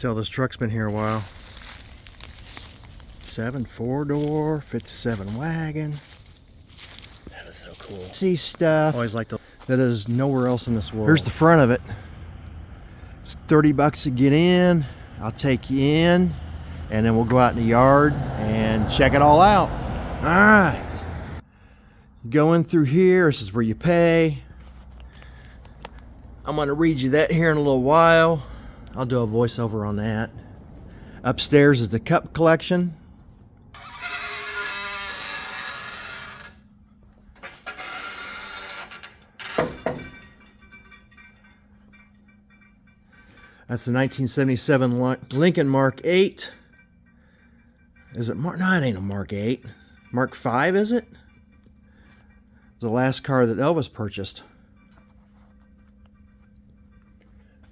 Tell this truck's been here a while. 7 4-door, 57 wagon. That is so cool. See stuff. Always like that is nowhere else in this world. Here's the front of it. It's $30 to get in. I'll take you in, and then we'll go out in the yard and check it all out. All right. Go in through here. This is where you pay. I'm going to read you that here in a little while. I'll do a voiceover on that. Upstairs is the cup collection. That's the 1977 Lincoln Mark 8. Is it Mark? No, it ain't a Mark 8. Mark 5, is it? It's the last car that Elvis purchased.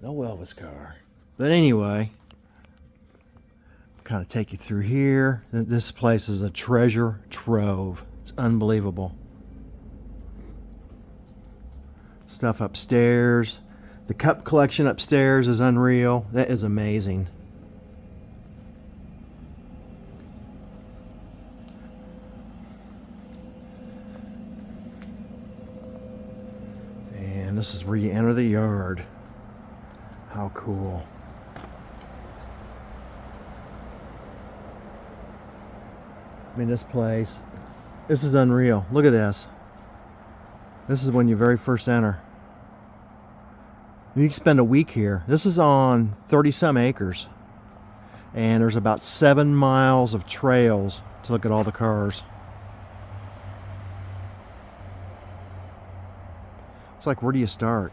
No Elvis car. But anyway, kind of take you through here. This place is a treasure trove. It's unbelievable. Stuff upstairs. The cup collection upstairs is unreal. That is amazing. And this is where you enter the yard. How cool. I mean, this place, this is unreal. Look at this. This is when you very first enter. You can spend a week here. This is on 30-some acres. And there's about 7 miles of trails to look at all the cars. It's like, where do you start?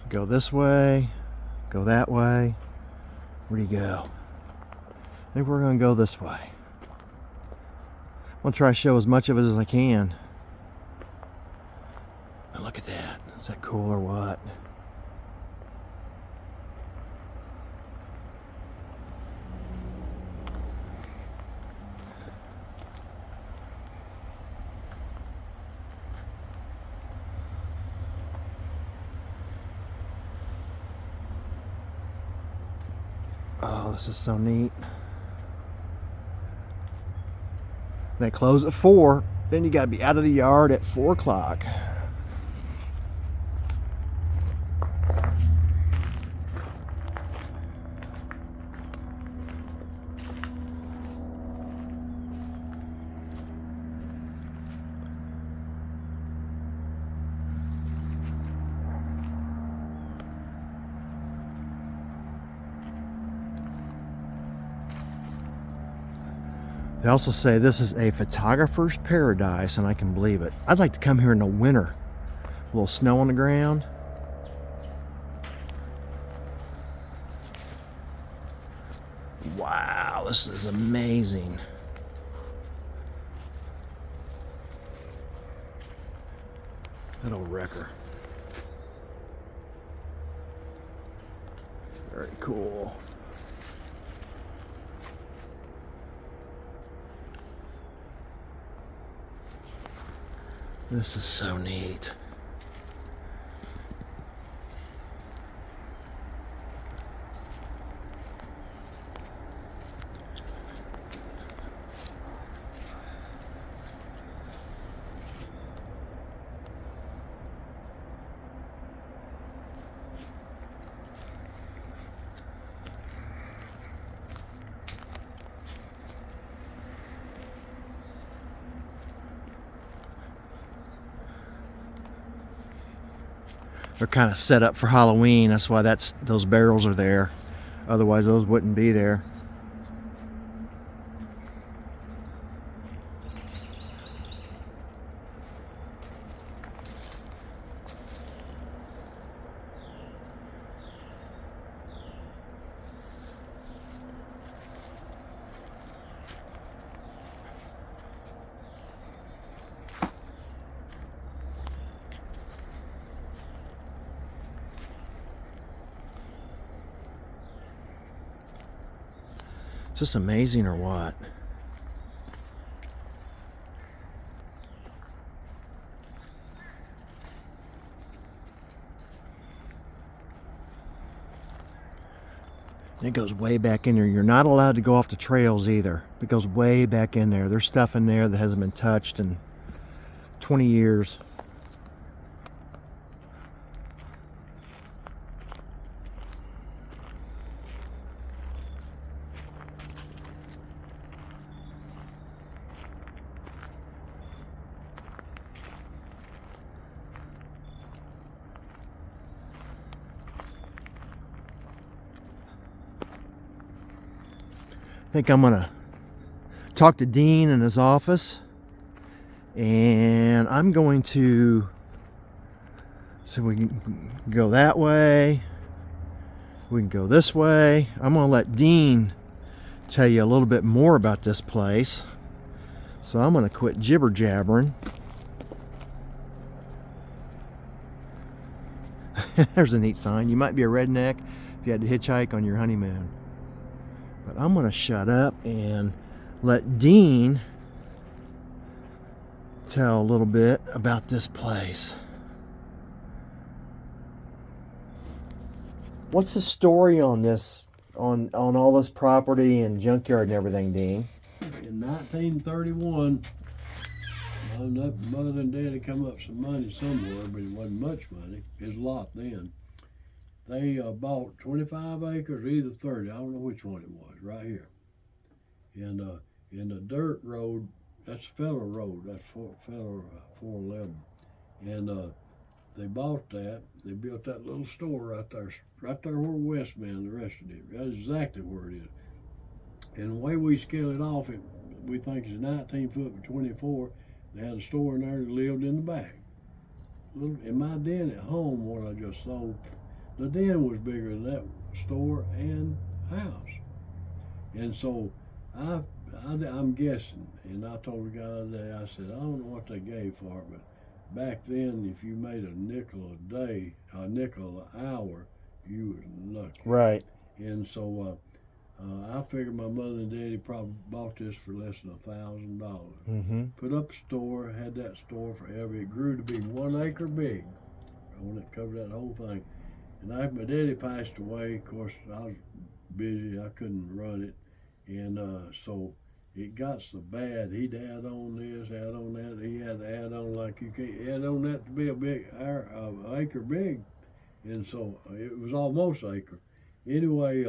Go this way, go that way. Where do you go? I think we're going to go this way. I'm going to try to show as much of it as I can. And look at that. Is that cool or what? Oh, this is so neat. They close at 4. Then you got to be out of the yard at 4 o'clock. They also say this is a photographer's paradise, and I can believe it. I'd like to come here in the winter. A little snow on the ground. Wow, this is amazing. That old wrecker. Very cool. This is so neat. They're kind of set up for Halloween. That's why those barrels are there. Otherwise, those wouldn't be there. Is this amazing or what? It goes way back in there. You're not allowed to go off the trails either. It goes way back in there. There's stuff in there that hasn't been touched in 20 years. I think I'm gonna talk to Dean in his office, and I'm going to, so we can go that way, we can go this way. I'm gonna let Dean tell you a little bit more about this place. So I'm gonna quit jibber jabbering. There's a neat sign. You might be a redneck if you had to hitchhike on your honeymoon. But I'm gonna shut up and let Dean tell a little bit about this place. What's the story on this, on all this property and junkyard and everything, Dean? In 1931, mother and daddy come up some money somewhere, but it wasn't much money. It was a lot then. They bought 25 acres, either 30, I don't know which one it was, right here. And in the dirt road, that's Federal Road, that's Federal 411. And they bought that, they built that little store right there where Westman, the rest of it. That's exactly where it is. And the way we scale it off, we think it's 19 foot by 24. They had a store in there that lived in the back. In my den at home, what I just sold, the den was bigger than that store and house. And so I'm guessing, and I told the guy the other day, I said, I don't know what they gave for it, but back then, if you made a nickel a day, a nickel an hour, you was lucky. Right. And so I figured my mother and daddy probably bought this for less than $1,000. Mm-hmm. Put up a store, had that store forever. It grew to be 1 acre big. I want to cover that whole thing. And my daddy passed away. Of course, I was busy. I couldn't run it. And so it got so bad. He'd add on this, add on that. He had to add on like you can't add on that to be a big acre big. And so it was almost acre. Anyway,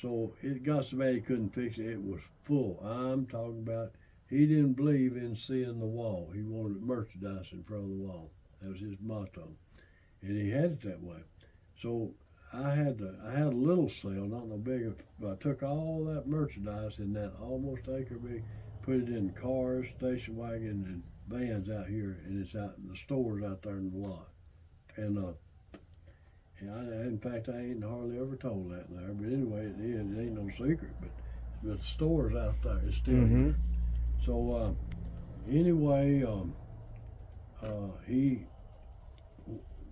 so it got so bad he couldn't fix it. It was full. I'm talking about, he didn't believe in seeing the wall. He wanted merchandise in front of the wall. That was his motto. And he had it that way. So I had a little sale, not no big, but I took all that merchandise in that almost acre big, put it in cars, station wagons, and vans out here, and it's out in the stores out there in the lot. And in fact, I ain't hardly ever told that there, but anyway, it is. It ain't no secret, but the store's out there. It's still here. So anyway,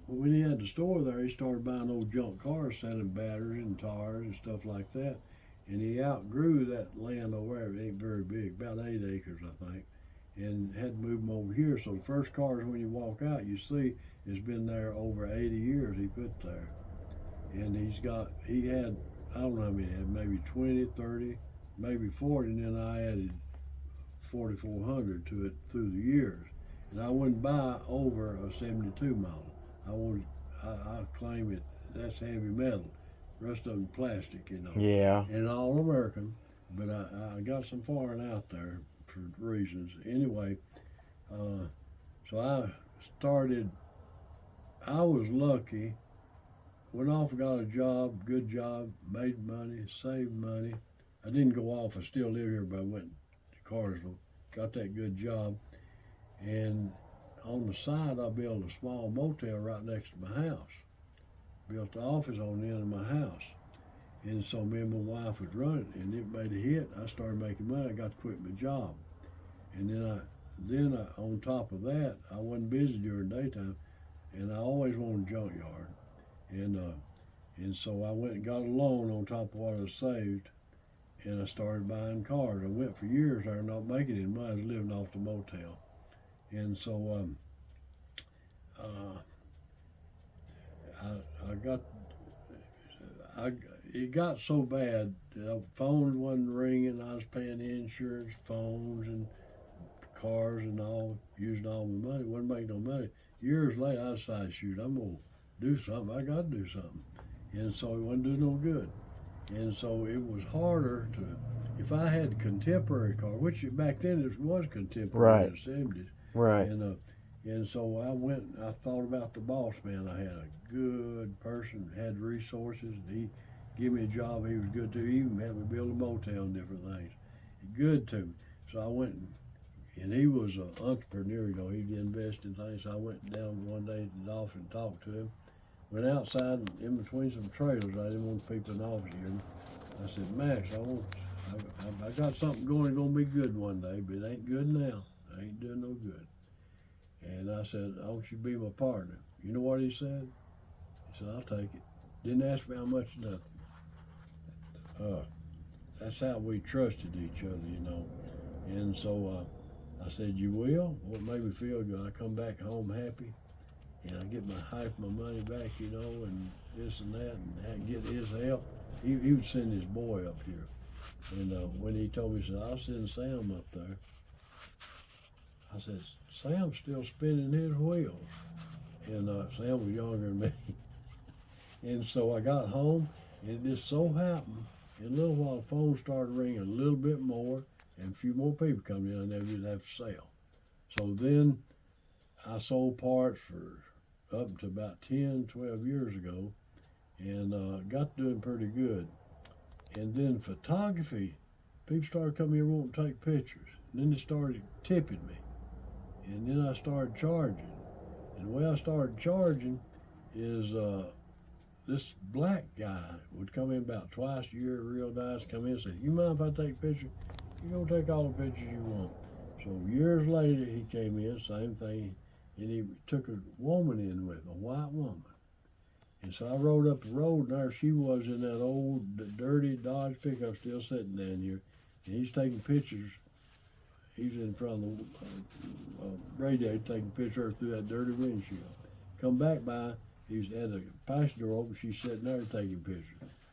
when he had the store there, he started buying old junk cars, selling batteries and tires and stuff like that. And he outgrew that land over there. It ain't very big, about 8 acres, I think, and had to move them over here. So the first cars, when you walk out, you see it's been there over 80 years he put there. And he had, I don't know how many he had, maybe 20, 30, maybe 40, and then I added 4,400 to it through the years. And I wouldn't buy over a 72 model. I claim it, that's heavy metal. The rest of them plastic, you know. Yeah. And all American, but I got some foreign out there for reasons. Anyway, so I was lucky, went off and got a job, good job, made money, saved money. I didn't go off, I still live here, but I went to Cartersville, got that good job. And on the side, I built a small motel right next to my house. Built the office on the end of my house. And so me and my wife was running, and it made a hit. I started making money. I got to quit my job. And then on top of that, I wasn't busy during daytime, and I always wanted a junkyard. And so I went and got a loan on top of what I saved, and I started buying cars. I went for years there not making any money. I was living off the motel. And so I got, it got so bad that phones wasn't ringing. I was paying insurance, phones, and cars and all, using all my money. Wasn't making no money. Years later, I decided, shoot, I'm going to do something. I got to do something. And so it wasn't doing no good. And so it was harder to, if I had contemporary car, which back then it was contemporary in the 70s. Right. And so I thought about the boss man. I had a good person, had resources, and he gave me a job. He was good to, he even had me build a motel and different things. Good to me. So I went and he was an entrepreneur, he'd invest in things. So I went down one day to the office and talked to him. Went outside in between some trailers. I didn't want people in the office hearing me. I said, Max, I got something going, it's gonna be good one day, but it ain't good now. I ain't doing no good. And I said, I want you to be my partner. You know what he said? He said, I'll take it. Didn't ask me how much, nothing. That's how we trusted each other, And so I said, you will? Well, it made me feel good. I come back home happy, and I get half my money back, and this and that, and get his help. He would send his boy up here. And when he told me, he said, I'll send Sam up there. I said, Sam's still spinning his wheels. And Sam was younger than me. And so I got home, and it just so happened, in a little while, the phone started ringing a little bit more, and a few more people coming in, and they didn't have to sell. So then I sold parts for up to about 10, 12 years ago, and got doing pretty good. And then photography, people started coming here wanting to take pictures. And then they started tipping me. And then I started charging. And the way I started charging is this black guy would come in about twice a year, real nice, come in and say, you mind if I take a picture? You're going to take all the pictures you want. So years later, he came in, same thing, and he took a woman in with him, a white woman. And so I rode up the road, and there she was in that old, dirty Dodge pickup still sitting down here. And he's taking pictures. He's in front of the radiator taking pictures through that dirty windshield. Come back by, he's at a passenger open, she's sitting there taking pictures.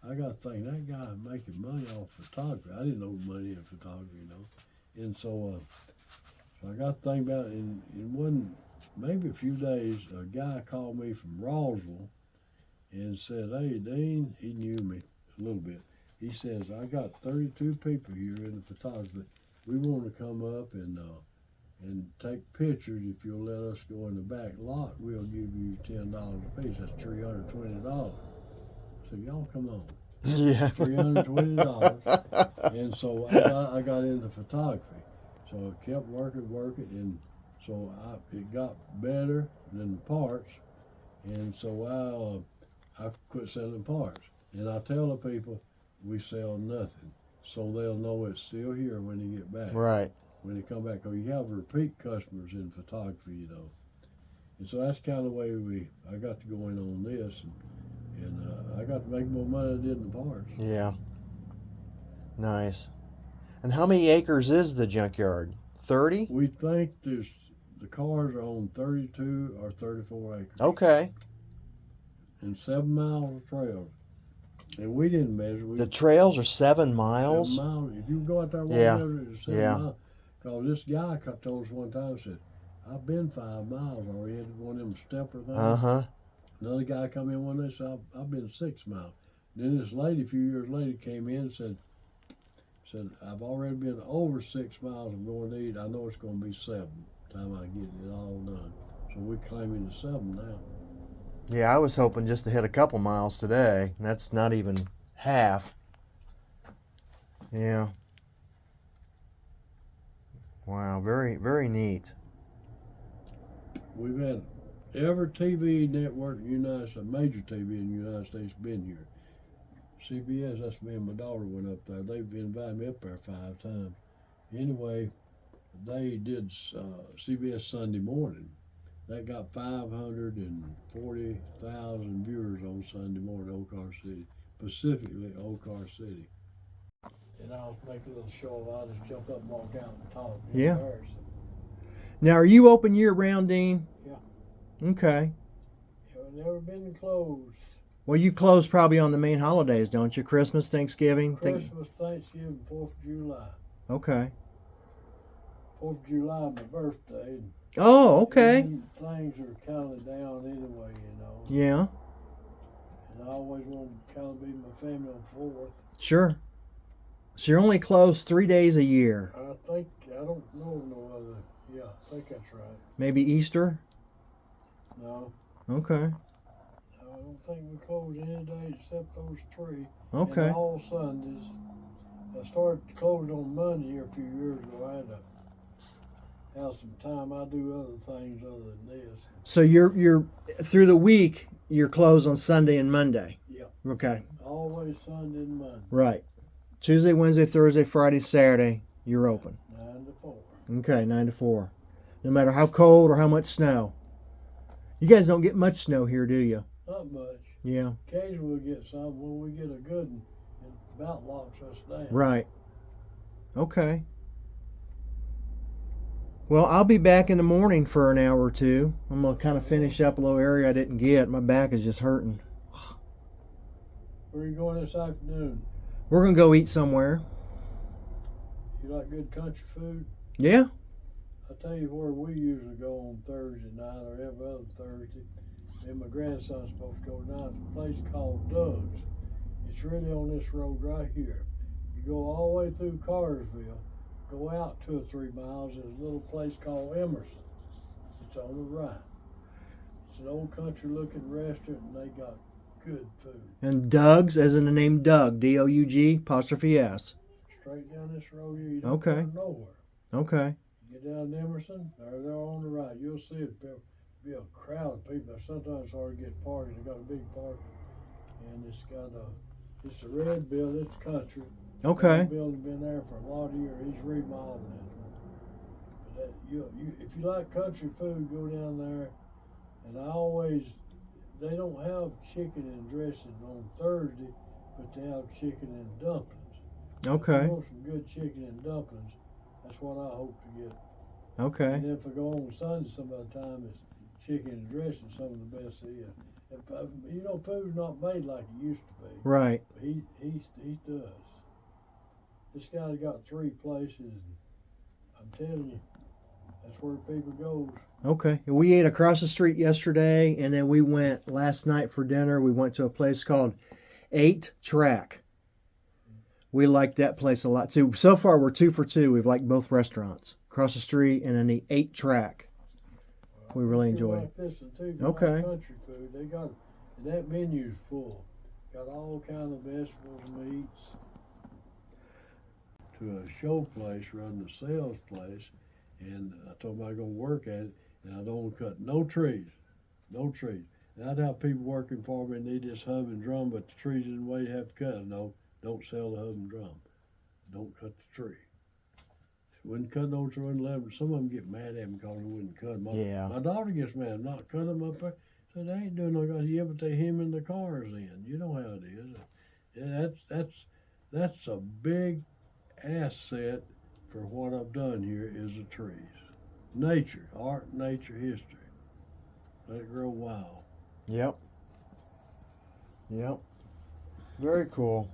I got to think, that guy making money off photography. I didn't know money in photography, And so, so I got to think about it. In maybe a few days, a guy called me from Roswell and said, hey, Dean, he knew me a little bit. He says, I got 32 people here in the photography. We want to come up and take pictures. If you'll let us go in the back lot, we'll give you $10 a piece. That's $320. So y'all come on. Yeah. $320. And so I got into photography. So I kept working, and so it got better than the parts. And so I quit selling parts. And I tell the people, we sell nothing. So they'll know it's still here when they get back. Right. When they come back. Because you have repeat customers in photography, And so that's kind of the way I got to going on this. And I got to make more money than I did in the parts. Yeah. Nice. And how many acres is the junkyard? 30? We think the cars are on 32 or 34 acres. Okay. And 7 miles of trails. And we didn't measure. The trails are 7 miles? 7 miles. If you go out there, it's 7 miles. Because this guy told us one time, said, I've been 5 miles already. Had one of them stepper things. Uh-huh. Another guy come in one day, said, I've been 6 miles. Then this lady, a few years later, came in and said, I've already been over 6 miles. I'm going to eat. I know it's going to be 7 time I get it all done. So we're claiming the 7 now. Yeah, I was hoping just to hit a couple miles today. And that's not even half. Yeah. Wow, very, very neat. We've had every TV network in the United States, major TV in the United States, been here. CBS, that's me and my daughter went up there. They've invited me up there 5 times. Anyway, they did CBS Sunday morning. That got 540,000 viewers on Sunday morning, Old Car City, specifically Old Car City. and I'll make a little show of. I'll just jump up and walk out and talk. Yeah. Now, are you open year round, Dean? Yeah. Okay. I've never been closed. Well, you close probably on the main holidays, don't you? Christmas, Thanksgiving? Christmas, Thanksgiving, 4th of July. Okay. 4th of July, my birthday. Oh, okay. And things are kind of down anyway, you know. Yeah. And I always wanted to kind of be my family on 4th. Sure. So you're only closed 3 days a year. I don't know no other. Yeah, I think that's right. Maybe Easter? No. Okay. I don't think we close any day except those 3. Okay. And all Sundays. I started closing on Monday here a few years ago. I had to have some time. I do other things other than this. So you're through the week, you're closed on Sunday and Monday? Yeah. Okay. Always Sunday and Monday. Right. Tuesday, Wednesday, Thursday, Friday, Saturday, you're open. 9 to 4. Okay, 9 to 4. No matter how cold or how much snow. You guys don't get much snow here, do you? Not much. Yeah. Occasionally we get some. When we get a good one, it about locks us down. Right. Okay. Well, I'll be back in the morning for an hour or two. I'm going to kind of finish up a little area I didn't get. My back is just hurting. Where are you going this afternoon? We're going to go eat somewhere. You like good country food? Yeah. I tell you where we usually go on Thursday night or every other Thursday. Me and my grandson's supposed to go down to a place called Doug's. It's really on this road right here. You go all the way through Cartersville, go out 2 or 3 miles, there's a little place called Emerson. It's on the right. It's an old country looking restaurant and they got good food. And Doug's, as in the name Doug, D-O-U-G, apostrophe S. Straight down this road here, you don't Okay. go nowhere. Okay. You get down to Emerson, they're on the right. You'll see it. There'll be a crowd of people. Sometimes it's hard to get parking. They got a big park, and it's a red building. It's country. Okay. The building been there for a lot of years. He's remodeling it. But if you like country food, go down there. And they don't have chicken and dressing on Thursday, but they have chicken and dumplings. Okay. If you want some good chicken and dumplings, that's what I hope to get. Okay. And if I go on Sunday, some of the time it's chicken and dressing, some of the best there is. You know, food's not made like it used to be. Right. But he does. This guy's got 3 places. And I'm telling you, that's where people goes. Okay. We ate across the street yesterday, and then we went last night for dinner. We went to a place called 8 Track. We liked that place a lot too. So far, we're 2 for 2. We've liked both restaurants. Across the street and then the 8 Track. We really enjoyed. Like this one too. Okay. Like country food. They got, and that menu's full. Got all kind of vegetables, meats. To a show place, running a sales place, and I told them I was gonna work at it, and I don't want to cut no trees, no trees. And I'd have people working for me and need this hub and drum, but the trees in the way they have to cut. No, don't sell the hub and drum. Don't cut the tree. Wouldn't cut no tree, wouldn't let them. Some of them get mad at me because I wouldn't cut them. Yeah. My daughter gets mad. I'm not cutting them up there. Said they ain't doing no good. Yeah, but they hemming the cars in. You know how it is. Yeah, that's a big asset for what I've done here is the trees. Nature, art, nature, history. Let it grow wild. Yep. Yep. Very cool.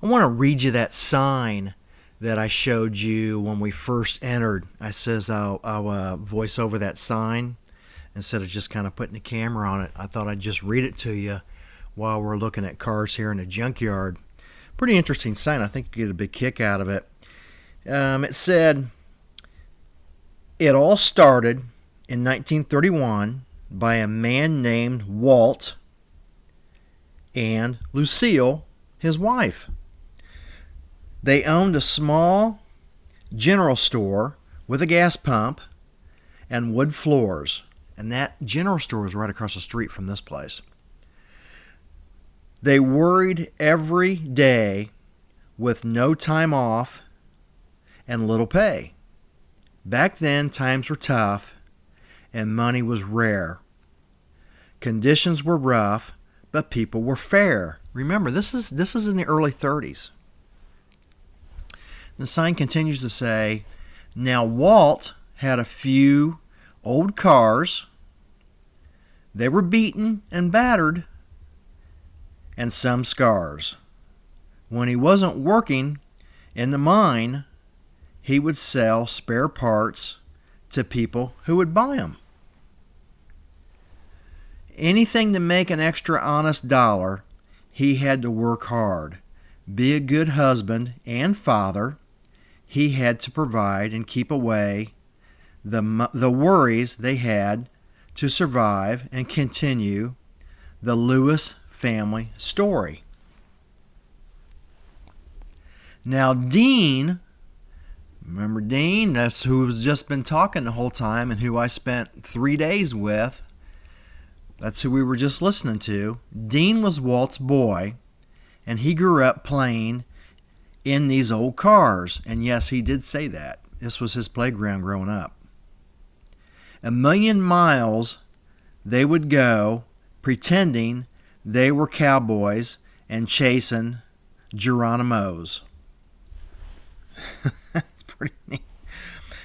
I want to read you that sign that I showed you when we first entered. I says I'll voice over that sign instead of just kind of putting the camera on it. I thought I'd just read it to you while we're looking at cars here in the junkyard. Pretty interesting sign. I think you get a big kick out of it. It said, "It all started in 1931 by a man named Walt and Lucille, his wife. They owned a small general store with a gas pump and wood floors. And that general store is right across the street from this place. They worried every day with no time off and little pay. Back then, times were tough and money was rare. Conditions were rough, but people were fair. Remember, this is in the early 30s. The sign continues to say, now Walt had a few old cars. They were beaten and battered, and some scars. When he wasn't working in the mine, he would sell spare parts to people who would buy them. Anything to make an extra honest dollar, he had to work hard, be a good husband and father. He had to provide and keep away the worries they had to survive and continue the Lewis family story. Now Dean, remember Dean? That's who's just been talking the whole time and who I spent 3 days with. That's who we were just listening to. Dean was Walt's boy, and he grew up playing in these old cars. And yes, he did say that. This was his playground growing up. 1,000,000 miles they would go pretending they were cowboys and chasing Geronimos. That's pretty neat.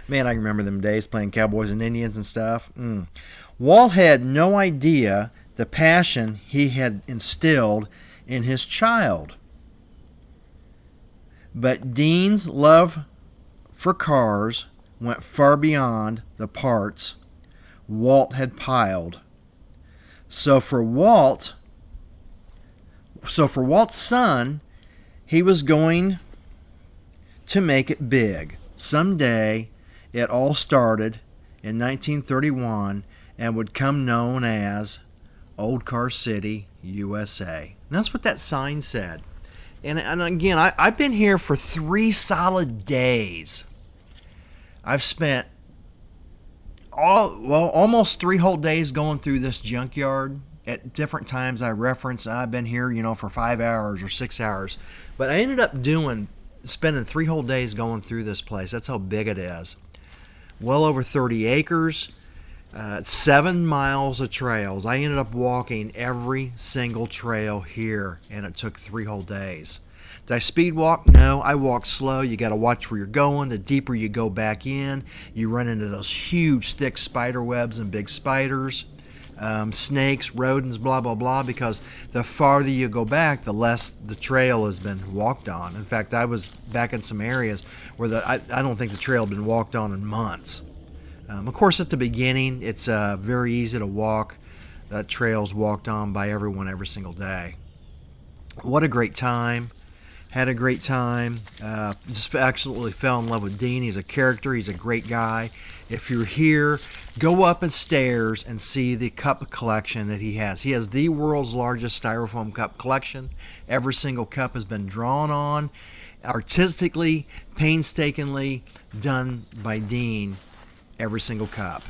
Man, I remember them days playing cowboys and Indians and stuff. Walt had no idea the passion he had instilled in his child. But Dean's love for cars went far beyond the parts Walt had piled. So for Walt's son, he was going to make it big. Someday, it all started in 1931 and would come known as Old Car City, USA. And that's what that sign said. And again, I've been here for 3 solid days. I've spent almost 3 whole days going through this junkyard. At different times I reference, I've been here, for 5 hours or 6 hours. But I ended up spending 3 whole days going through this place. That's how big it is. Well over 30 acres, 7 miles of trails. I ended up walking every single trail here, and it took 3 whole days. Did I speed walk? No, I walked slow. You got to watch where you're going. The deeper you go back in, you run into those huge, thick spider webs and big spiders, snakes, rodents, blah, blah, blah, because the farther you go back, the less the trail has been walked on. In fact, I was back in some areas where I don't think the trail had been walked on in months. Of course, at the beginning, it's very easy to walk. That trail's walked on by everyone every single day. What a great time. Had a great time. Just absolutely fell in love with Dean. He's a character. He's a great guy. If you're here, go up the stairs and see the cup collection that he has. He has the world's largest styrofoam cup collection. Every single cup has been drawn on, artistically, painstakingly done by Dean. Every single cup.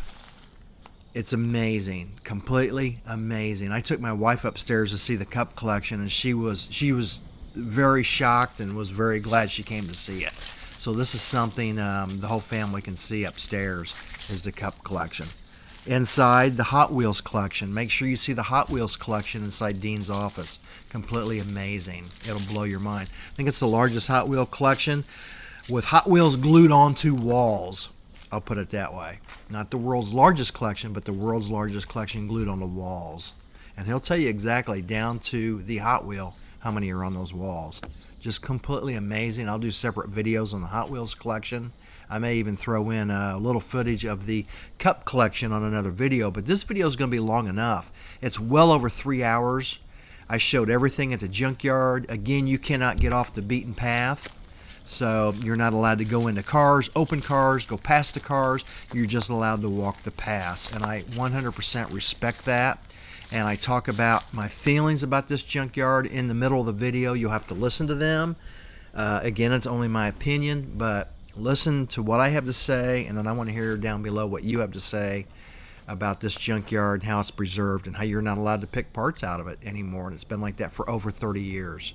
It's amazing, completely amazing. I took my wife upstairs to see the cup collection, and she was very shocked and was very glad she came to see it. So this is something the whole family can see upstairs, is the cup collection. Inside, the Hot Wheels collection. Make sure you see the Hot Wheels collection inside Dean's office. Completely amazing. It'll blow your mind. I think it's the largest Hot Wheel collection with Hot Wheels glued onto walls. I'll put it that way. Not the world's largest collection, but the world's largest collection glued on the walls. And he'll tell you exactly, down to the Hot Wheel, how many are on those walls. Just completely amazing. I'll do separate videos on the Hot Wheels collection. I may even throw in a little footage of the cup collection on another video, but this video is going to be long enough. It's well over 3 hours. I showed everything at the junkyard. Again, you cannot get off the beaten path. So you're not allowed to go into cars, open cars, go past the cars. You're just allowed to walk the paths. And I 100% respect that. And I talk about my feelings about this junkyard in the middle of the video. You'll have to listen to them. Again, it's only my opinion, but listen to what I have to say. And then I want to hear down below what you have to say about this junkyard and how it's preserved and how you're not allowed to pick parts out of it anymore. And it's been like that for over 30 years.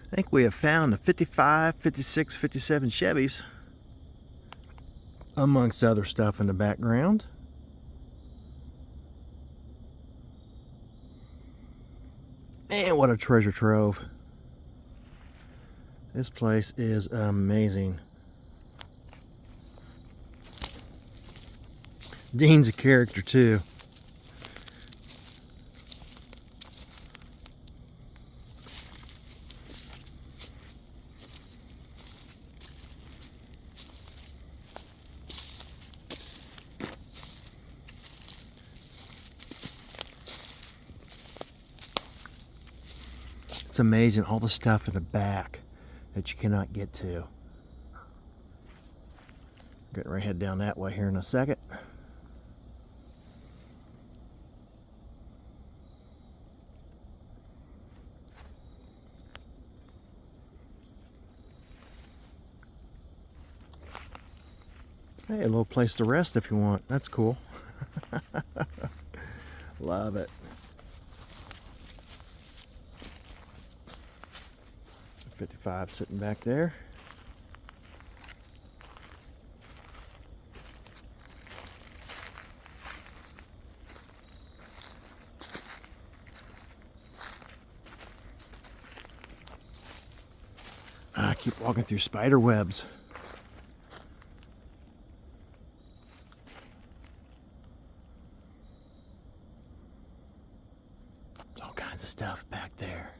I think we have found the 55, 56, 57 Chevys, amongst other stuff in the background. Man, what a treasure trove. This place is amazing. Dean's a character too. It's amazing all the stuff in the back that you cannot get to. Getting ready to head down that way here in a second. Hey, a little place to rest if you want. That's cool. Love it. 55 sitting back there. I keep walking through spider webs. All kinds of stuff back there.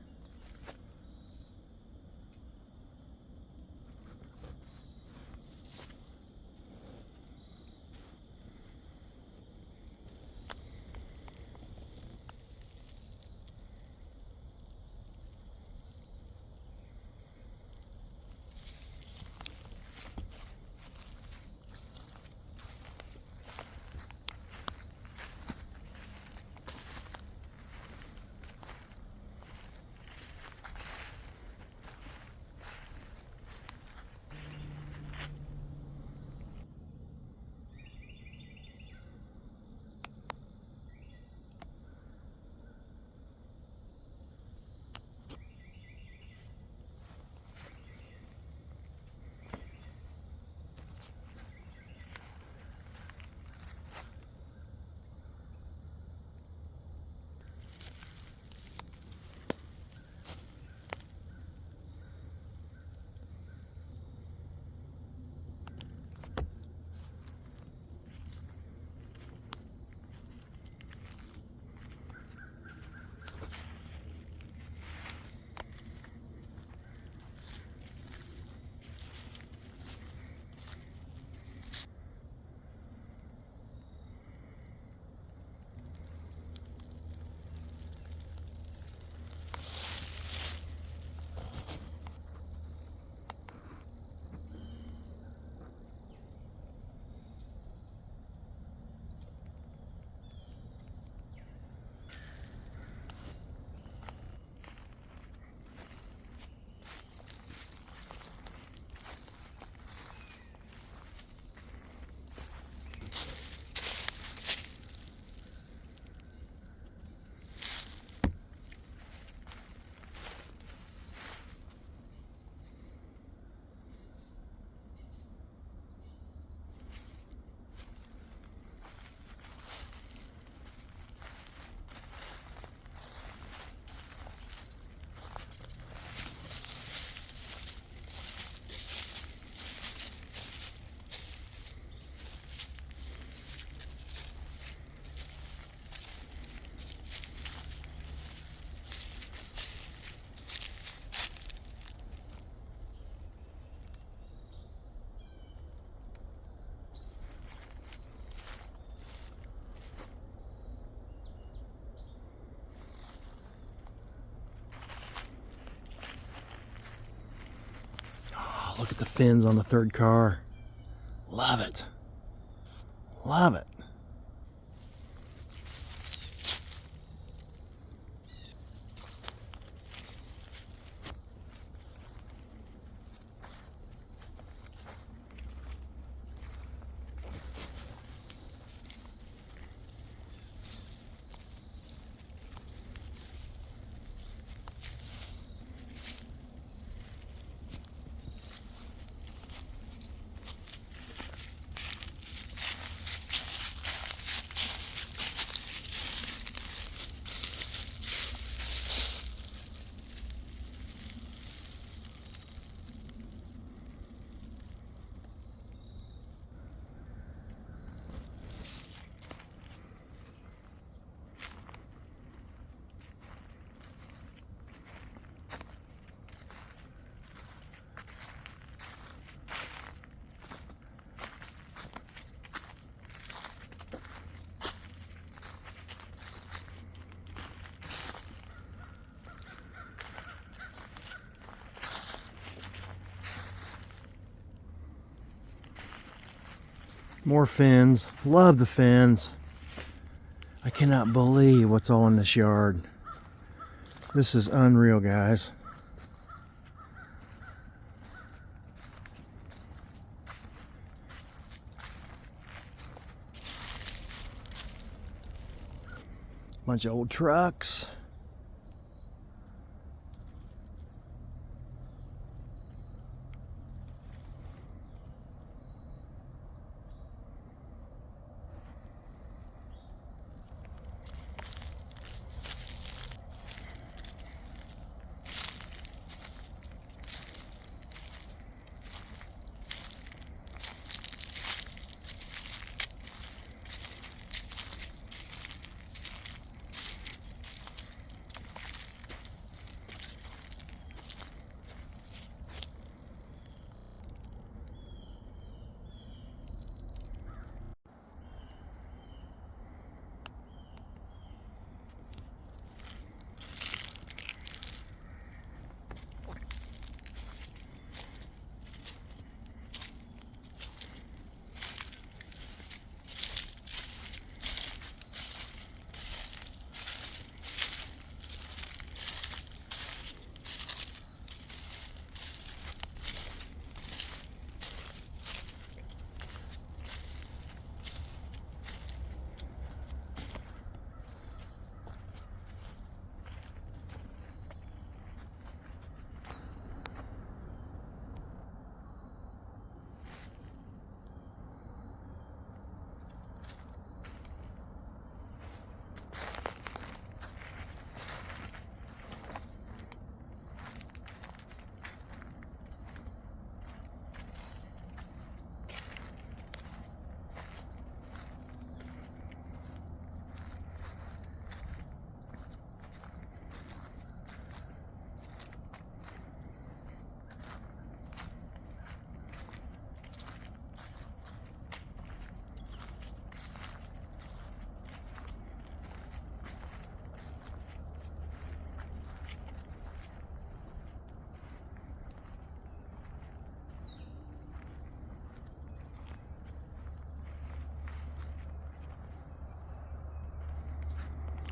Look at the fins on the third car. Love it. Love it. More fins. Love the fins. I cannot believe what's all in this yard. This is unreal, guys. Bunch of old trucks.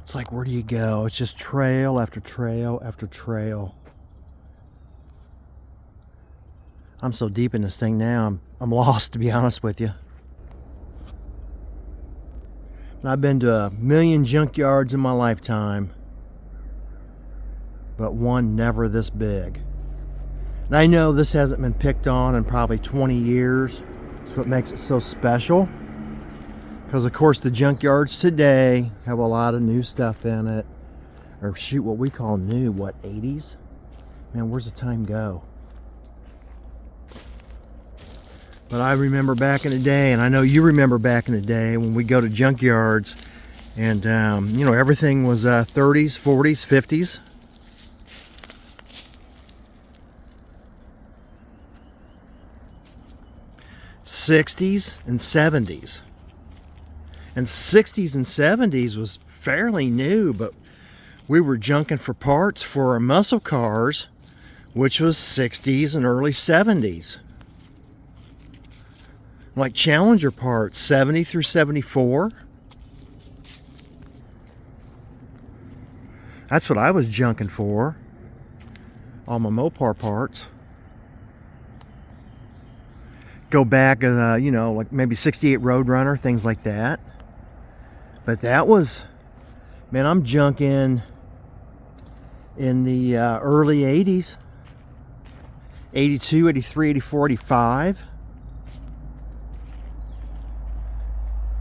It's like, where do you go? It's just trail after trail after trail. I'm so deep in this thing now, I'm lost, to be honest with you. And I've been to 1,000,000 junkyards in my lifetime, but one never this big. And I know this hasn't been picked on in probably 20 years. That's what makes it so special. Because of course the junkyards today have a lot of new stuff in it. Or shoot, what we call new, what, 80s? Man, where's the time go? But I remember back in the day, and I know you remember back in the day when we go to junkyards and you know, everything was 30s, 40s, 50s. '60s and '70s. And '60s and '70s was fairly new, but we were junking for parts for our muscle cars, which was '60s and early '70s. Like Challenger parts, 70 through 74. That's what I was junking for. All my Mopar parts. Go back, you know, like maybe '68 Roadrunner, things like that. But that was, man, I'm junking in the early 80s. 82, 83, 84, 85.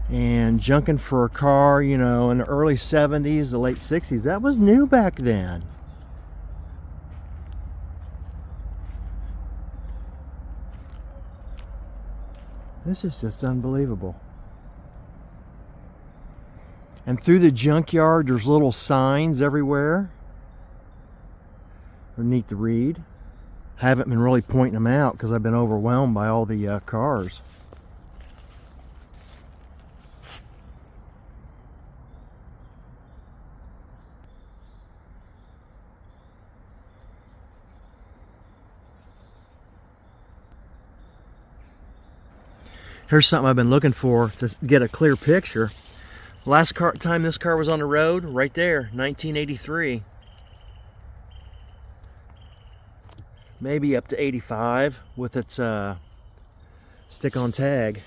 And junking for a car, you know, in the early 70s, the late 60s. That was new back then. This is just unbelievable. And through the junkyard, there's little signs everywhere. They're neat to read. I haven't been really pointing them out because I've been overwhelmed by all the cars. Here's something I've been looking for to get a clear picture. Last time this car was on the road, right there, 1983. Maybe up to 85 with its stick-on tag.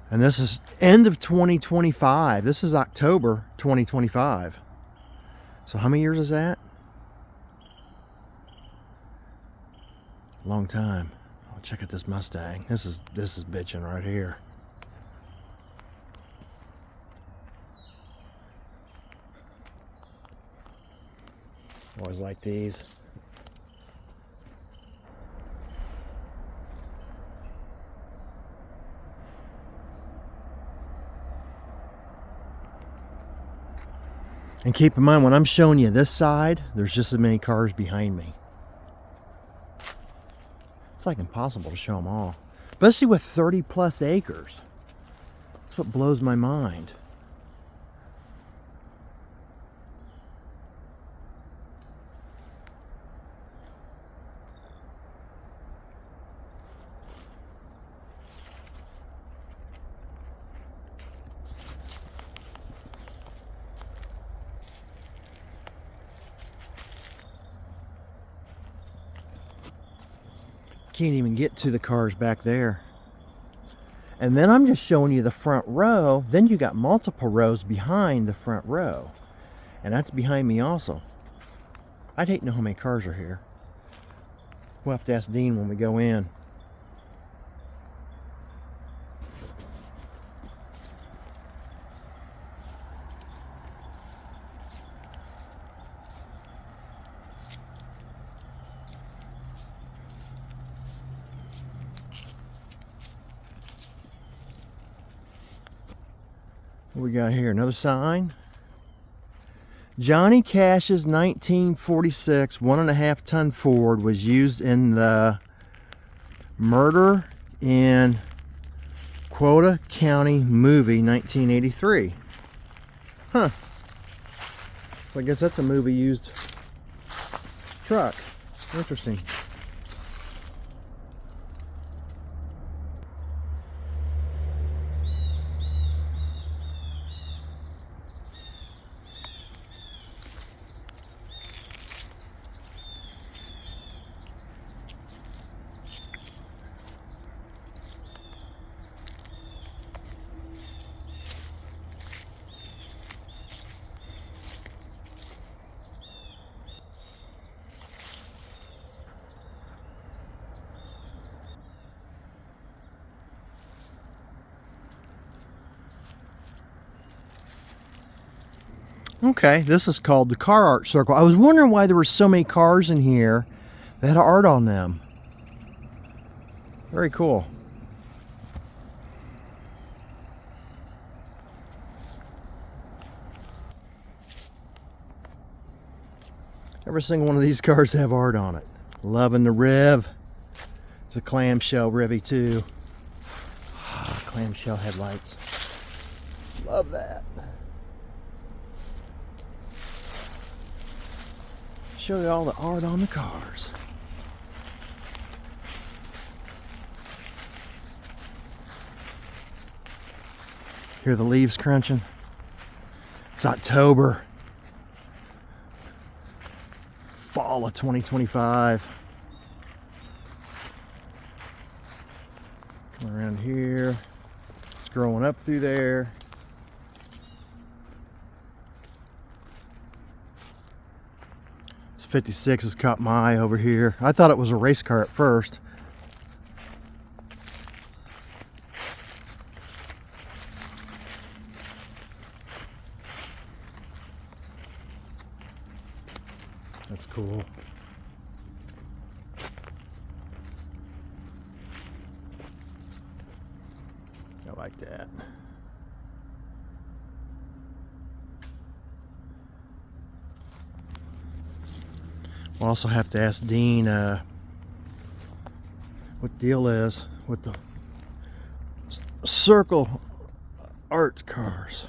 And this is end of 2025. This is October 2025. So how many years is that? Long time. Oh, check out this Mustang. This is bitching right here. Always like these. And keep in mind, when I'm showing you this side, there's just as many cars behind me. It's like impossible to show them all. Especially with 30 plus acres. That's what blows my mind. Can't even get to the cars back there. And then I'm just showing you the front row. Then you got multiple rows behind the front row. And that's behind me also. I'd hate to know how many cars are here. We'll have to ask Dean when we go in. What we got here? Another sign. Johnny Cash's 1946 1.5 ton Ford was used in the Murder in Quota County movie 1983. Huh. So I guess that's a movie used truck. Interesting. Okay, this is called the Car Art Circle. I was wondering why there were so many cars in here that had art on them. Very cool. Every single one of these cars have art on it. Loving the Riv. It's a clamshell Rivy too. Clamshell headlights. Love that. Show you all the art on the cars. Hear the leaves crunching? It's October. Fall of 2025. Come around here. Scrolling up through there. This 56 has caught my eye over here. I thought it was a race car at first. That's cool. I like that. We'll also have to ask Dean what the deal is with the Circle Art cars.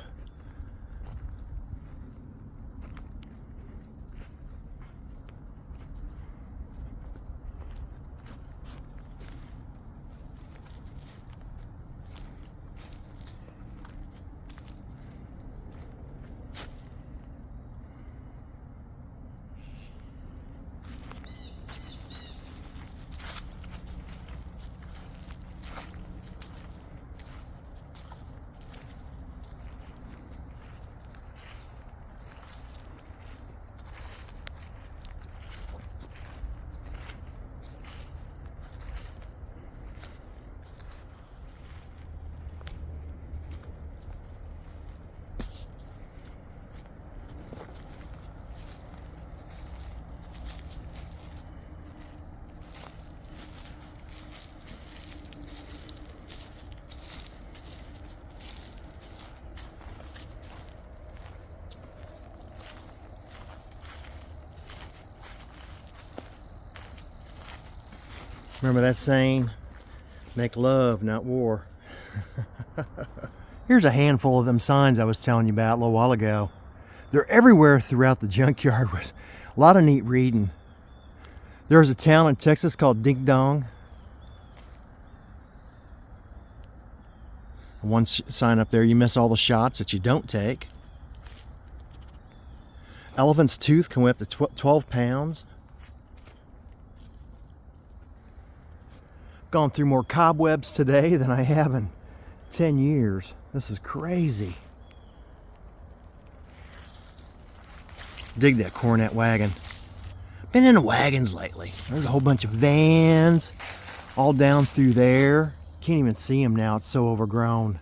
Remember that saying? Make love, not war. Here's a handful of them signs I was telling you about a little while ago. They're everywhere throughout the junkyard with a lot of neat reading. There's a town in Texas called Ding Dong. One sign up there, you miss all the shots that you don't take. Elephant's tooth can weigh up to 12 pounds. Gone through more cobwebs today than I have in 10 years. This is crazy. Dig that Cornet wagon. Been into wagons lately. There's a whole bunch of vans all down through there. Can't even see them now, it's so overgrown.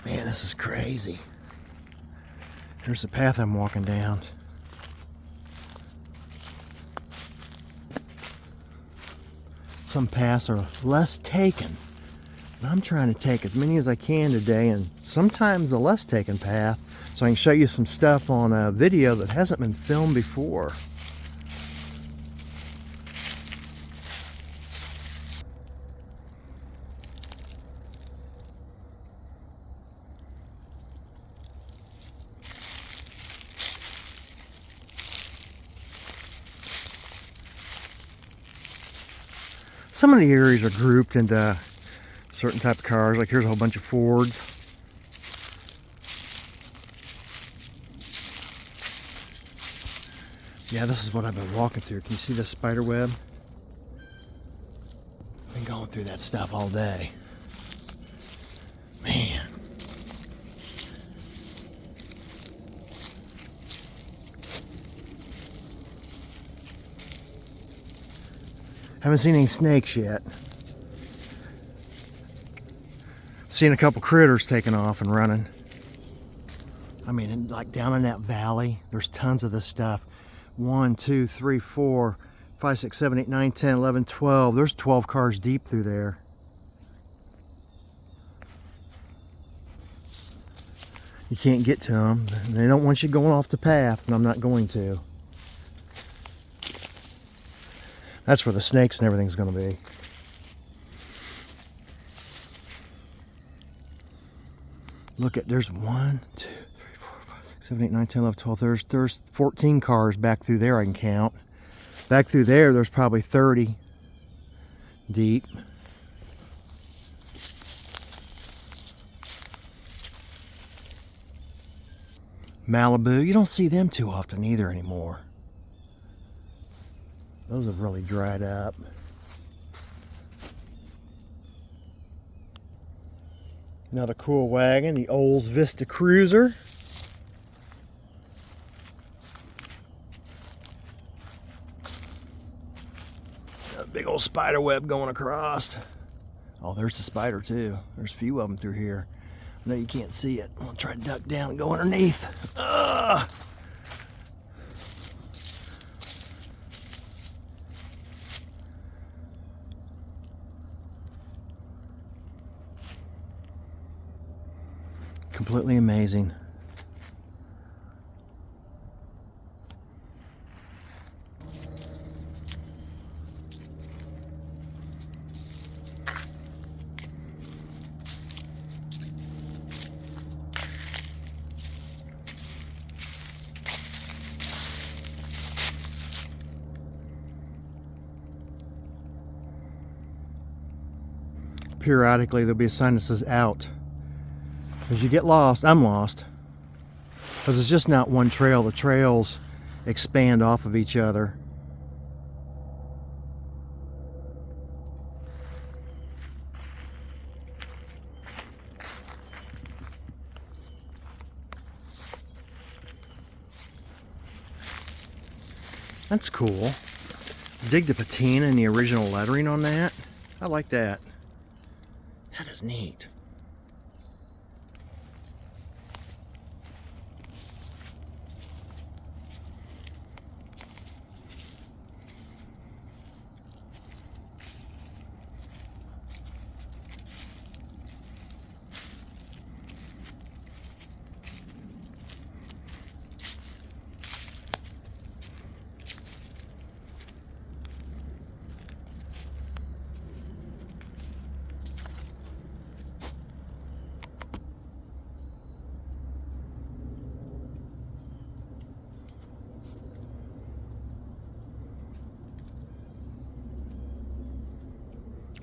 Man, this is crazy. Here's the path I'm walking down. Some paths are less taken. But I'm trying to take as many as I can today, and sometimes the less taken path, so I can show you some stuff on a video that hasn't been filmed before. Some of the areas are grouped into certain type of cars. Like here's a whole bunch of Fords. Yeah, this is what I've been walking through. Can you see the spider web? Been going through that stuff all day. Man. Haven't seen any snakes yet. Seen a couple critters taking off and running. I mean, like down in that valley, there's tons of this stuff. 1, 2, 3, 4, 5, 6, 7, 8, 9, 10, 11, 12. There's 12 cars deep through there. You can't get to them. They don't want you going off the path, and I'm not going to. That's where the snakes and everything's going to be. Look at, there's 1, 2, 3, 4, 5, 6, 7, 8, 9, 10, 11, 12. There's 14 cars back through there I can count. Back through there, there's probably 30 deep. Malibu, you don't see them too often either anymore. Those have really dried up. Another cool wagon, the Olds Vista Cruiser. A big old spider web going across. Oh, there's the spider too. There's a few of them through here. I know you can't see it. I'm gonna try to duck down and go underneath. Ugh! Completely amazing. Periodically there'll be a sign that says out. As you get lost, I'm lost, because it's just not one trail. The trails expand off of each other. That's cool. Dig the patina and the original lettering on that. I like that. That is neat.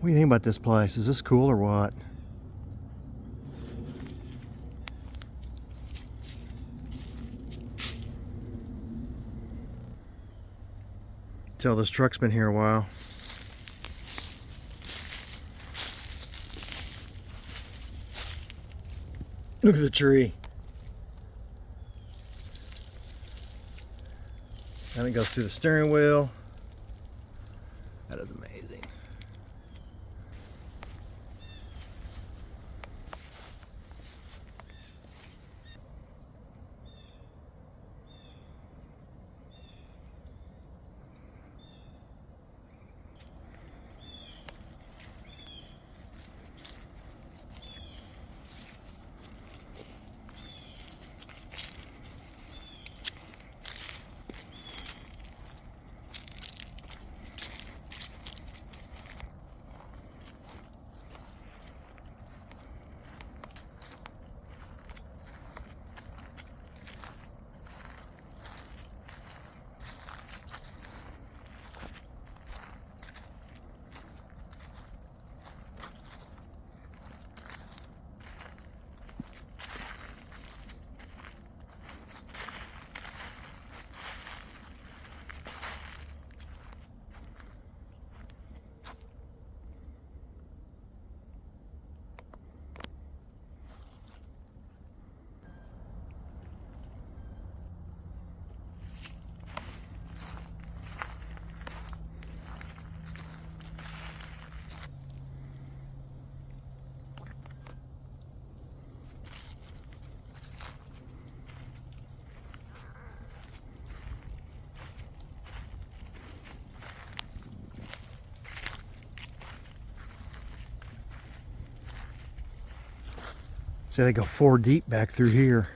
What do you think about this place? Is this cool or what? Tell this truck's been here a while. Look at the tree. And it goes through the steering wheel. That is amazing. So they go 4 deep back through here.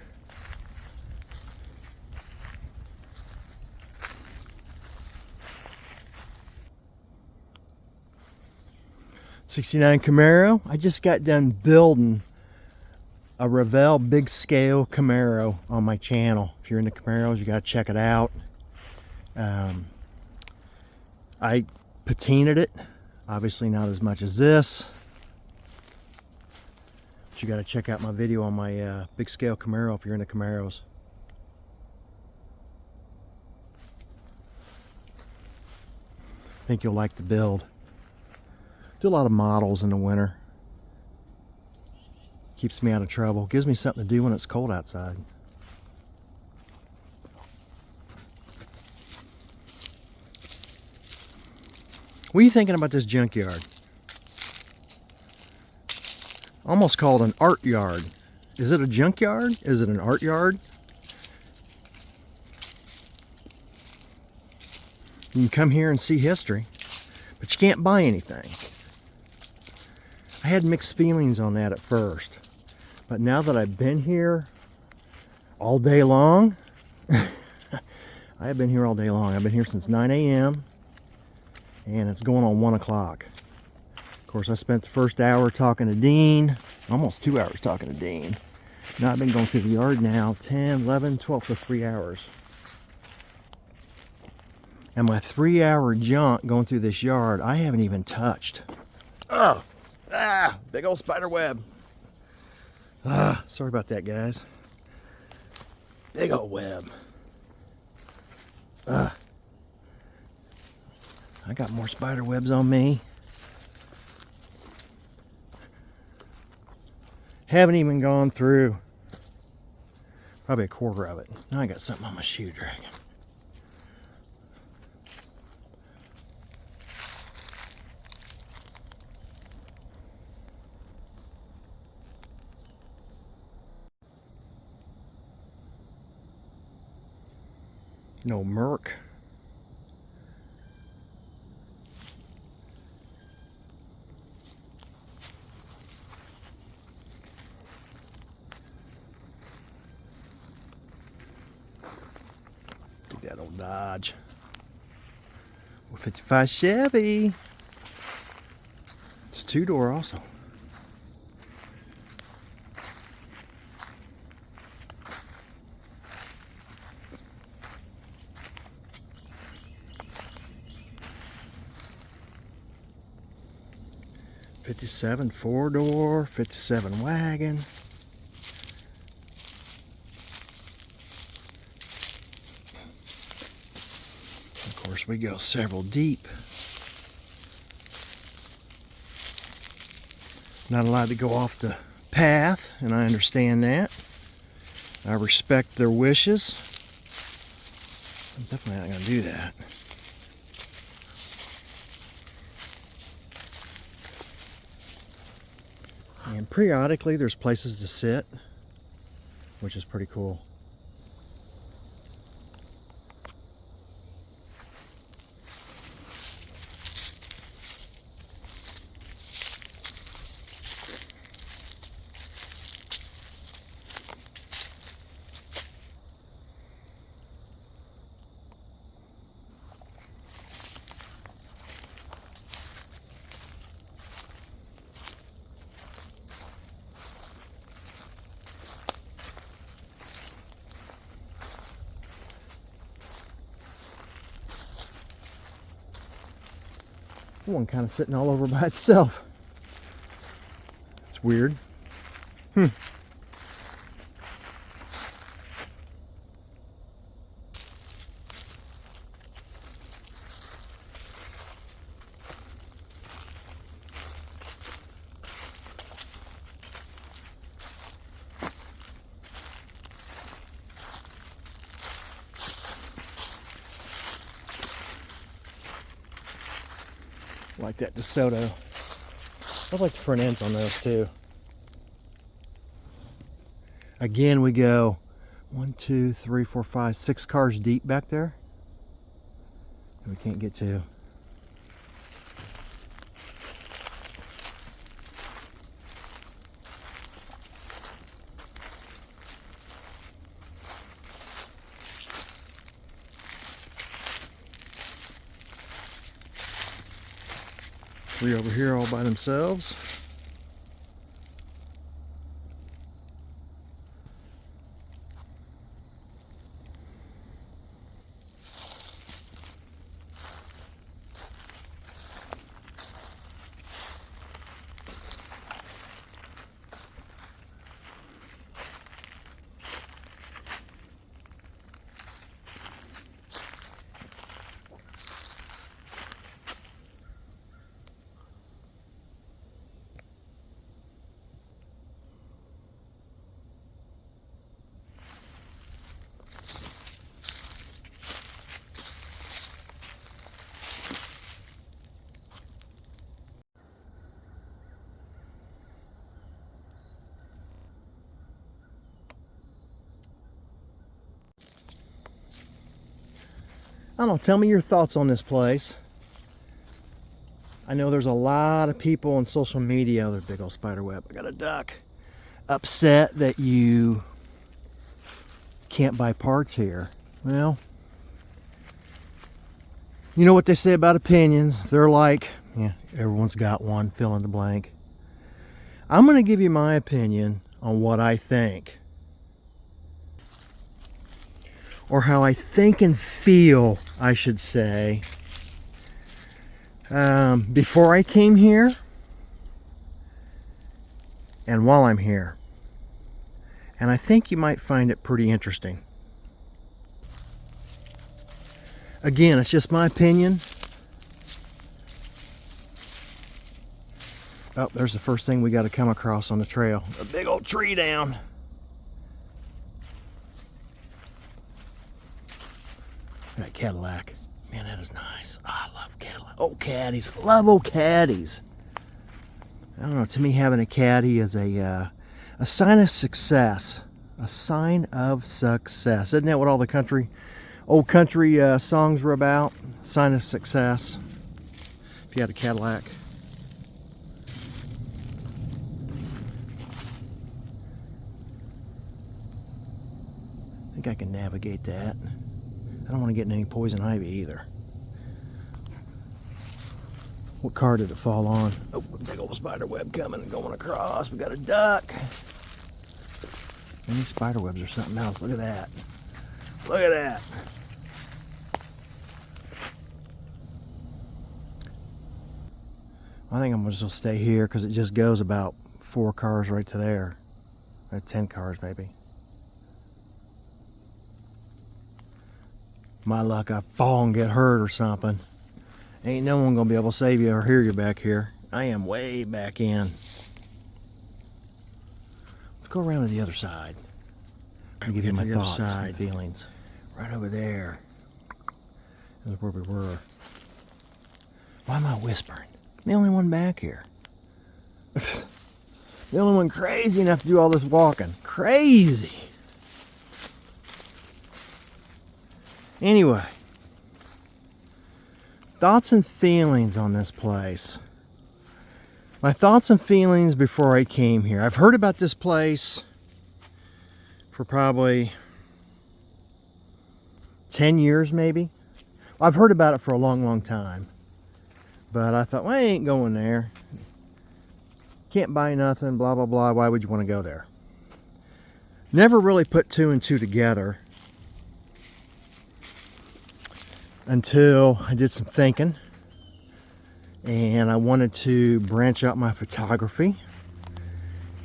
'69 Camaro. I just got done building a Revell big scale Camaro on my channel. If you're into Camaros, you gotta check it out. I patinaed it, obviously not as much as this. But you got to check out my video on my big scale Camaro if you're into Camaros. I think you'll like the build. Do a lot of models in the winter. Keeps me out of trouble. Gives me something to do when it's cold outside. What are you thinking about this junkyard? Almost called an art yard. Is it a junkyard? Is it an art yard? You can come here and see history, but you can't buy anything. I had mixed feelings on that at first, but now that I've been here all day long, I have been here all day long. I've been here since 9 a.m. and it's going on 1 o'clock. Of course, I spent the first hour talking to Dean, almost 2 hours talking to Dean. Now I've been going through the yard now 10, 11, 12 for 3 hours. And my 3-hour jaunt going through this yard, I haven't even touched. Oh, big old spider web. Sorry about that, guys. Big old web. I got more spider webs on me. Haven't even gone through probably a quarter of it. Now I got something on my shoe dragging. No Merc. That old Dodge. 455 Chevy. It's 2-door also. 57 4-door, 57 wagon. Of course, we go several deep. Not allowed to go off the path, and I understand that. I respect their wishes. I'm definitely not going to do that. And periodically there's places to sit, which is pretty cool. One kind of sitting all over by itself. It's weird. Like that DeSoto. I like the front ends on those too. Again, we go 1, 2, 3, 4, 5, 6 cars deep back there. And we can't get to. Three over here all by themselves. I don't know, tell me your thoughts on this place. I know there's a lot of people on social media, there's a big old spider web, I got a duck, upset that you can't buy parts here. Well, you know what they say about opinions. They're like, yeah, everyone's got one, fill in the blank. I'm going to give you my opinion on what I think. Or how I think and feel, I should say, before I came here and while I'm here. And I think you might find it pretty interesting. Again, it's just my opinion. Oh, there's the first thing we got to come across on the trail. A big old tree down. That Cadillac. Man, that is nice. Oh, I love Cadillac. Oh, caddies. I love old caddies. I don't know. To me, having a caddy is a sign of success. A sign of success. Isn't that what all the old country songs were about? Sign of success. If you had a Cadillac. I think I can navigate that. I don't want to get in any poison ivy either. What car did it fall on? Oh, big old spider web coming and going across. We got a duck. Maybe spider webs or something else. Look at that. Look at that. I think I'm gonna just stay here because it just goes about 4 cars right to there. 10 cars maybe. My luck, I fall and get hurt or something. Ain't no one gonna be able to save you or hear you back here. I am way back in. Let's go around to the other side. Let me give you my thoughts and feelings. Right over there. That's where we were. Why am I whispering? I'm the only one back here. The only one crazy enough to do all this walking. Crazy. Anyway. Thoughts and feelings on this place. My thoughts and feelings before I came here. I've heard about this place for probably 10 years maybe. I've heard about it for a long time. But I thought, well, I ain't going there. Can't buy nothing, blah, blah, blah. Why would you want to go there? Never really put 2 and 2 together until I did some thinking. And I wanted to branch out my photography.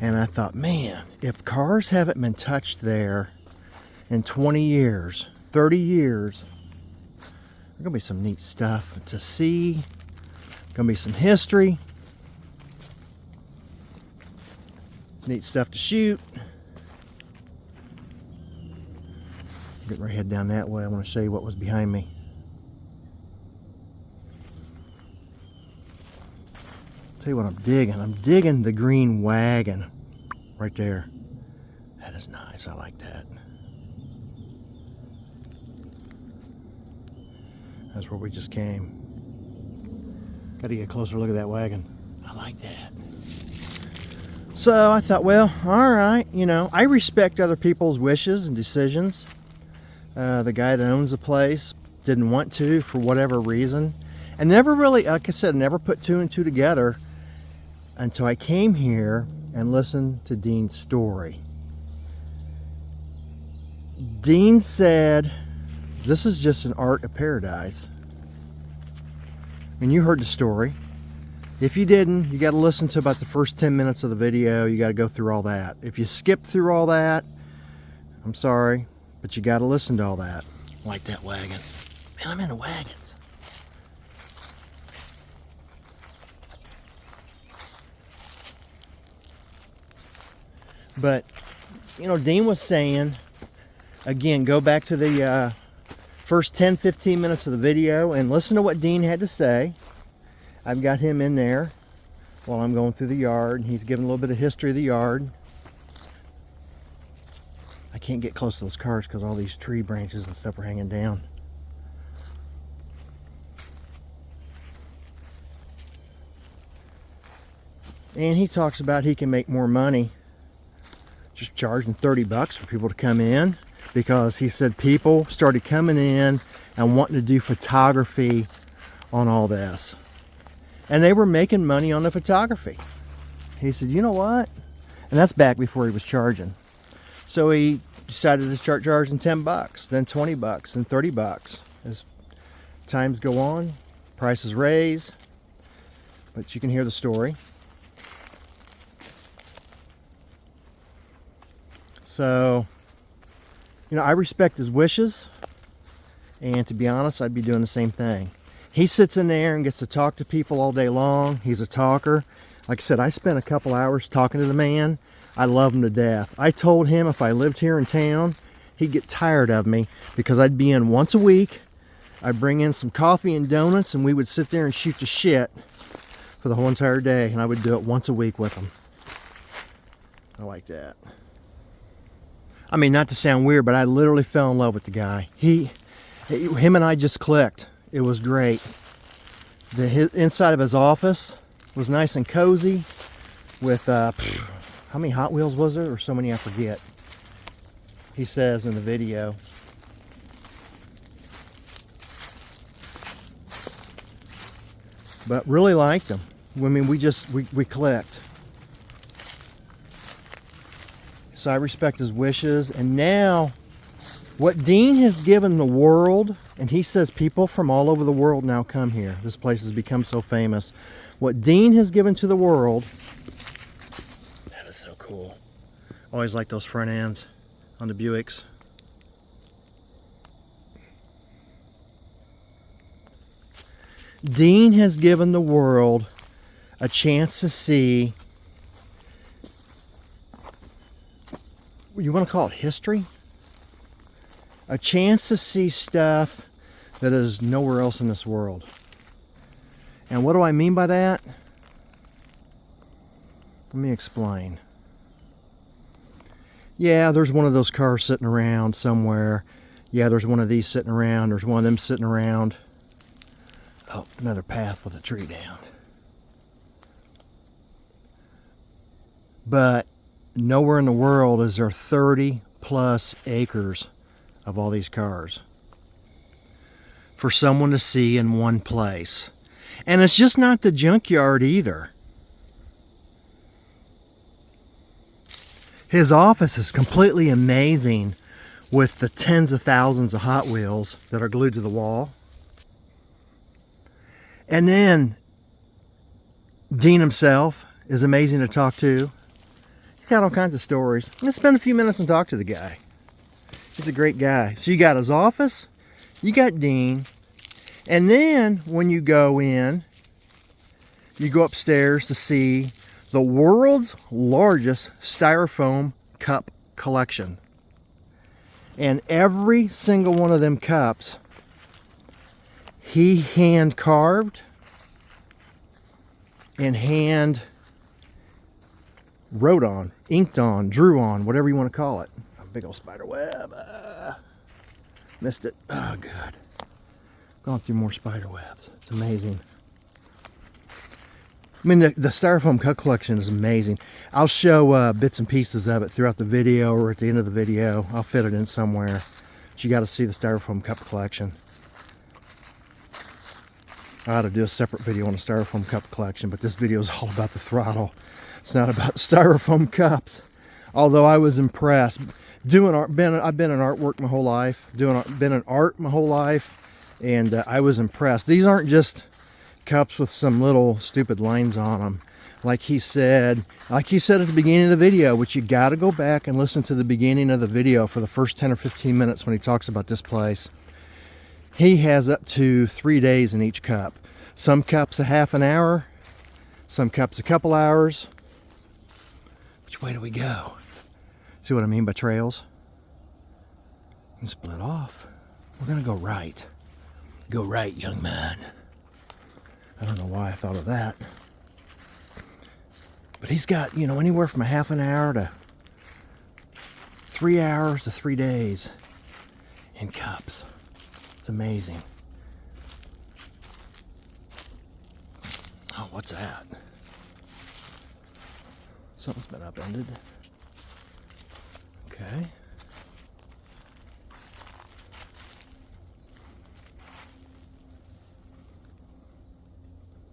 And I thought, man, if cars haven't been touched there in 20 years, 30 years, there's going to be some neat stuff to see. Going to be some history. Neat stuff to shoot. Getting my head down that way. I want to show you what was behind me. Tell you what I'm digging. I'm digging the green wagon right there. That is nice. I like that. That's where we just came. Got to get a closer look at that wagon. I like that. So I thought, well, all right, you know, I respect other people's wishes and decisions. The guy that owns the place didn't want to for whatever reason. And never really, like I said, never put 2 and 2 together until I came here and listened to Dean's story. Dean said, this is just an art of paradise. And you heard the story. If you didn't, you got to listen to about the first 10 minutes of the video. You got to go through all that. If you skip through all that, I'm sorry, but you got to listen to all that. I like that wagon. Man, I'm into wagons. But, you know, Dean was saying, again, go back to the first 10-15 minutes of the video and listen to what Dean had to say. I've got him in there while I'm going through the yard. He's giving a little bit of history of the yard. I can't get close to those cars because all these tree branches and stuff are hanging down. And he talks about he can make more money just charging $30 for people to come in, because he said people started coming in and wanting to do photography on all this. And they were making money on the photography. He said, you know what? And that's back before he was charging. So he decided to start charging $10, then $20, and $30. As times go on, prices raise. But you can hear the story. So, you know, I respect his wishes. And to be honest, I'd be doing the same thing. He sits in there and gets to talk to people all day long. He's a talker. Like I said, I spent a couple hours talking to the man. I love him to death. I told him if I lived here in town, he'd get tired of me, because I'd be in once a week. I'd bring in some coffee and donuts, and we would sit there and shoot the shit for the whole entire day. And I would do it once a week with him. I like that. I mean, not to sound weird, but I literally fell in love with the guy. Him and I just clicked. It was great. The inside of his office was nice and cozy with, how many Hot Wheels was there? Or so many, I forget. He says in the video. But really liked him. I mean, we clicked. So I respect his wishes. And now, what Dean has given the world And he says people from all over the world now come here. This place has become so famous. What Dean has given to the world, that is so cool. Always like those front ends on the Buicks. Dean has given the world a chance to see, you want to call it history? A chance to see stuff that is nowhere else in this world. And what do I mean by that? Let me explain. Yeah, there's one of those cars sitting around somewhere. Yeah, there's one of these sitting around. There's one of them sitting around. Oh, another path with a tree down. But nowhere in the world is there 30 plus acres of all these cars for someone to see in one place. And it's just not the junkyard either. His office is completely amazing with the tens of thousands of Hot Wheels that are glued to the wall. And then Dean himself is amazing to talk to. He's got all kinds of stories. I'm going to spend a few minutes and talk to the guy. He's a great guy. So you got his office, you got Dean, and then when you go in, you go upstairs to see the world's largest styrofoam cup collection. And every single one of them cups, he hand carved and hand wrote on, inked on, drew on, whatever you want to call it. A big old spider web. Missed it. Oh, God. Going through more spider webs. It's amazing. I mean, the styrofoam cup collection is amazing. I'll show bits and pieces of it throughout the video or at the end of the video. I'll fit it in somewhere. But you got to see the styrofoam cup collection. I ought to do a separate video on the styrofoam cup collection, but this video is all about the throttle. It's not about styrofoam cups. Although I was impressed. Doing art, I've been in artwork my whole life. Been in art my whole life, and I was impressed. These aren't just cups with some little stupid lines on them. Like he said at the beginning of the video, which you got to go back and listen to the beginning of the video for the first 10 or 15 minutes when he talks about this place. He has up to 3 days in each cup. Some cups a half an hour, some cups a couple hours. Which way do we go? See what I mean by trails? And split off. We're gonna go right. Go right, young man. I don't know why I thought of that. But he's got, you know, anywhere from a half an hour to 3 hours to 3 days in cups. It's amazing. Oh, what's that? Something's been upended. Okay.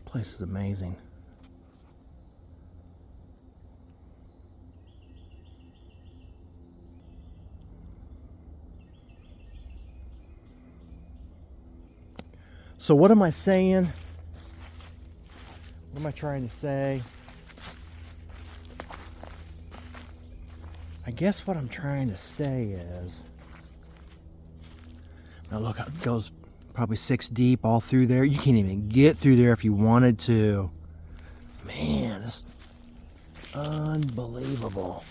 Place is amazing. So what am I saying? What am I trying to say? I guess what I'm trying to say is, now look, it goes probably 6 deep all through there. You can't even get through there if you wanted to. Man, it's unbelievable.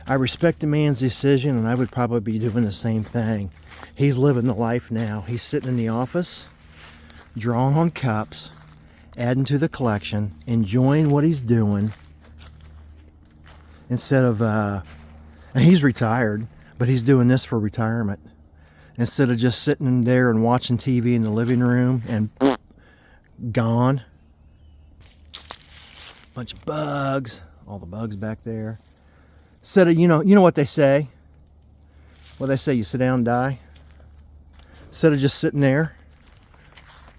I respect the man's decision, and I would probably be doing the same thing. He's living the life now. He's sitting in the office, drawing on cups, adding to the collection, enjoying what he's doing, instead of, and he's retired, but he's doing this for retirement. Instead of just sitting in there and watching TV in the living room and gone. Bunch of bugs, all the bugs back there. Instead of, you know what they say? What they say, you sit down and die? Instead of just sitting there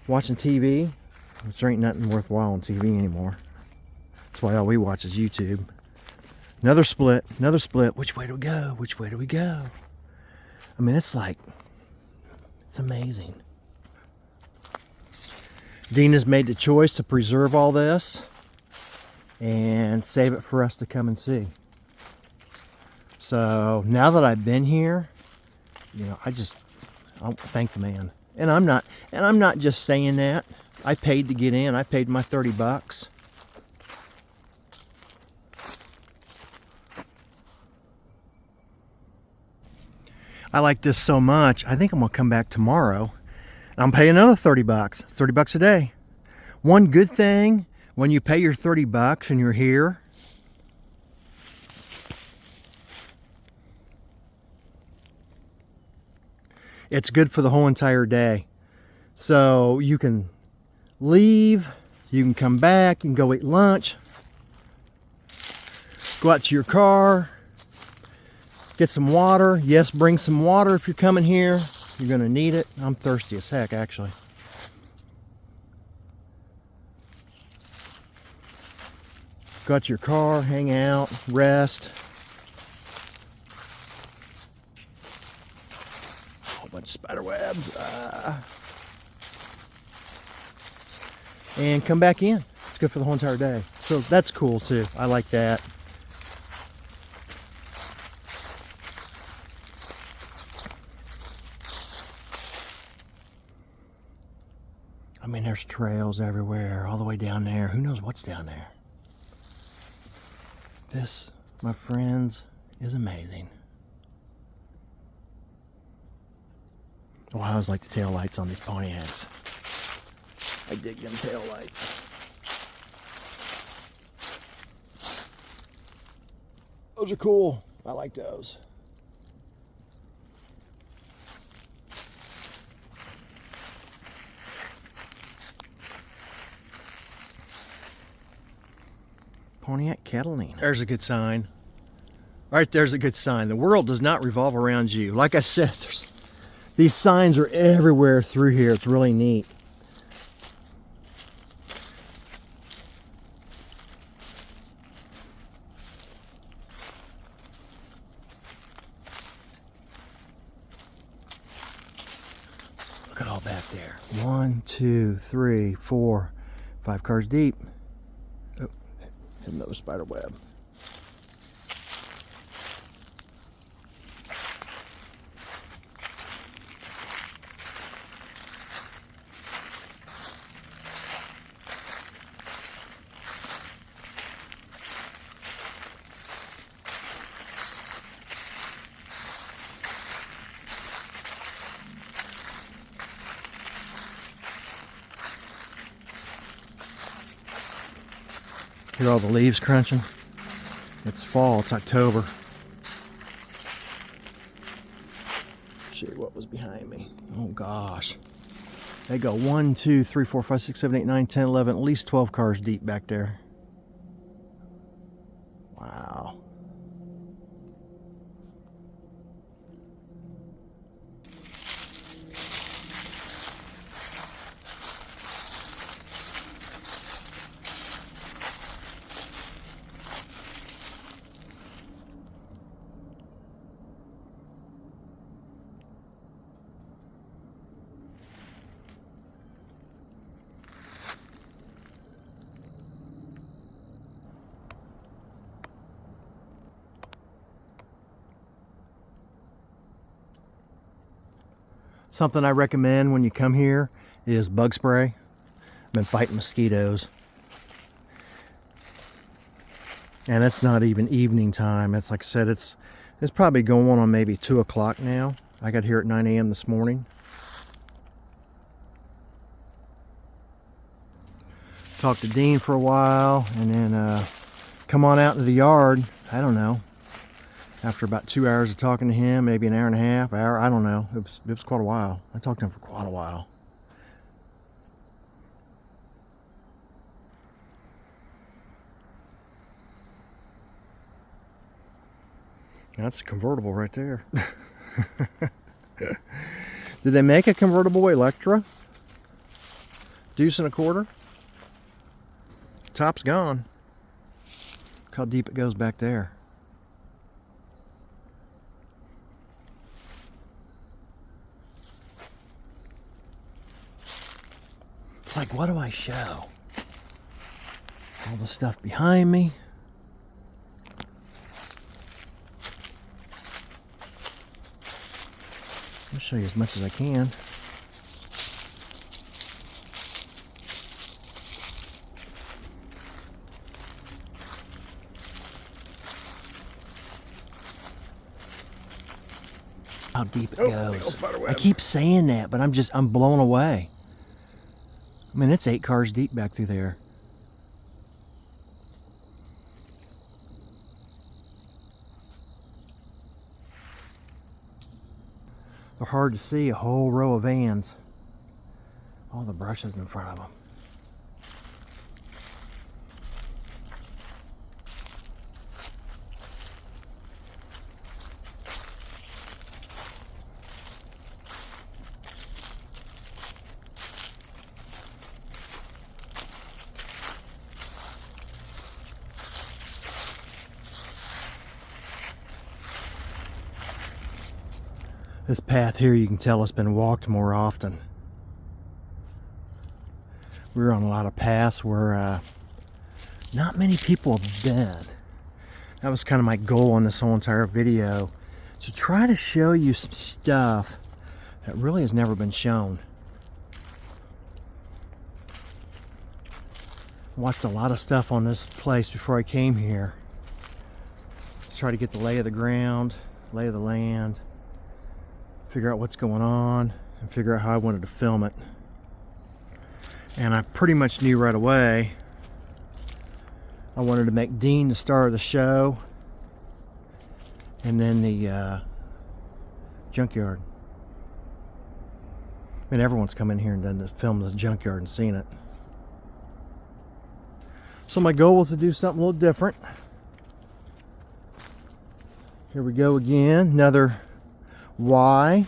watching TV, which there ain't nothing worthwhile on TV anymore. That's why all we watch is YouTube. Another split, another split. Which way do we go? Which way do we go? I mean, it's like, it's amazing. Dean has made the choice to preserve all this and save it for us to come and see. So now that I've been here, you know, I thank the man. And I'm not just saying that. I paid to get in. I paid my 30 bucks. I like this so much, I think I'm gonna come back tomorrow. I'm paying another 30 bucks. It's 30 bucks a day. One good thing when you pay your 30 bucks and you're here, it's good for the whole entire day. So you can leave, you can come back, you can go eat lunch, go out to your car, get some water. Yes, bring some water if you're coming here. You're gonna need it. I'm thirsty as heck, actually. Go out to your car, hang out, rest. A whole bunch of spider webs. And come back in. It's good for the whole entire day. So that's cool too. I like that. I mean, there's trails everywhere, all the way down there. Who knows what's down there? This, my friends, is amazing. Oh, I always like the tail lights on these Pontiacs. I dig them tail lights. Those are cool. I like those. Pontiac Catalina. There's a good sign. Right there's a good sign. The world does not revolve around you. Like I said, these signs are everywhere through here. It's really neat. Look at all back there. 1, 2, 3, 4, 5 cars deep. Oh, another spider web. Hear all the leaves crunching? It's fall, it's October. Show you what was behind me. Oh gosh. They go 1, 2, 3, 4, 5, 6, 7, 8, 9, 10, 11, at least 12 cars deep back there. Wow. Something I recommend when you come here is bug spray. I've been fighting mosquitoes. And it's not even evening time. It's like I said, it's probably going on maybe 2 o'clock now. I got here at 9 a.m. this morning. Talked to Dean for a while and then come on out to the yard. I don't know. After about 2 hours of talking to him, maybe an hour and a half, hour, I don't know. It was quite a while. I talked to him for quite a while. That's a convertible right there. Did they make a convertible Electra? Deuce and a quarter? Top's gone. Look how deep it goes back there. It's like, what do I show? All the stuff behind me. I'll show you as much as I can. How deep it goes. I keep saying that, but I'm blown away. I mean, it's 8 cars deep back through there. They're hard to see, a whole row of vans. All the brushes in front of them. This path here, you can tell it's been walked more often. We're on a lot of paths where not many people have been. That was kind of my goal on this whole entire video, to try to show you some stuff that really has never been shown. Watched a lot of stuff on this place before I came here. To try to get the lay of the ground, lay of the land, figure out what's going on, and figure out how I wanted to film it. And I pretty much knew right away I wanted to make Dean the star of the show, and then the Junkyard. I mean, everyone's come in here and done this, filmed the Junkyard and seen it. So my goal was to do something a little different. Here we go again, another Y.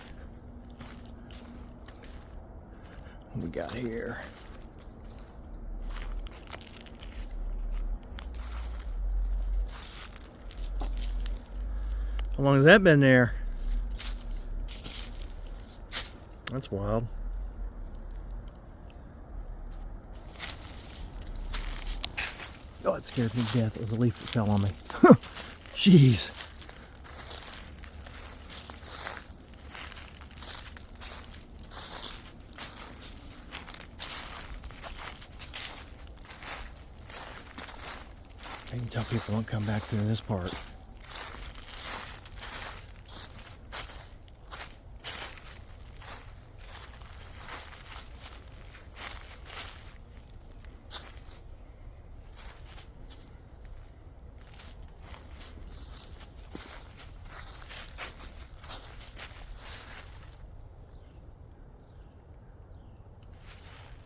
What we got here? How long has that been there? That's wild. Oh, it scared me to death. It was a leaf that fell on me. Jeez. I can tell people don't come back through this part.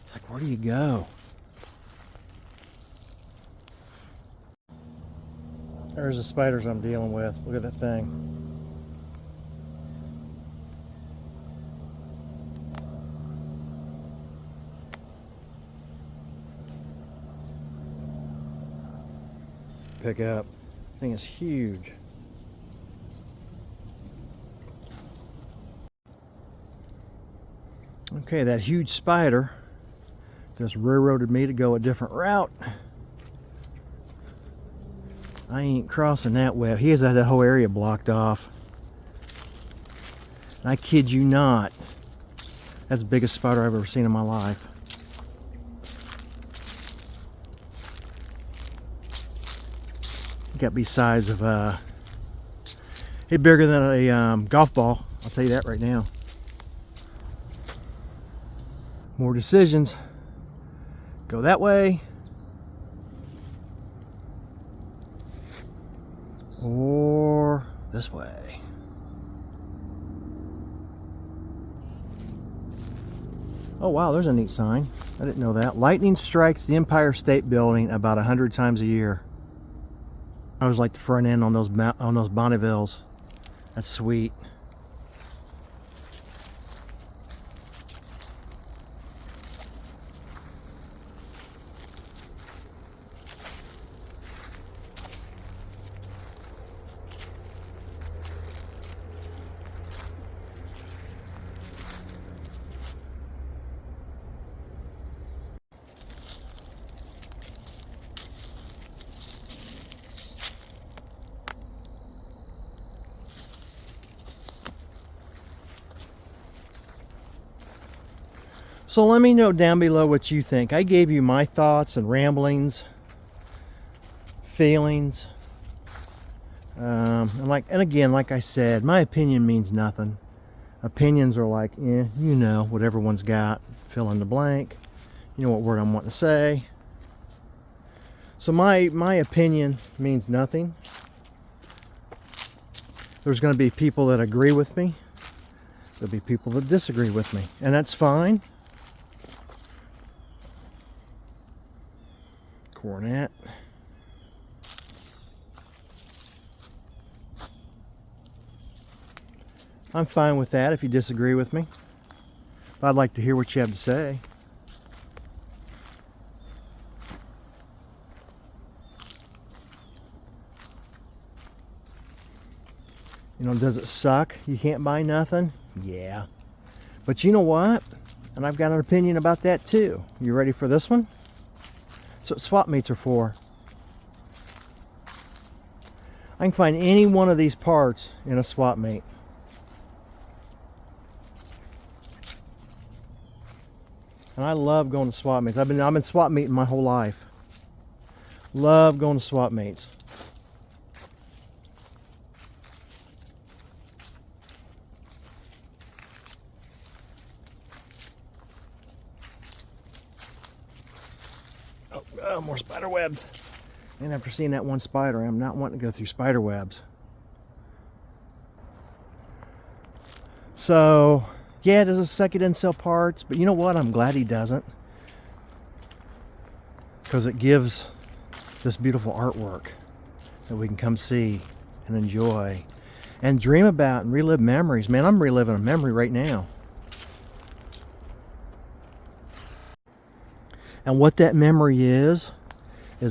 It's like, where do you go? There's the spiders I'm dealing with. Look at that thing. Pick up. This thing is huge. Okay, that huge spider just railroaded me to go a different route. I ain't crossing that web. He has that whole area blocked off. And I kid you not, that's the biggest spider I've ever seen in my life. Got to be size of it's bigger than a golf ball. I'll tell you that right now. More decisions. Go that way. Or this way. Oh wow, there's a neat sign. I didn't know that. Lightning strikes the Empire State Building about 100 times a year. I always like the front end on those Bonnevilles. That's sweet. So let me know down below what you think. I gave you my thoughts and ramblings, feelings. And again, like I said, my opinion means nothing. Opinions are like, you know, what everyone's got. Fill in the blank. You know what word I'm wanting to say. So my opinion means nothing. There's going to be people that agree with me. There'll be people that disagree with me. And that's fine. Cornet. I'm fine with that if you disagree with me. But I'd like to hear what you have to say. You know, does it suck? You can't buy nothing? Yeah. But you know what? And I've got an opinion about that too. You ready for this one? That's what swap meets are for. I can find any one of these parts in a swap meet. And I love going to swap meets. I've been swap meeting my whole life. Love going to swap meets. Oh, more spider webs. And after seeing that one spider, I'm not wanting to go through spider webs. So, yeah, does it suck he didn't sell parts? But you know what? I'm glad he doesn't. Because it gives this beautiful artwork that we can come see and enjoy and dream about and relive memories. Man, I'm reliving a memory right now. And what that memory is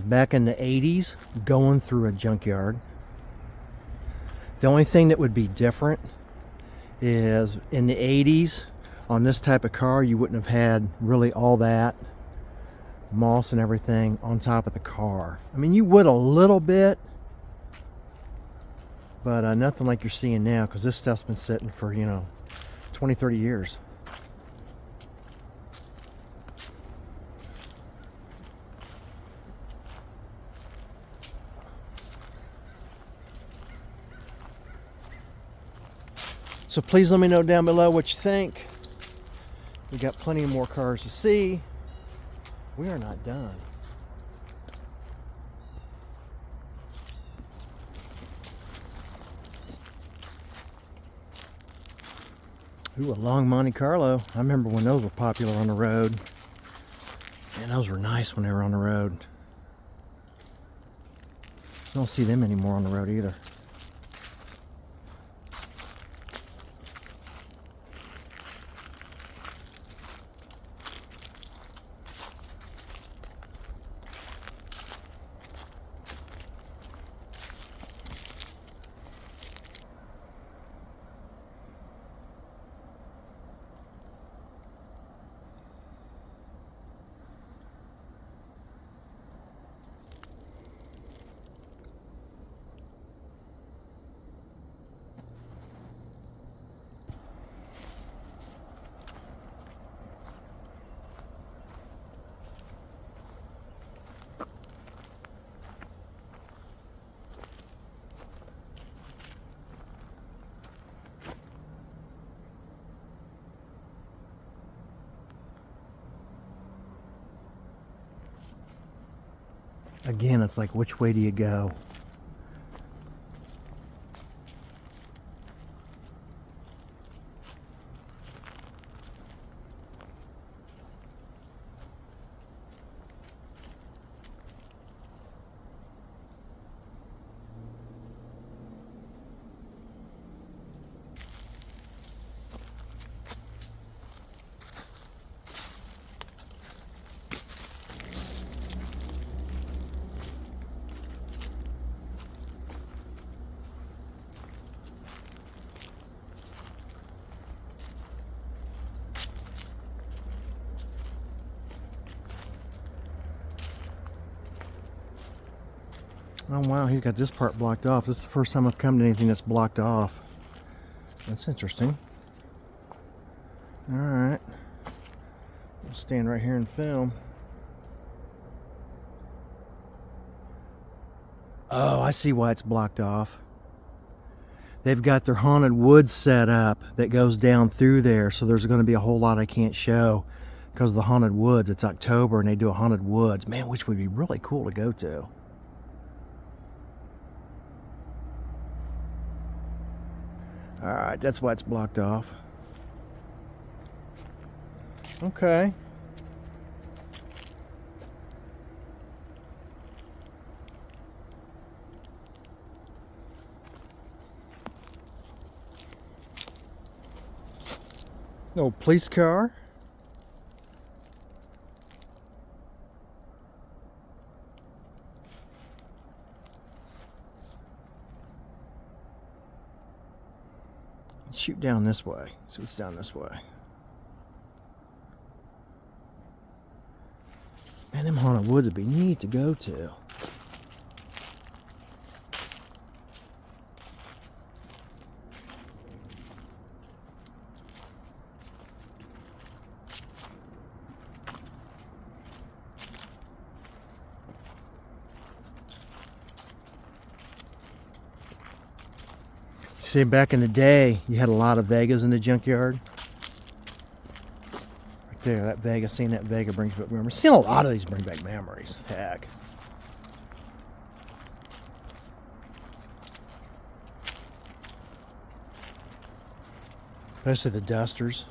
back in the 80s, going through a junkyard. The only thing that would be different is in the 80s, on this type of car, you wouldn't have had really all that moss and everything on top of the car. I mean, you would a little bit, but nothing like you're seeing now, because this stuff's been sitting for, 20, 30 years. So please let me know down below what you think. We got plenty more cars to see. We are not done. Ooh, a long Monte Carlo. I remember when those were popular on the road. Man, those were nice when they were on the road. I don't see them anymore on the road either. Again, it's like, which way do you go? Oh wow, he's got this part blocked off. This is the first time I've come to anything that's blocked off. That's interesting. Alright. stand right here and film. Oh, I see why it's blocked off. They've got their haunted woods set up that goes down through there, so there's going to be a whole lot I can't show because of the haunted woods. It's October and they do a haunted woods. Man, which would be really cool to go to. Alright, that's why it's blocked off. Okay. No police car. Let's shoot down this way. See what's down this way. Man, them haunted woods would be neat to go to. See, back in the day, you had a lot of Vegas in the junkyard. Right there, that Vega, seeing that Vega brings back memories. Seeing a lot of these bring back memories. Heck. Especially the Dusters.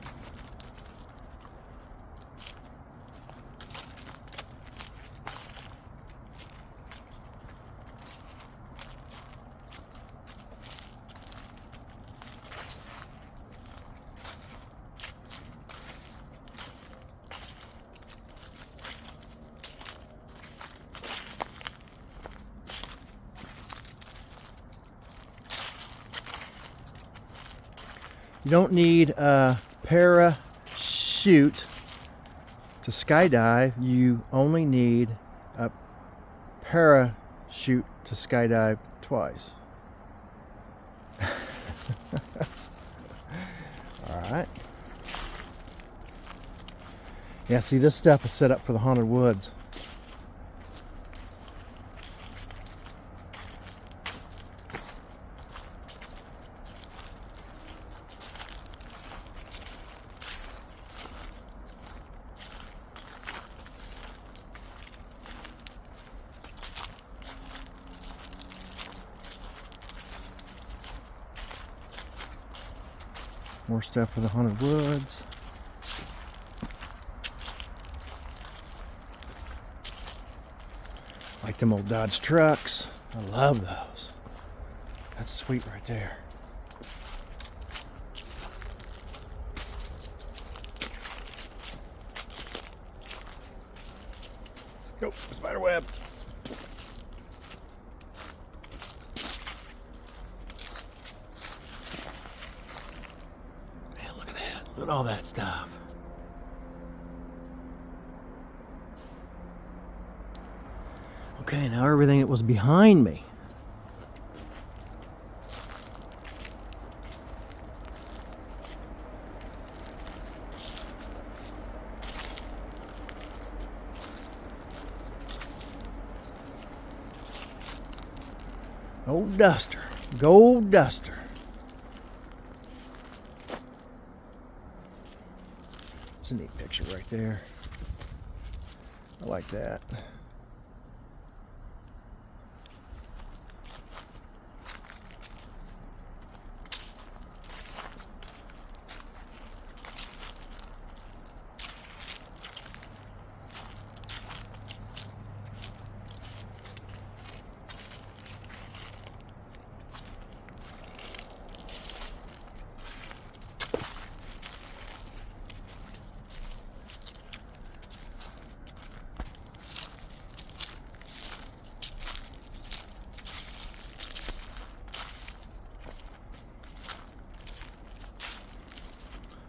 You don't need a parachute to skydive. You only need a parachute to skydive twice. Alright. Yeah, see, this stuff is set up for the haunted woods. More stuff for the haunted woods. Like them old Dodge trucks. I love those. That's sweet right there. Go, spider web. Look at all that stuff. Okay, now everything that was behind me. Old Duster. Gold Duster. It's a neat picture right there. I like that.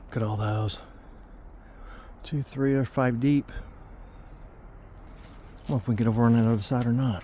Look at all those. 2, 3, or 5 deep. I don't know if we can get over on that other side or not.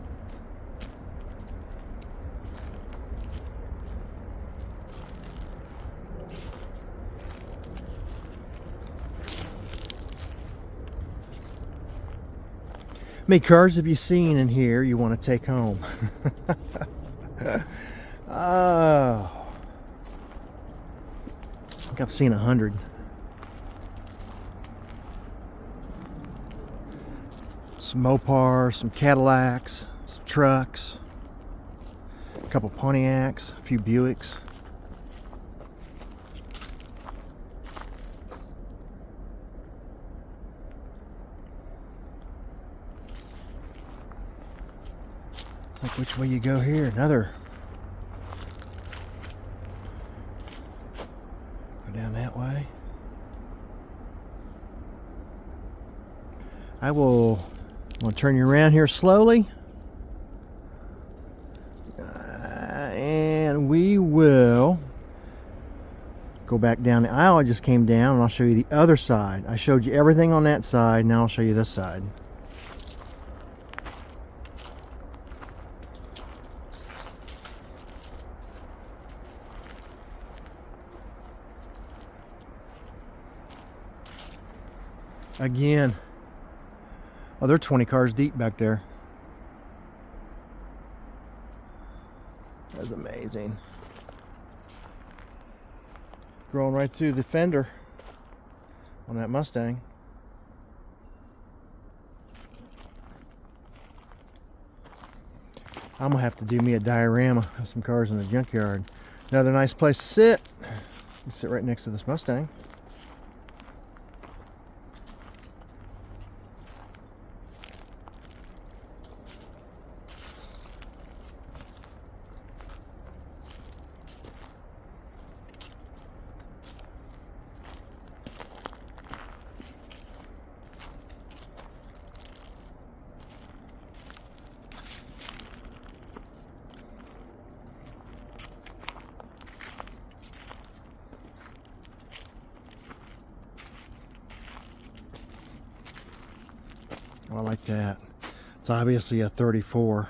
many cars have you seen in here you want to take home? Oh, I think I've seen 100. Some Mopars, some Cadillacs, some trucks, a couple Pontiacs, a few Buicks. It's like, which way you go here? Another. Go down that way. I'm gonna turn you around here slowly. And we will go back down the aisle I just came down, and I'll show you the other side. I showed you everything on that side, now I'll show you this side. Again, oh, they're 20 cars deep back there. That's amazing. Growing right through the fender on that Mustang. I'm gonna have to do me a diorama of some cars in the junkyard. Another nice place to sit. You sit right next to this Mustang. I like that. It's obviously a 34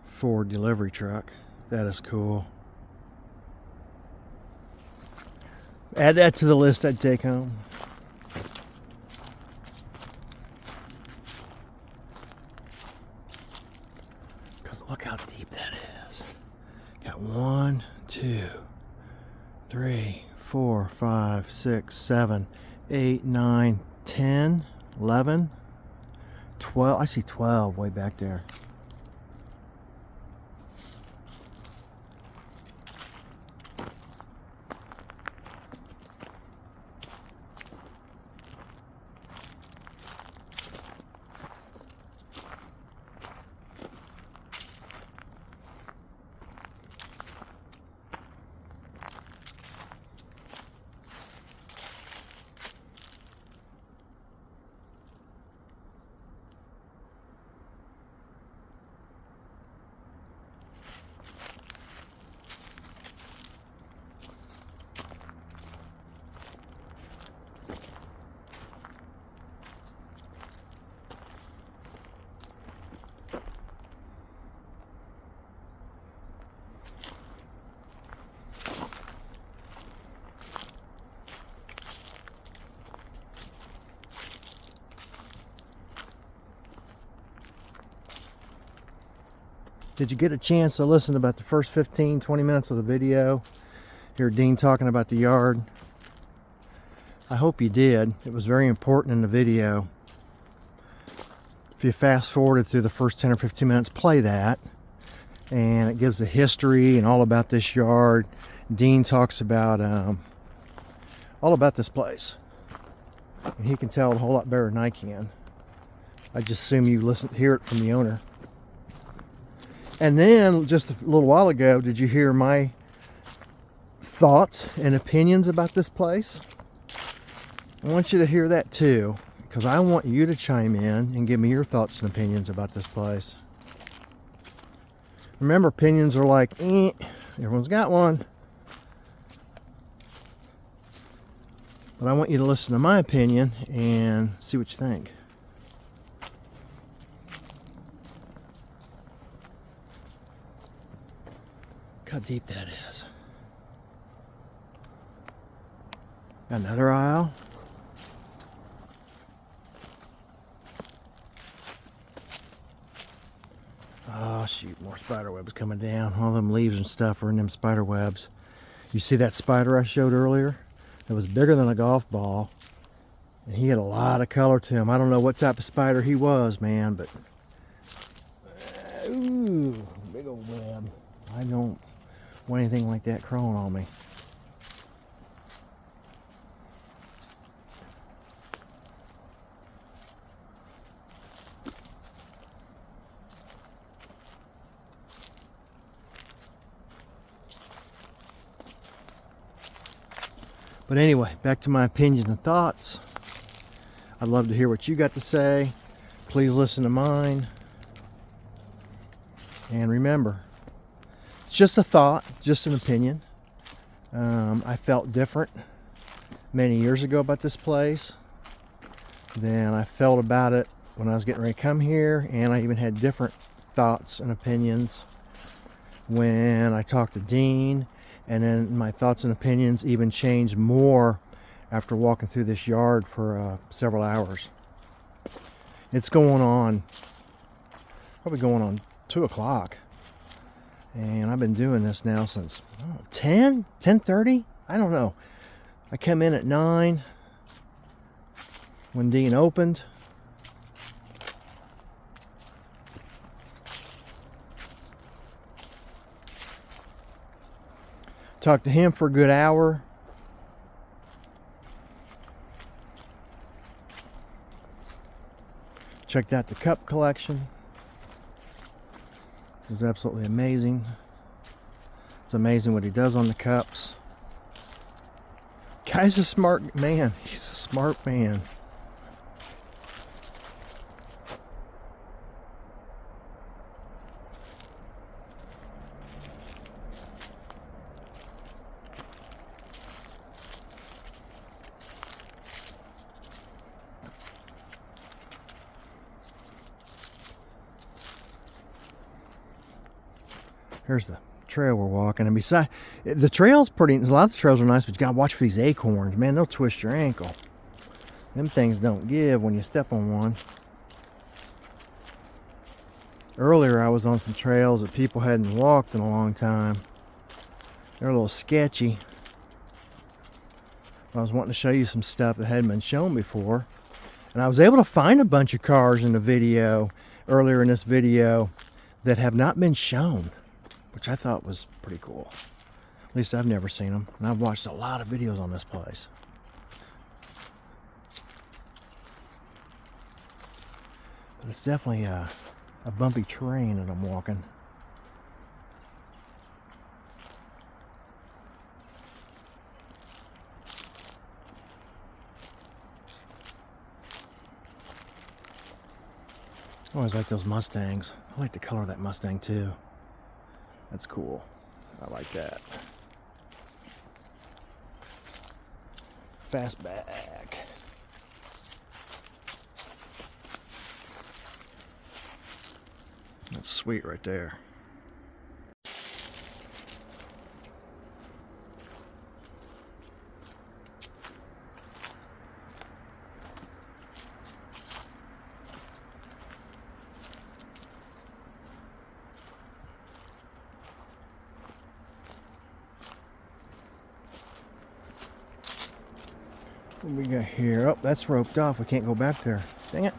Ford delivery truck. That is cool. Add that to the list I'd take home. Because look how deep that is. Got 1, 2, 3, 4, 5, 6, 7, 8, 9, 10, 11, 12. I see 12 way back there. Did you get a chance to listen to about the first 15-20 minutes of the video? Hear Dean talking about the yard. I hope you did. It was very important in the video. If you fast forwarded through the first 10 or 15 minutes, play that. And it gives the history and all about this yard. Dean talks about all about this place. And he can tell a whole lot better than I can. I just assume you hear it from the owner. And then, just a little while ago, did you hear my thoughts and opinions about this place? I want you to hear that too, because I want you to chime in and give me your thoughts and opinions about this place. Remember, opinions are like, everyone's got one. But I want you to listen to my opinion and see what you think. How deep that is. Got another aisle. Oh shoot, more spider webs coming down. All them leaves and stuff are in them spider webs. You see that spider I showed earlier? It was bigger than a golf ball. And he had a lot of color to him. I don't know what type of spider he was, man, but ooh, big old web. I don't want anything like that crawling on me. But anyway, back to my opinions and thoughts. I'd love to hear what you got to say. Please listen to mine. And remember, it's just a thought, just an opinion. I felt different many years ago about this place than I felt about it when I was getting ready to come here. And I even had different thoughts and opinions when I talked to Dean. And then my thoughts and opinions even changed more after walking through this yard for several hours. It's going on, probably going on 2 o'clock. And I've been doing this now since 10:30? I don't know. I came in at 9 when Dean opened. Talked to him for a good hour. Checked out the cup collection. It was absolutely amazing. It's amazing what he does on the cups. Guy's a smart man. He's a smart man. Here's the trail we're walking, and beside the trail's pretty. A lot of the trails are nice, but you gotta watch for these acorns, man. They'll twist your ankle. Them things don't give when you step on one. Earlier, I was on some trails that people hadn't walked in a long time. They're a little sketchy. I was wanting to show you some stuff that hadn't been shown before, and I was able to find a bunch of cars in the video earlier in this video that have not been shown, which I thought was pretty cool. At least I've never seen them, and I've watched a lot of videos on this place. But it's definitely a bumpy terrain that I'm walking. I always like those Mustangs. I like the color of that Mustang too. That's cool. I like that. Fastback. That's sweet right there. What do we got here? Oh, that's roped off. We can't go back there. Dang it.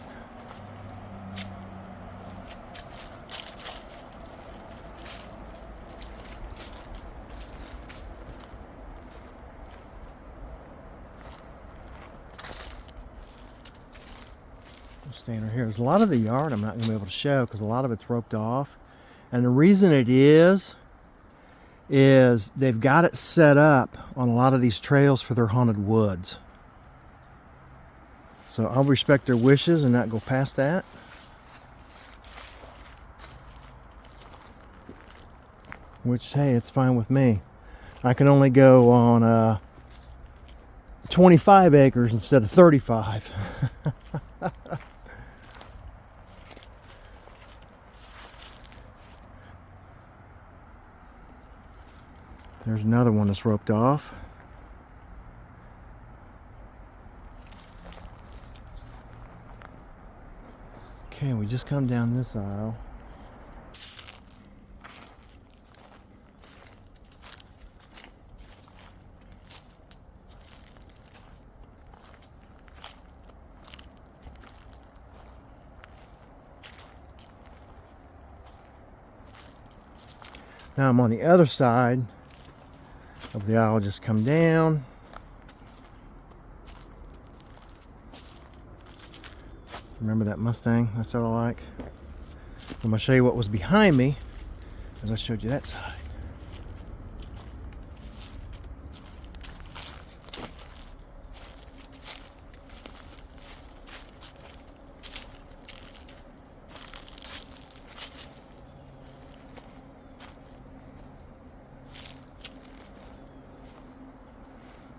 Staying right here. There's a lot of the yard I'm not going to be able to show because a lot of it's roped off. And the reason it is they've got it set up on a lot of these trails for their haunted woods. So I'll respect their wishes and not go past that. Which, hey, it's fine with me. I can only go on 25 acres instead of 35. There's another one that's roped off. Okay, we just come down this aisle. Now I'm on the other side of the aisle. Just come down. Remember that Mustang? That's what I like. I'm going to show you what was behind me as I showed you that side.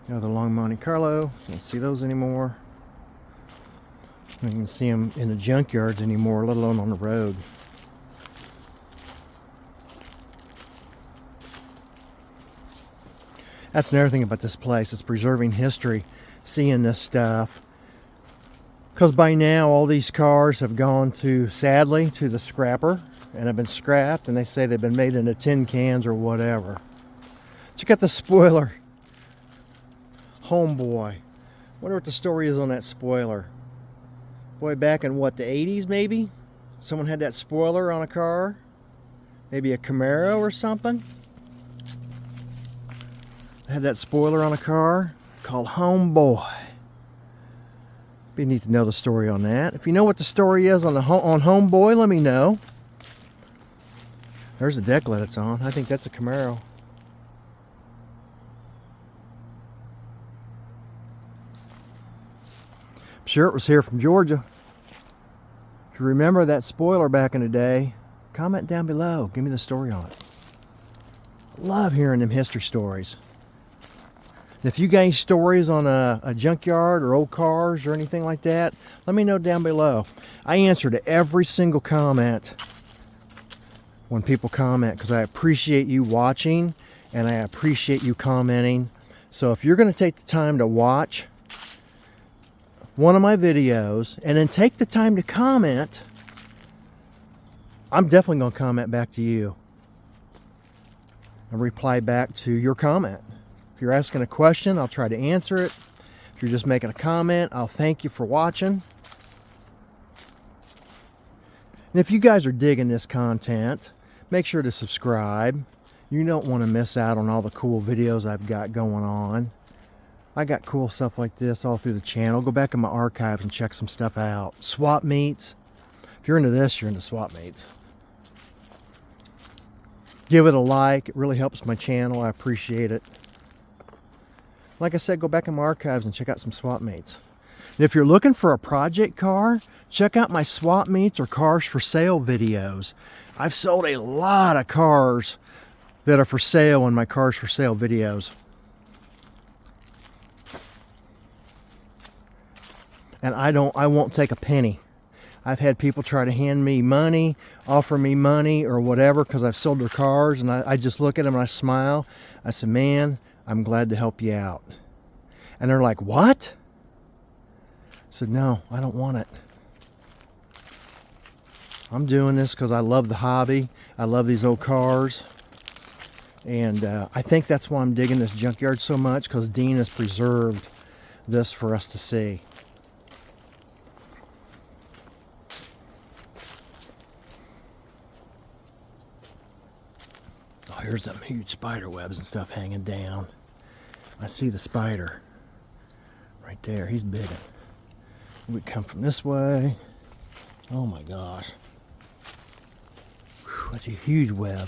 Another long Monte Carlo. Can't see those anymore. You can see them in the junkyards anymore, let alone on the road. That's another thing about this place. It's preserving history, seeing this stuff. Because by now, all these cars have gone to, sadly, to the scrapper and have been scrapped. And they say they've been made into tin cans or whatever. Check out the spoiler. Homeboy. Wonder what the story is on that spoiler. Boy, back in what, the 80s maybe? Someone had that spoiler on a car? Maybe a Camaro or something? Had that spoiler on a car called Homeboy. You need to know the story on that. If you know what the story is on Homeboy, let me know. There's the decklet it's on. I think that's a Camaro. I'm sure it was here from Georgia. If you remember that spoiler back in the day, comment down below. Give me the story on it. Love hearing them history stories. And if you got any stories on a junkyard or old cars or anything like that, let me know down below. I answer to every single comment when people comment because I appreciate you watching and I appreciate you commenting. So if you're going to take the time to watch one of my videos and then take the time to comment, I'm definitely going to comment back to you and reply back to your comment. If you're asking a question, I'll try to answer it. If you're just making a comment, I'll thank you for watching. And if you guys are digging this content, make sure to subscribe. You don't want to miss out on all the cool videos I've got going on. I got cool stuff like this all through the channel. Go back in my archives and check some stuff out. Swap meets. If you're into this, you're into swap meets. Give it a like. It really helps my channel. I appreciate it. Like I said, go back in my archives and check out some swap meets. And if you're looking for a project car, check out my swap meets or cars for sale videos. I've sold a lot of cars that are for sale in my cars for sale videos. And I won't take a penny. I've had people try to hand me money, offer me money or whatever because I've sold their cars, and I just look at them and I smile. I said, man, I'm glad to help you out. And they're like, what? I said, no, I don't want it. I'm doing this because I love the hobby. I love these old cars. And I think that's why I'm digging this junkyard so much, because Dean has preserved this for us to see. Oh, here's some huge spider webs and stuff hanging down. I see the spider right there. He's big. We come from this way. Oh my gosh. Whew, that's a huge web.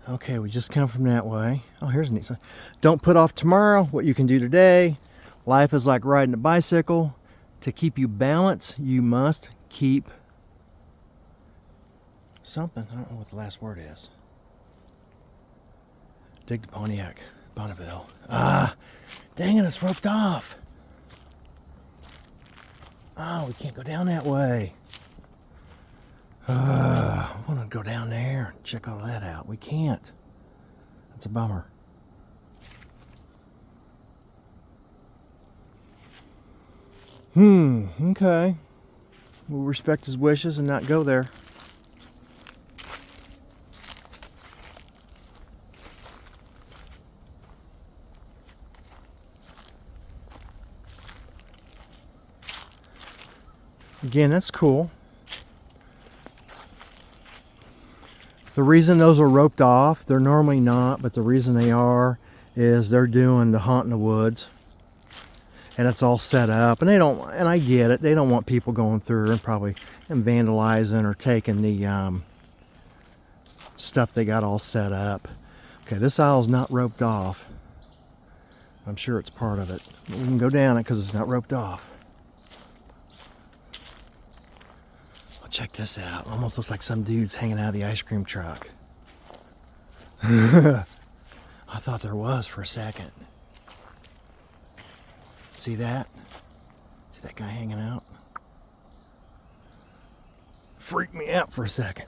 Okay, we just come from that way. Oh, here's a neat sign. Don't put off tomorrow what you can do today. Life is like riding a bicycle. To keep you balanced, you must keep something. I don't know what the last word is. Dig the Pontiac, Bonneville. Ah, dang it, it's roped off. Oh, we can't go down that way. I want to go down there and check all that out. We can't. That's a bummer. Okay. We'll respect his wishes and not go there. Again, that's cool. The reason those are roped off, they're normally not, but the reason they are is they're doing the Haunt in the Woods. And it's all set up, and they don't, and I get it, they don't want people going through and probably vandalizing or taking the stuff they got all set up. Okay, this aisle's not roped off. I'm sure it's part of it. We can go down it because it's not roped off. Well, check this out. Almost looks like some dude's hanging out of the ice cream truck. I thought there was for a second. See that? See that guy hanging out? Freaked me out for a second.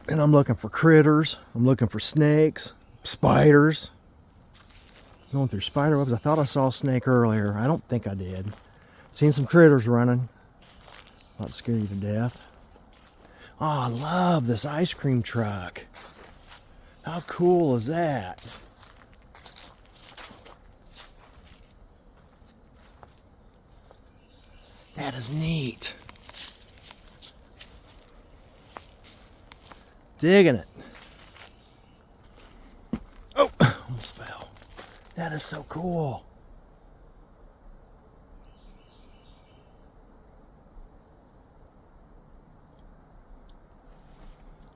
And I'm looking for critters. I'm looking for snakes, spiders. Going through spider webs. I thought I saw a snake earlier. I don't think I did. Seen some critters running. About to scare you to death. Oh, I love this ice cream truck. How cool is that? That is neat. Digging it. Oh, almost fell. That is so cool.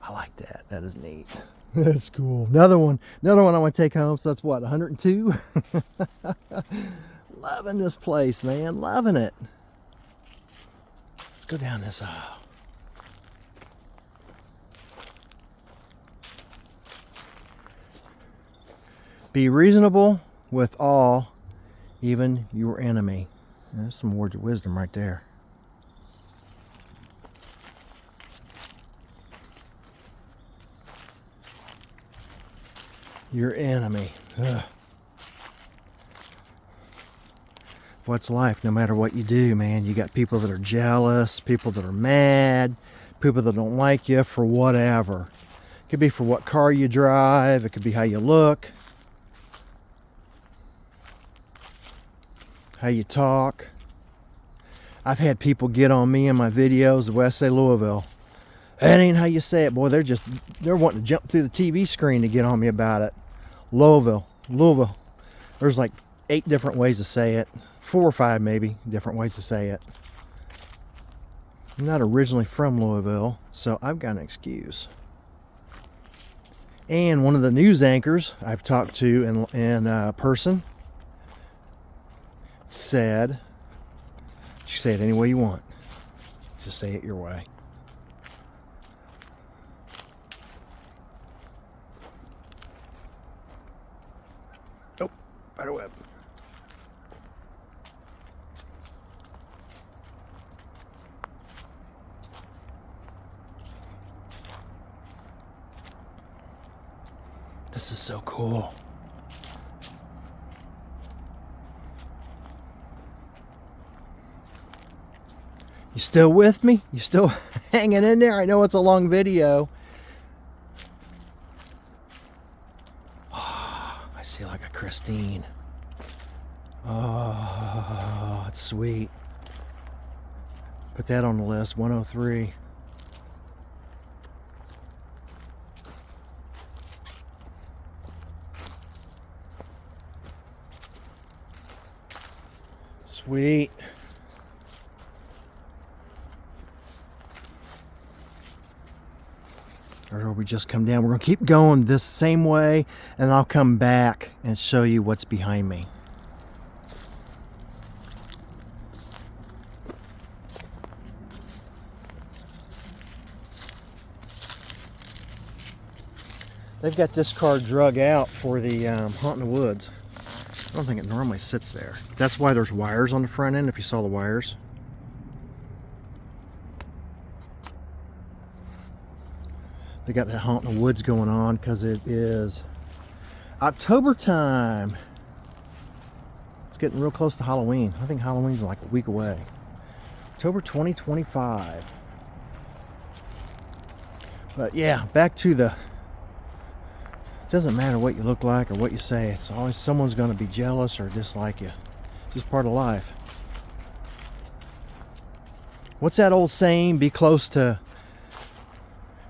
I like that. That is neat. That's cool. Another one I want to take home. So that's what, 102? Loving this place, man. Loving it. Go down this aisle. Be reasonable with all, even your enemy. There's some words of wisdom right there. Your enemy. Ugh. What's life? No matter what you do, man, you got people that are jealous, people that are mad, people that don't like you for whatever. It could be for what car you drive, it could be how you look, how you talk. I've had people get on me in my videos the way I say Louisville. That ain't how you say it, boy. They're wanting to jump through the TV screen to get on me about it. Louisville. There's like 8 different ways to say it. 4 or 5 maybe different ways to say it. I'm not originally from Louisville, so I've got an excuse. And one of the news anchors I've talked to in person said, you say it any way you want. Just say it your way. Oh, spider web. This is so cool. You still with me? You still hanging in there? I know it's a long video. Oh, I see like a Christine. Oh, it's sweet. Put that on the list, 103. Sweet. Or we just come down. We're going to keep going this same way, and I'll come back and show you what's behind me. They've got this car drug out for the Haunt in the Woods. I don't think it normally sits there. That's why there's wires on the front end, if you saw the wires. They got that Haunt in the Woods going on because it is October time. It's getting real close to Halloween. I think Halloween's like a week away. October 2025. But yeah, back to the, it doesn't matter what you look like or what you say. It's always someone's going to be jealous or dislike you. It's just part of life. What's that old saying? Be close to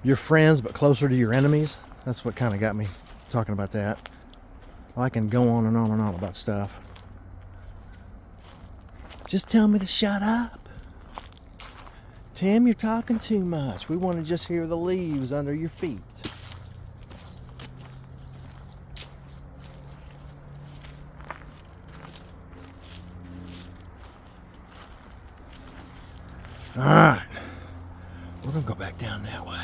your friends, but closer to your enemies. That's what kind of got me talking about that. I can go on and on and on about stuff. Just tell me to shut up. Tim, you're talking too much. We want to just hear the leaves under your feet. All right, we're gonna go back down that way.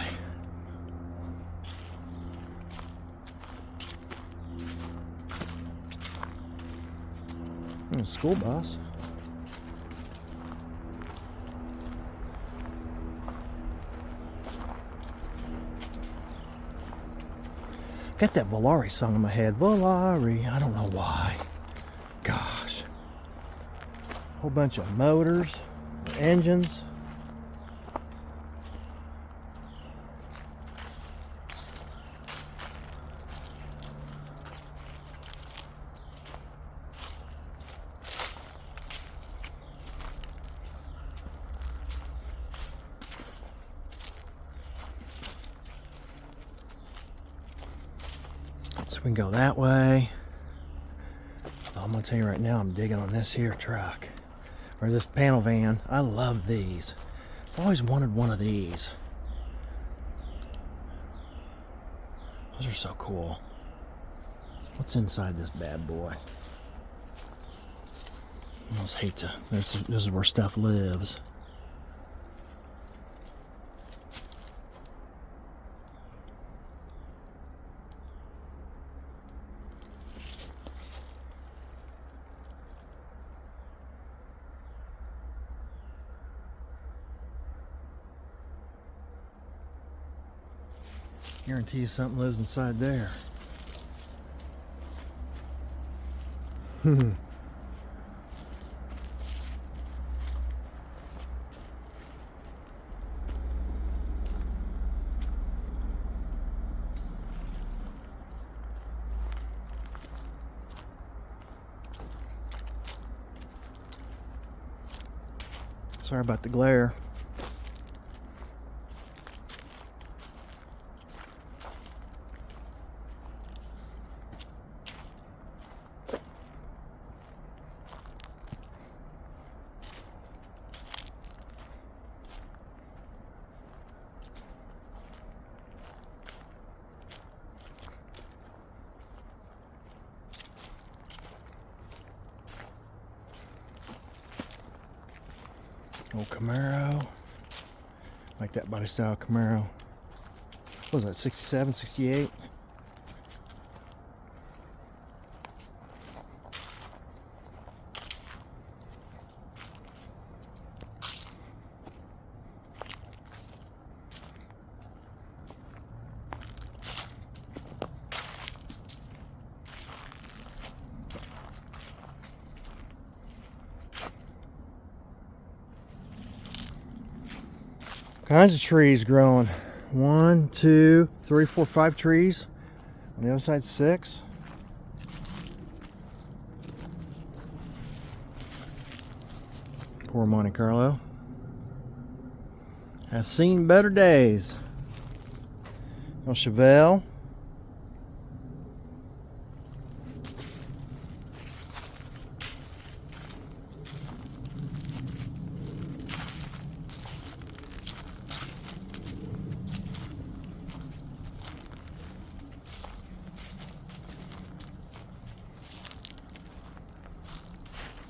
School bus. Got that Volare song in my head. Volare, I don't know why. Gosh. Whole bunch of motors, engines. So we can go that way. I'm gonna tell you right now, I'm digging on this here truck, or this panel van. I love these. I've always wanted one of these. Those are so cool. What's inside this bad boy? I almost hate to, this is where stuff lives. Guarantee you something lives inside there. Sorry about the glare. Old Camaro. Like that body style Camaro. What was that, 67, 68? Kinds of trees growing. 1, 2, 3, 4, 5 trees. On the other side, 6. Poor Monte Carlo has seen better days. No Chevelle.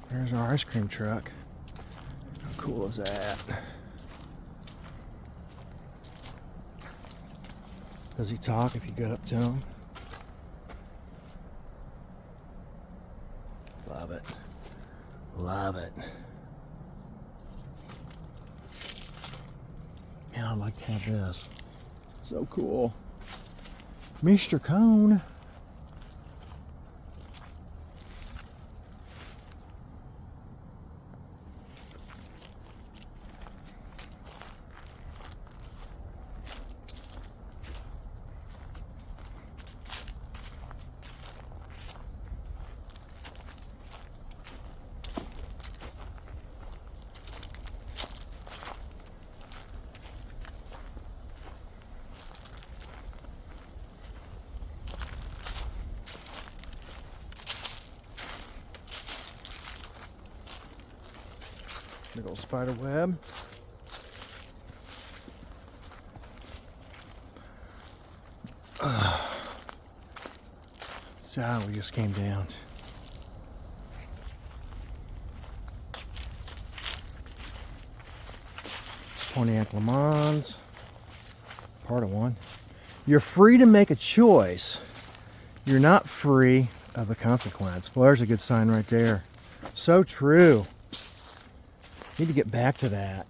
There's our ice cream truck. How cool is that? Does he talk if you get up to him? Love it. Love it. Man, I'd like to have this. So cool. Mr. Cone. Big old spider web. So we just came down. Pontiac Le Mans. Part of one. You're free to make a choice. You're not free of a consequence. Well, there's a good sign right there. So true. Need to get back to that.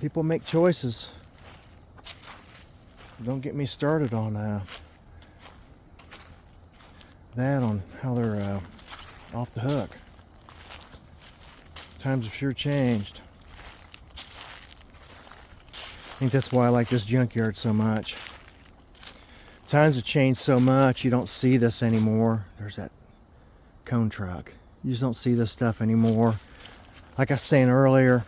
People make choices. Don't get me started on that, on how they're off the hook. Times have sure changed. I think that's why I like this junkyard so much. Times have changed so much, you don't see this anymore. There's that cone truck. You just don't see this stuff anymore. Like I was saying earlier,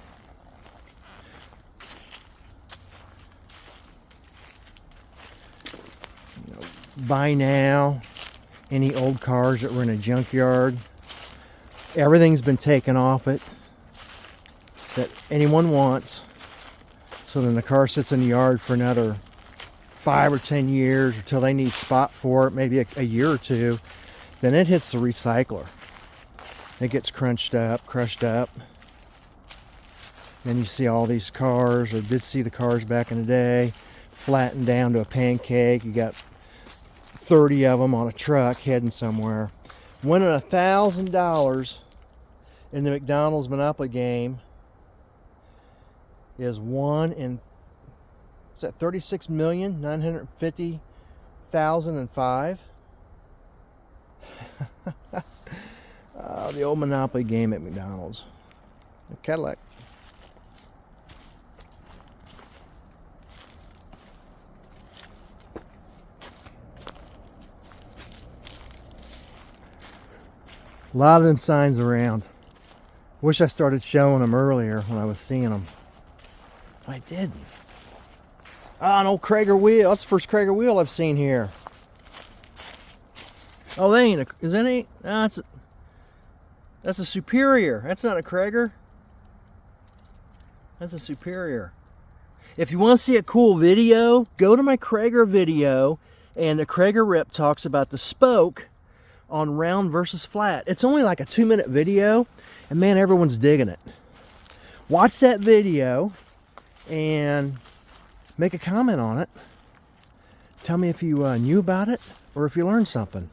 by now, any old cars that were in a junkyard, everything's been taken off it that anyone wants. So then the car sits in the yard for another 5 or 10 years until they need spot for it, maybe a year or two. Then it hits the recycler. It gets crushed up. Then you see all these cars, or did see the cars back in the day, flattened down to a pancake. You got 30 of them on a truck heading somewhere. Winning $1,000 in the McDonald's Monopoly game is 1 in, is that 36,950,005? The old Monopoly game at McDonald's. The Cadillac. A lot of them signs around. Wish I started showing them earlier when I was seeing them. But I didn't. Ah, an old Krager wheel. That's the first Krager wheel I've seen here. Oh, that ain't a... Is that ain't... No, that's a Superior. That's not a Krager. That's a Superior. If you want to see a cool video, go to my Krager video, and the Krager rep talks about the spoke on round versus flat. It's only like a 2-minute video, and man, everyone's digging it. Watch that video and make a comment on it. Tell me if you knew about it or if you learned something.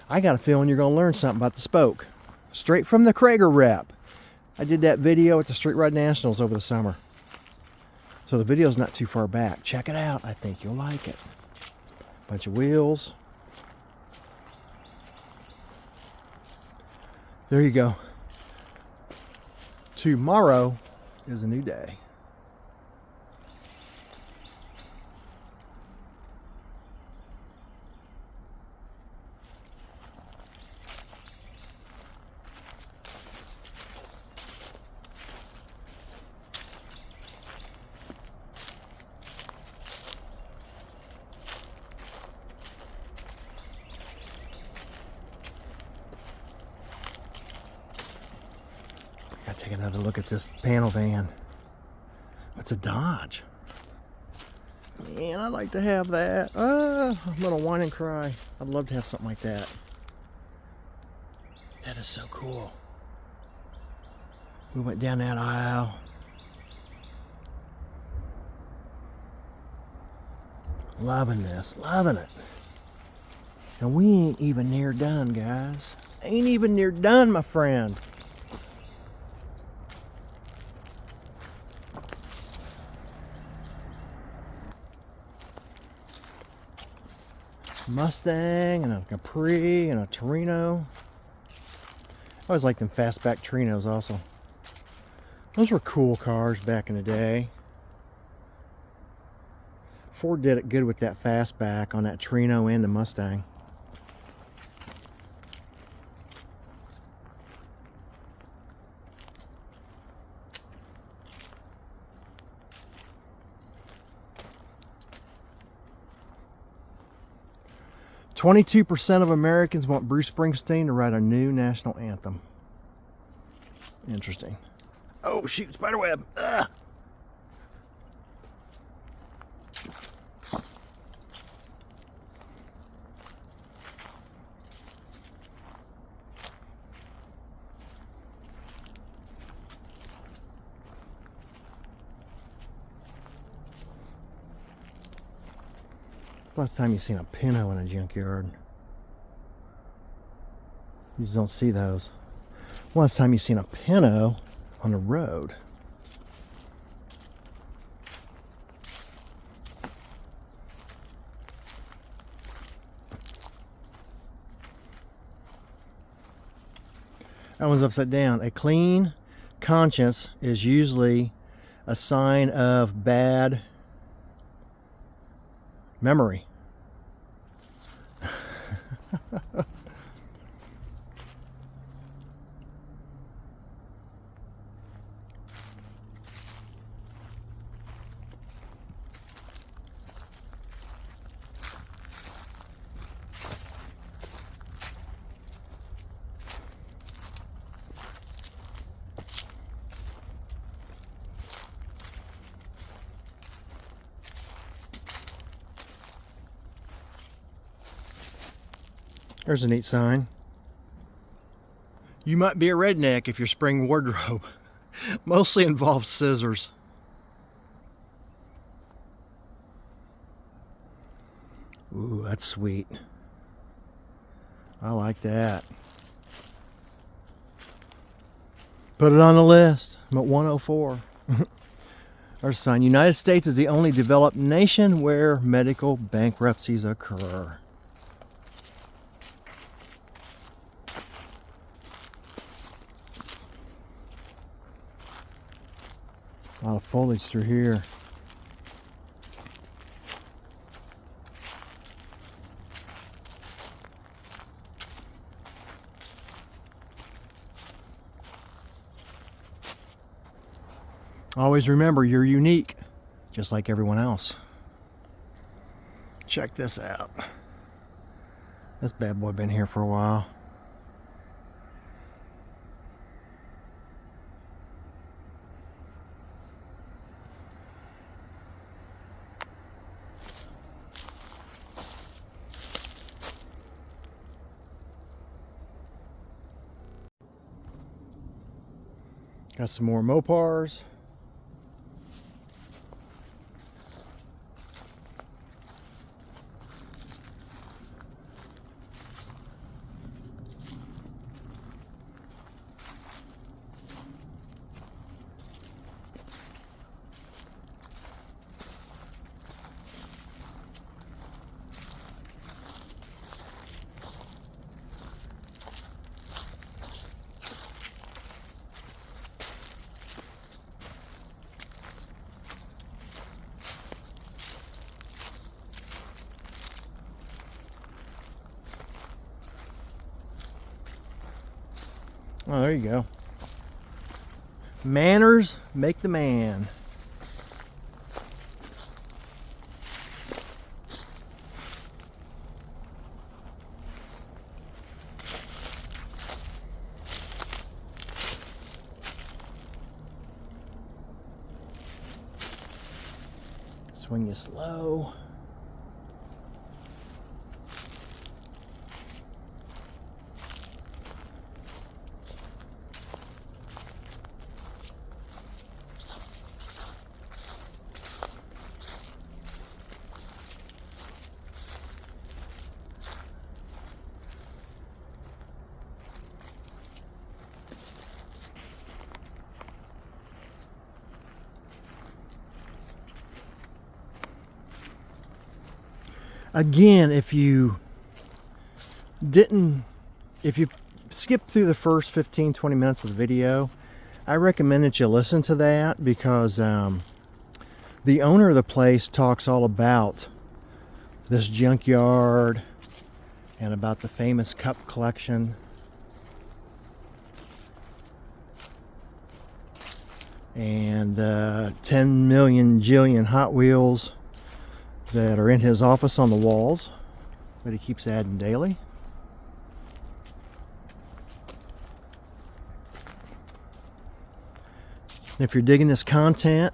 I got a feeling you're going to learn something about the spoke. Straight from the Krager rep. I did that video at the Street Rod Nationals over the summer. So the video's not too far back. Check it out. I think you'll like it. Bunch of wheels. There you go. Tomorrow is a new day. Gotta take another look at this panel van. It's a Dodge. Man, I'd like to have that. I'm gonna whine and cry. I'd love to have something like that. That is so cool. We went down that aisle. Loving this, loving it. And we ain't even near done, guys. Ain't even near done, my friend. Mustang and a Capri and a Torino. I always liked them fastback Trinos also. Those were cool cars back in the day. Ford did it good with that fastback on that Trino and the Mustang. "22% of Americans want Bruce Springsteen to write a new national anthem." Interesting. Oh shoot, spiderweb! Ugh. Last time you seen a Pinto in a junkyard? You just don't see those. Last time you seen a Pinto on the road? That one's upside down. A clean conscience is usually a sign of bad memory. There's a neat sign. You might be a redneck if your spring wardrobe mostly involves scissors. Ooh, that's sweet. I like that. Put it on the list. I'm at 104. There's a sign. United States is the only developed nation where medical bankruptcies occur. A lot of foliage through here. Always remember, you're unique, just like everyone else. Check this out. This bad boy been here for a while. Got some more Mopars. Oh, there you go. Manners make the man. Swing you slow. Again, if you skip through the first 15-20 minutes of the video, I recommend that you listen to that, because the owner of the place talks all about this junkyard and about the famous cup collection. And 10 million jillion Hot Wheels that are in his office on the walls that he keeps adding daily. If you're digging this content,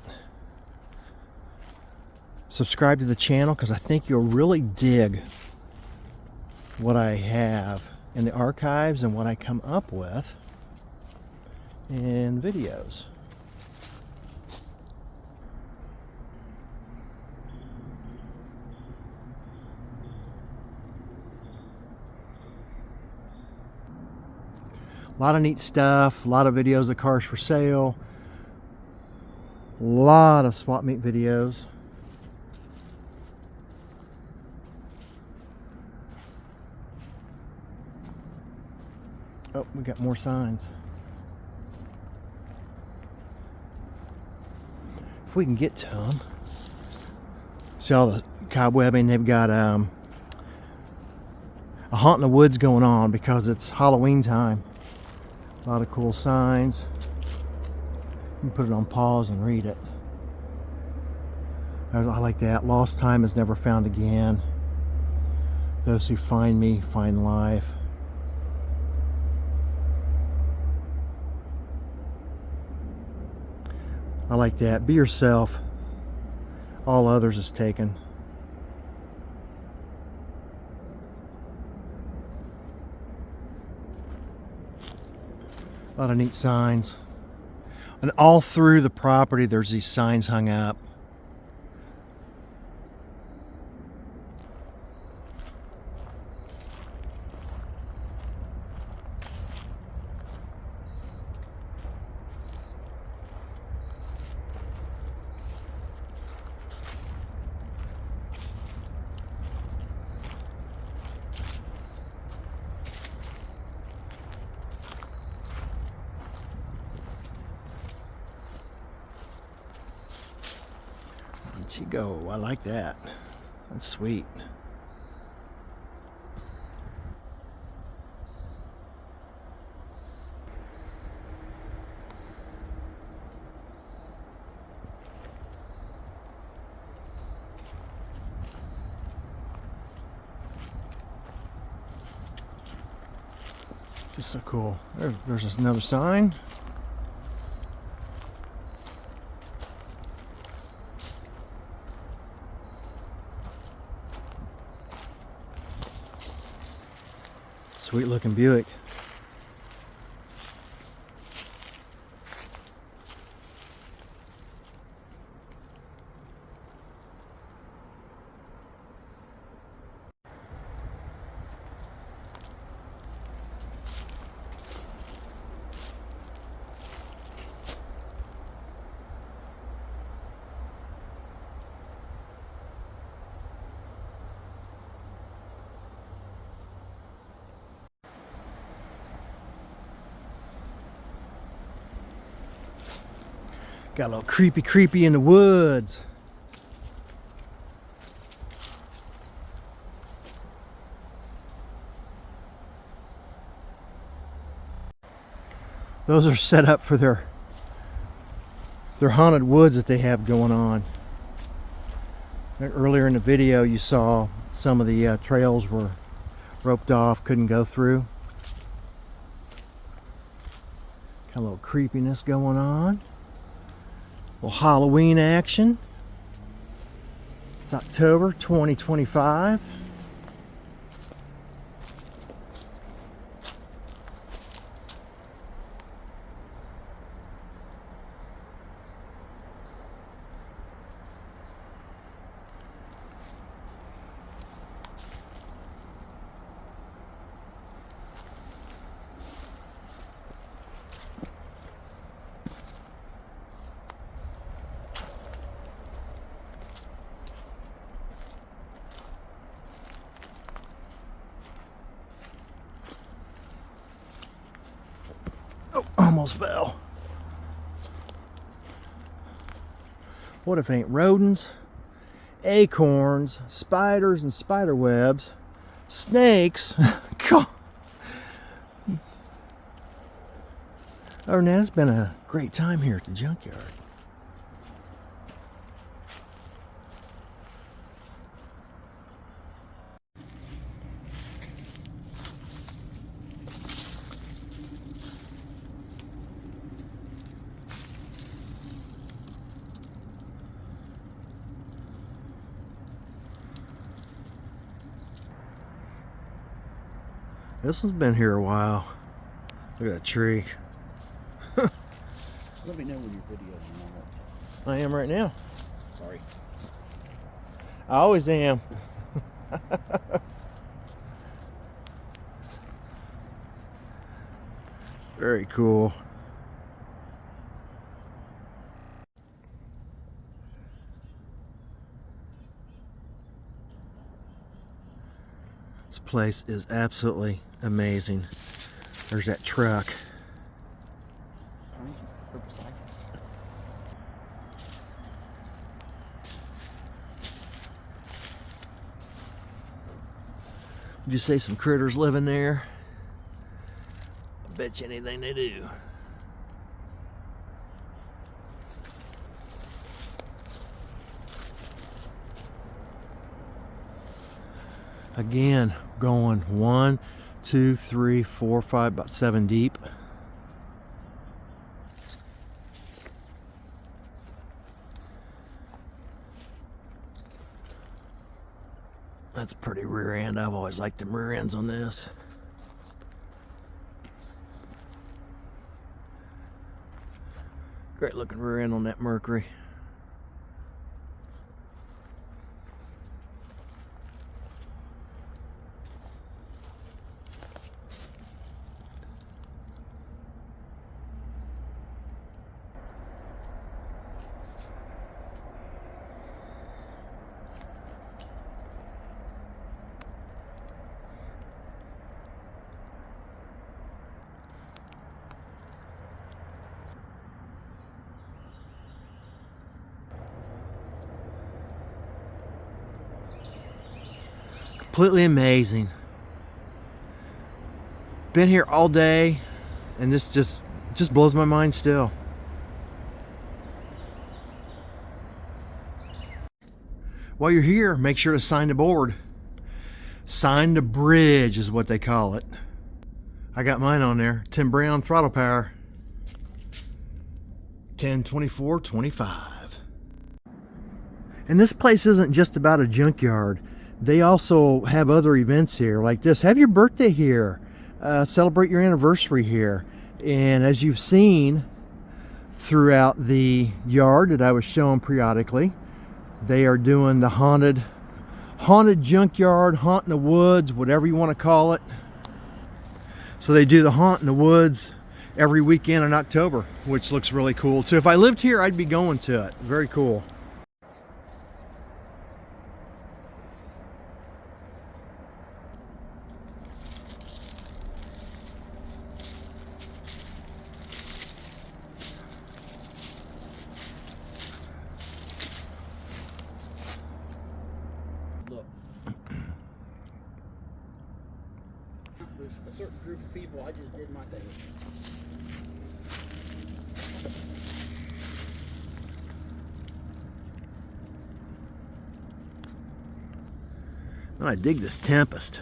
subscribe to the channel, because I think you'll really dig what I have in the archives and what I come up with in videos. A lot of neat stuff, a lot of videos of cars for sale, a lot of swap meet videos. Oh, we got more signs. If we can get to them. See all the cobwebbing. They've got a haunt in the woods going on because it's Halloween time. A lot of cool signs. You can put it on pause and read it. I like that. Lost time is never found again. Those who find me find life. I like that. Be yourself. All others is taken. A lot of neat signs. And all through the property there's these signs hung up. You go. I like that. That's sweet. This is so cool. There's another sign. Sweet looking Buick. Got a little creepy in the woods. Those are set up for their haunted woods that they have going on. Earlier in the video you saw some of the trails were roped off, couldn't go through. Got a little creepiness going on. A little Halloween action. It's October 2025. almost fell. What if it ain't rodents, acorns, spiders and spider webs, snakes? God. Other than that, it's been a great time here at the junkyard. This one's been here a while. Look at that tree. Let me know when your video's on. I am right now. Sorry. I always am. Very cool. This place is absolutely amazing. There's that truck. Would you say some critters live in there? I bet you anything they do. Again, going 1, 2, 3, 4, 5, about 7 deep. That's a pretty rear end. I've always liked them rear ends on this. Great looking rear end on that Mercury. Completely amazing. Been here all day, and this just blows my mind still. While you're here, make sure to sign the board. Sign the bridge is what they call it. I got mine on there. Tim Brown, Throttle Power. 10/24/25. And this place isn't just about a junkyard. They also have other events here like this. Have your birthday here. Celebrate your anniversary here. And as you've seen throughout the yard that I was showing periodically, they are doing the haunted junkyard, haunt in the woods, whatever you want to call it. So they do the haunt in the woods every weekend in October, which looks really cool too. If I lived here, I'd be going to it. Very cool. Look. There's a certain group of people, I just did my thing. And I dig this Tempest.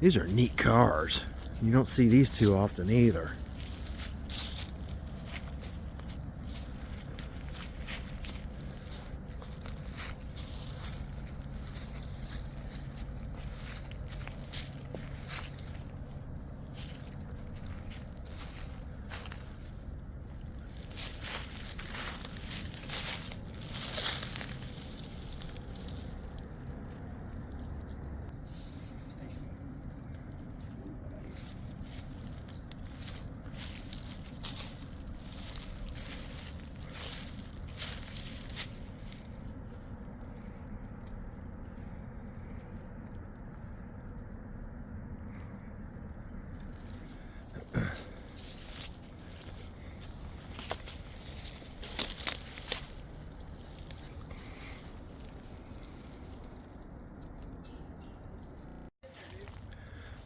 These are neat cars. You don't see these too often either.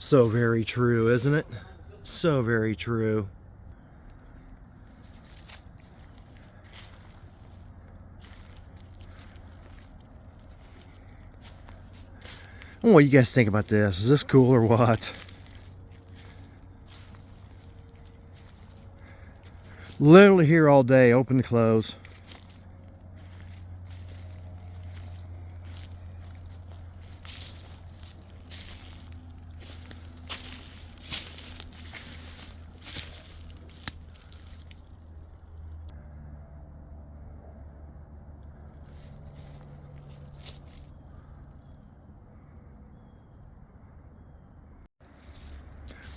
So very true, isn't it? So very true. What do you guys think about this? Is this cool or what? Literally here all day, open and close.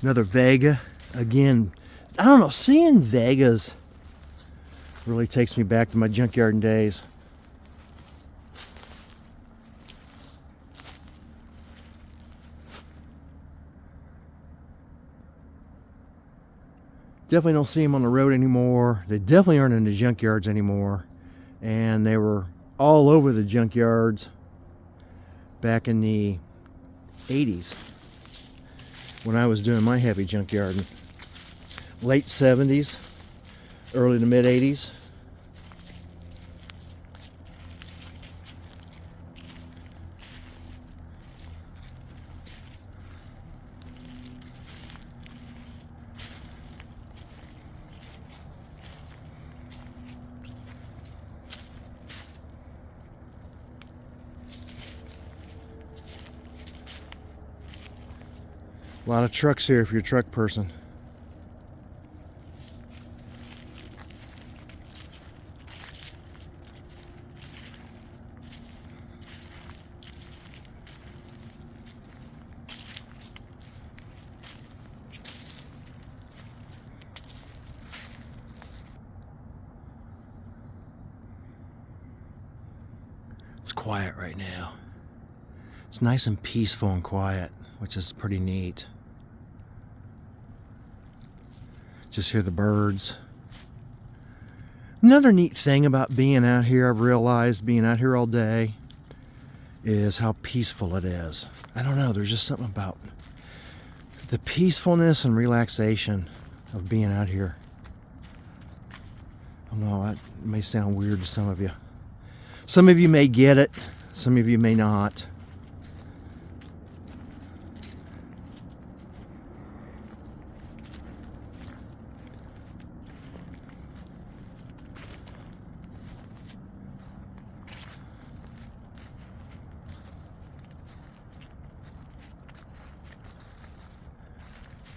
Another Vega. Again, I don't know, seeing Vegas really takes me back to my junkyard days. Definitely don't see them on the road anymore. They definitely aren't in the junkyards anymore. And they were all over the junkyards back in the 80s when I was doing my heavy junkyard. Late 70s, early to mid 80s. A lot of trucks here if you're a truck person. It's quiet right now. It's nice and peaceful and quiet, which is pretty neat. Just hear the birds. Another neat thing about being out here, I've realized being out here all day, is how peaceful it is. I don't know, there's just something about the peacefulness and relaxation of being out here. I don't know, that may sound weird to some of you. Some of you may get it, some of you may not.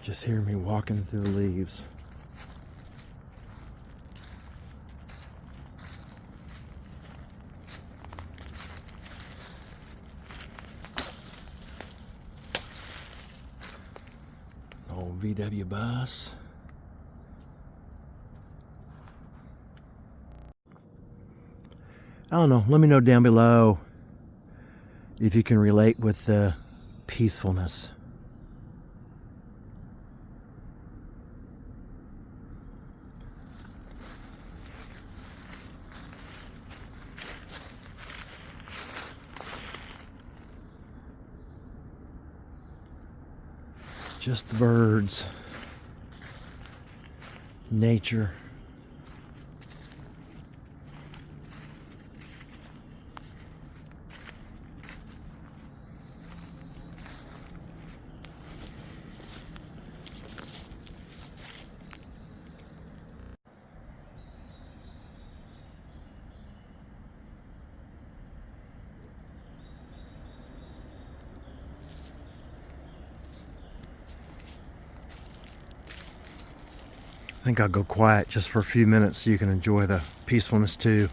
Just hear me walking through the leaves. Old VW bus. I don't know, let me know down below if you can relate with the peacefulness. Just the birds, nature. I think I'll go quiet just for a few minutes so you can enjoy the peacefulness too.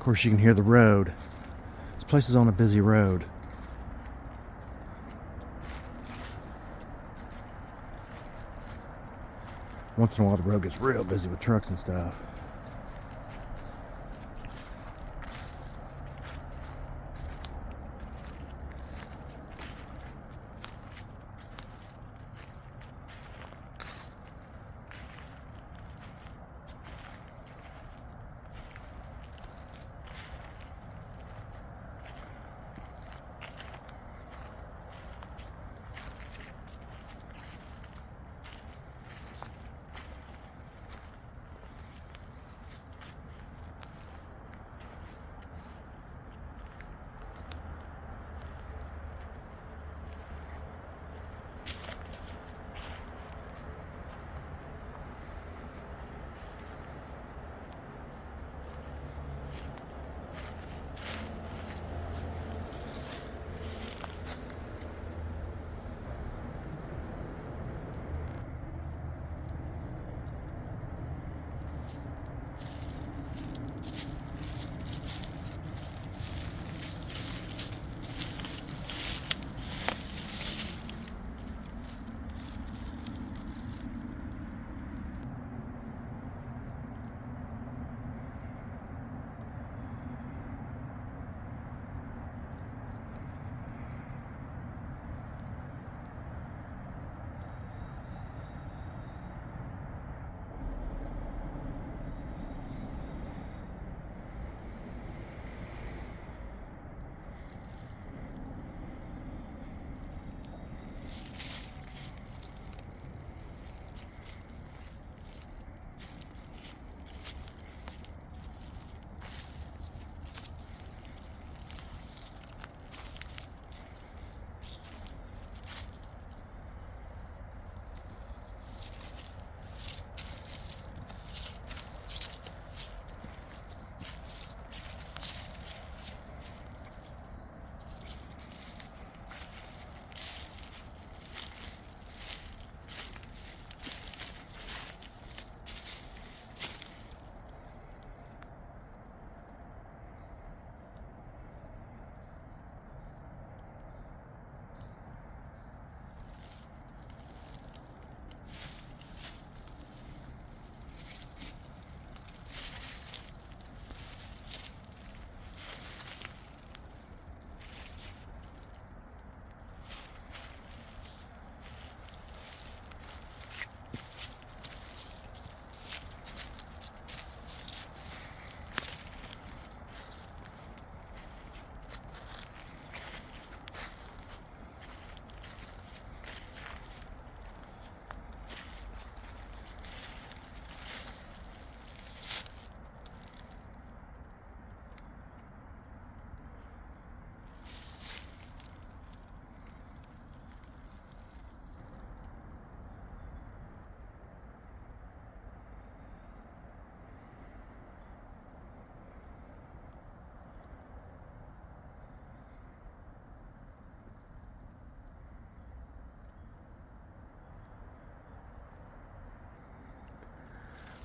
course, you can hear the road. This place is on a busy road. Once in a while, the road gets real busy with trucks and stuff.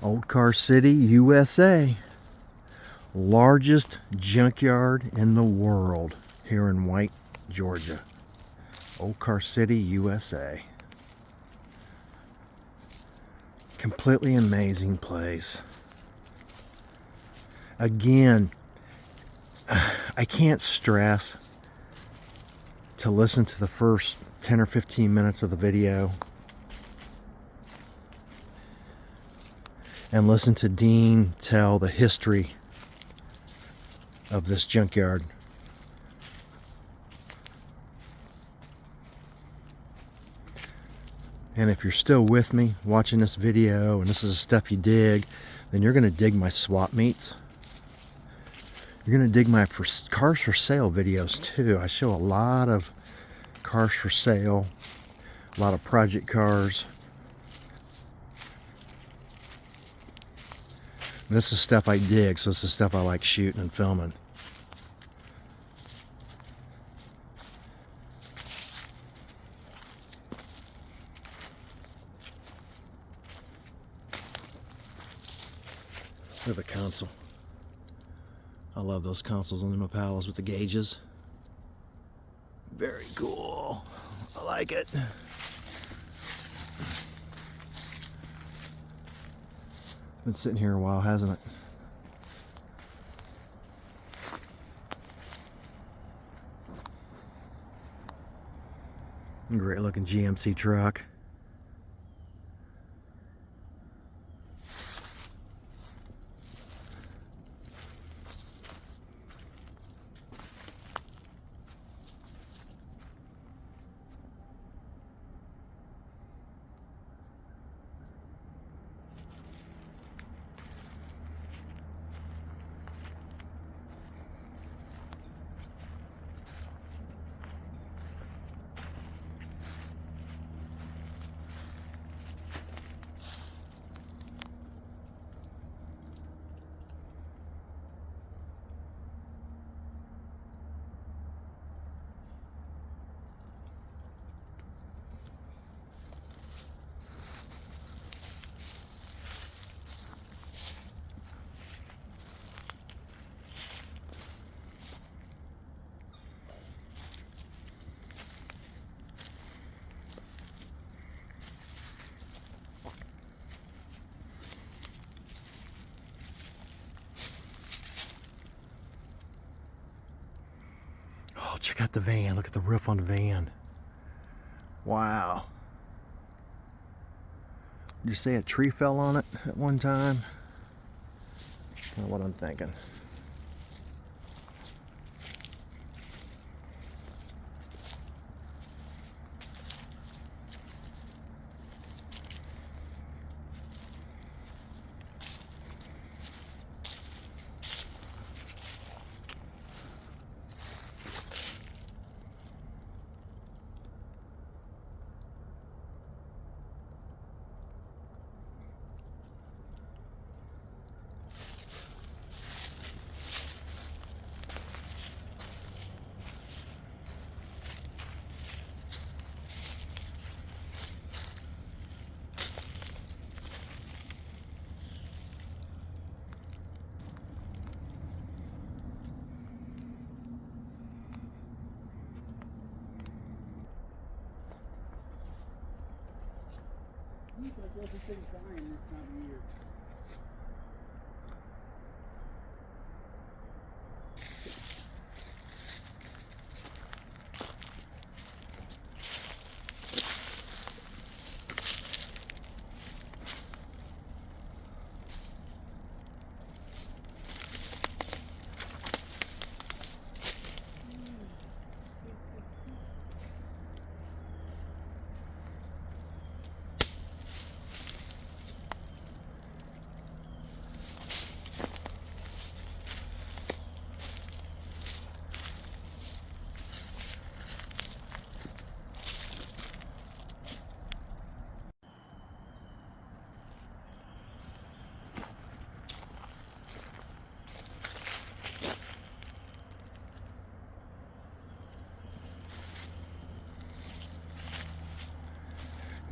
Old Car City, USA. Largest junkyard in the world here in White, Georgia. Old Car City, USA. Completely amazing place. Again, I can't stress to listen to the first 10 or 15 minutes of the video and listen to Dean tell the history of this junkyard. And if you're still with me watching this video and this is the stuff you dig, then you're going to dig my swap meets. You're going to dig my cars for sale videos too. I show a lot of cars for sale, a lot of project cars. And this is stuff I dig, so this is stuff I like shooting and filming. Look at the console. I love those consoles on the Impalas with the gauges. Very cool. I like it. Been sitting here a while, hasn't it? Great looking GMC truck. Oh, check out the van. Look at the roof on the van. Wow. Did you say a tree fell on it at one time? Kind of what I'm thinking. Like everything's dying this time of year.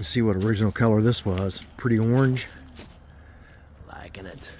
Let's see what original color this was. Pretty orange. Liking it.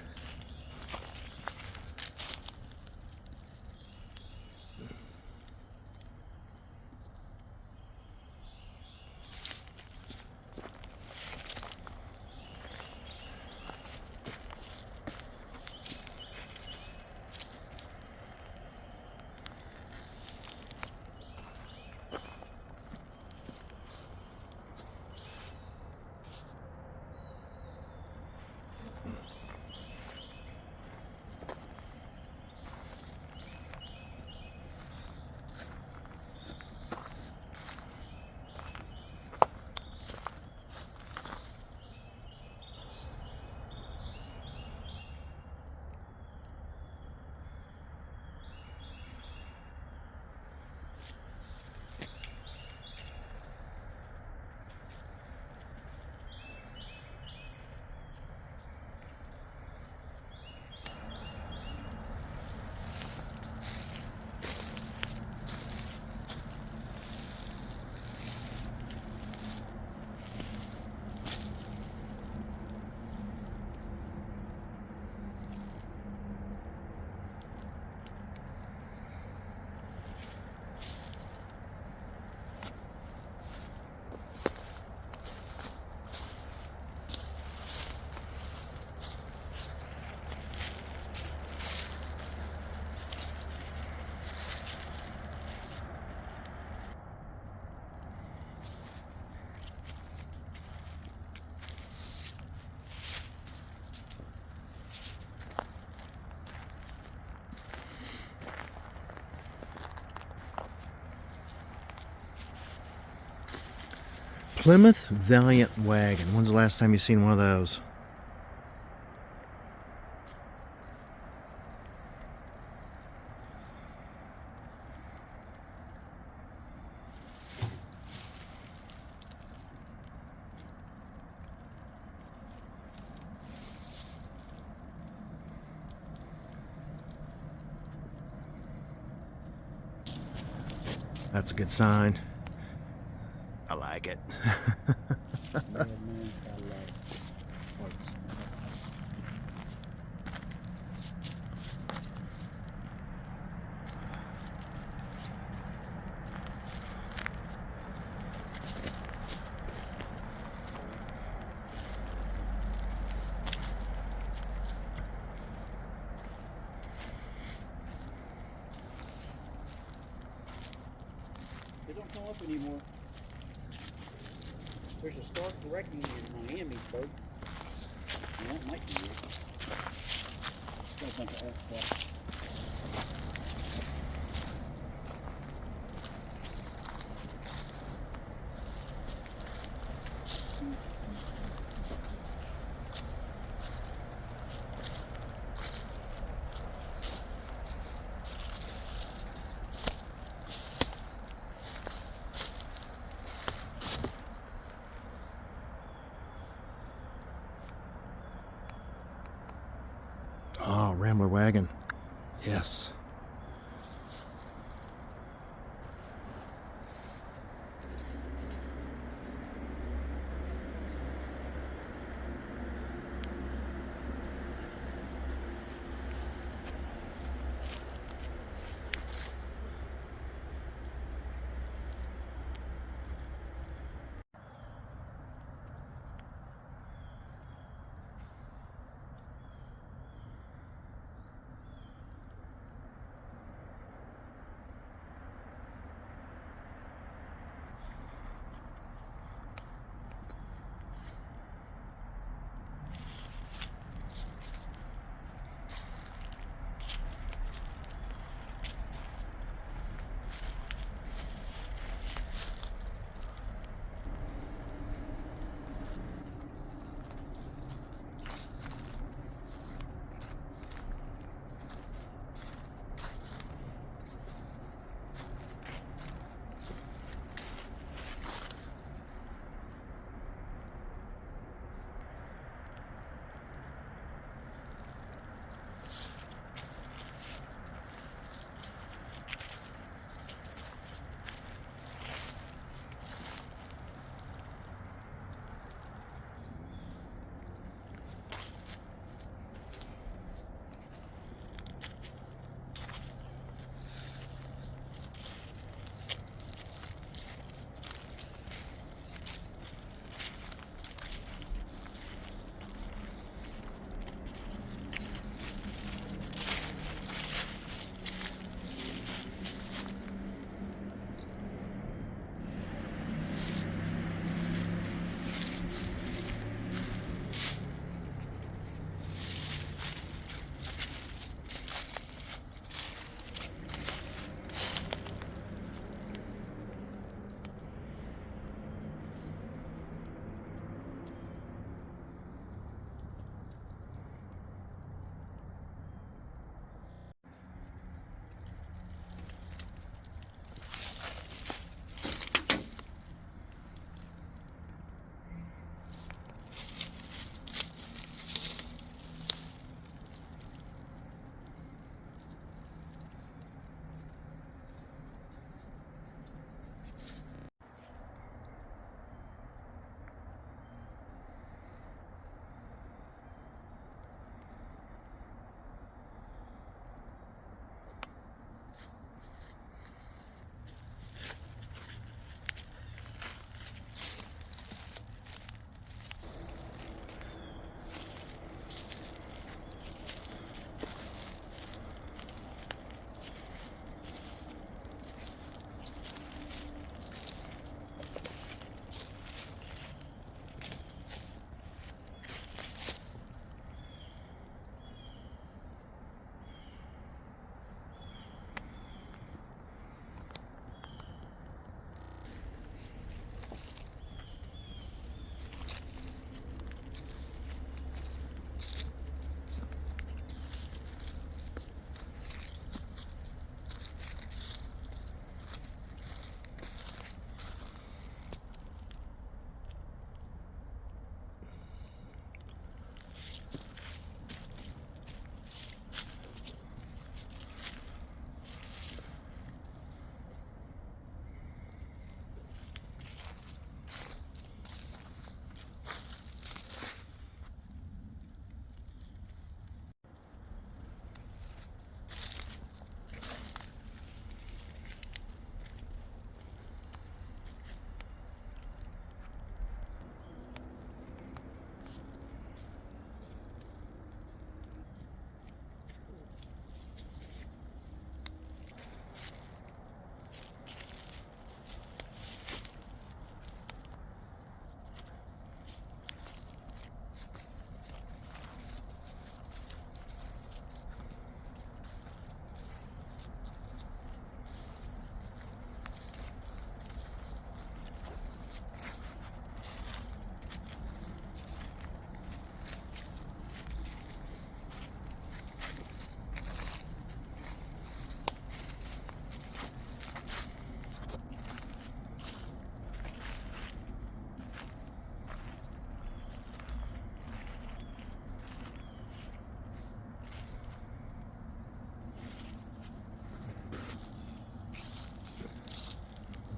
Plymouth Valiant wagon. When's the last time you seen one of those? That's a good sign. I like it. They don't come up anymore. There's a start correcting in Miami, folks. And that might be it. Got a bunch of old stuff. Oh, Rambler wagon. Yes.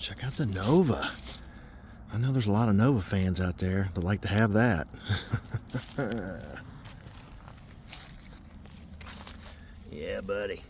Check out the Nova. I know there's a lot of Nova fans out there that like to have that. Yeah, buddy.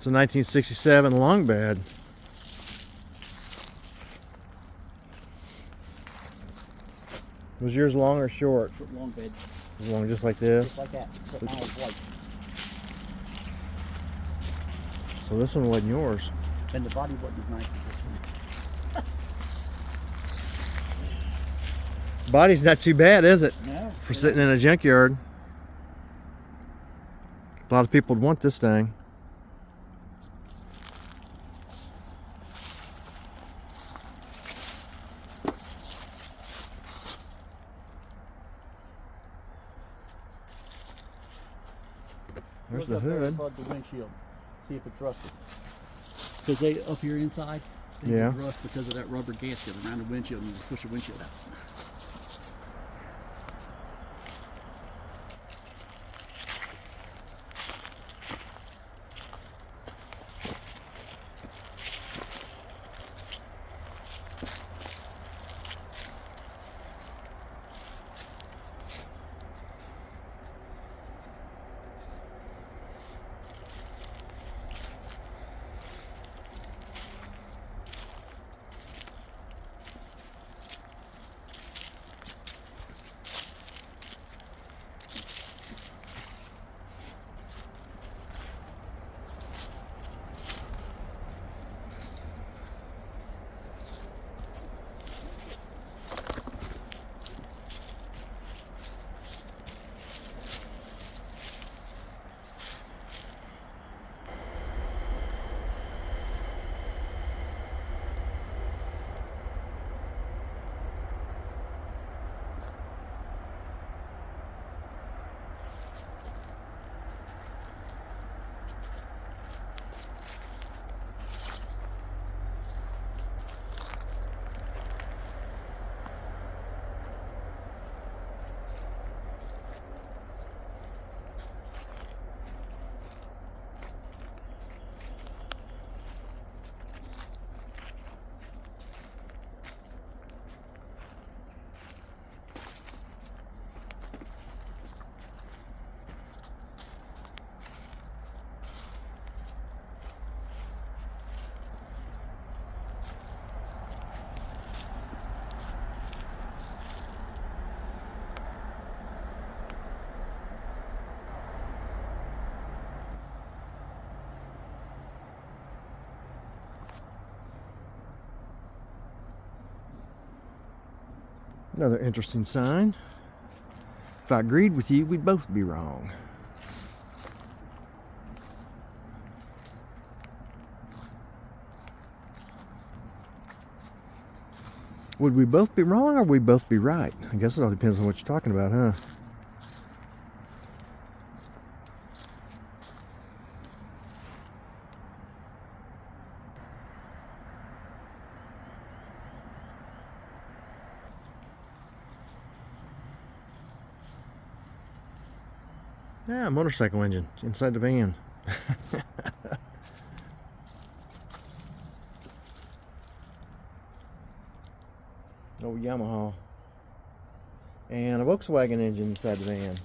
It's a 1967 long bed. Was yours long or short? Short, long bed. Long, just like this? Just like that, except mine was white. So this one wasn't yours. And the body wasn't as nice as this one. Body's not too bad, is it? No. For sitting in a junkyard. A lot of people would want this thing. There's the hood. The windshield. See if it's rusted. Because they up here inside, they Yeah. rust because of that rubber gasket around the windshield, and you just push the windshield out. Another interesting sign. If I agreed with you, we'd both be wrong. Would we both be wrong or would we both be right? I guess it all depends on what you're talking about, huh? Yeah, motorcycle engine inside the van. Old Yamaha. And a Volkswagen engine inside the van.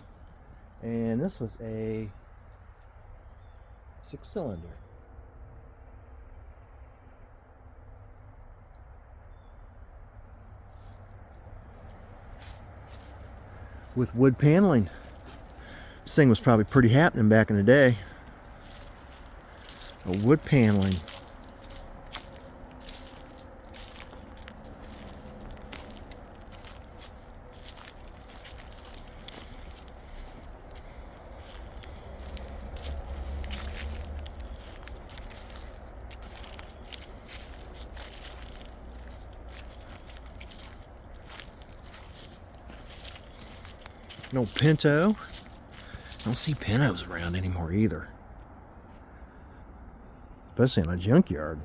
And this was a 6-cylinder. With wood paneling. This thing was probably pretty happening back in the day. A wood paneling. No Pinto. I don't see Pintos around anymore either. Especially in a junkyard.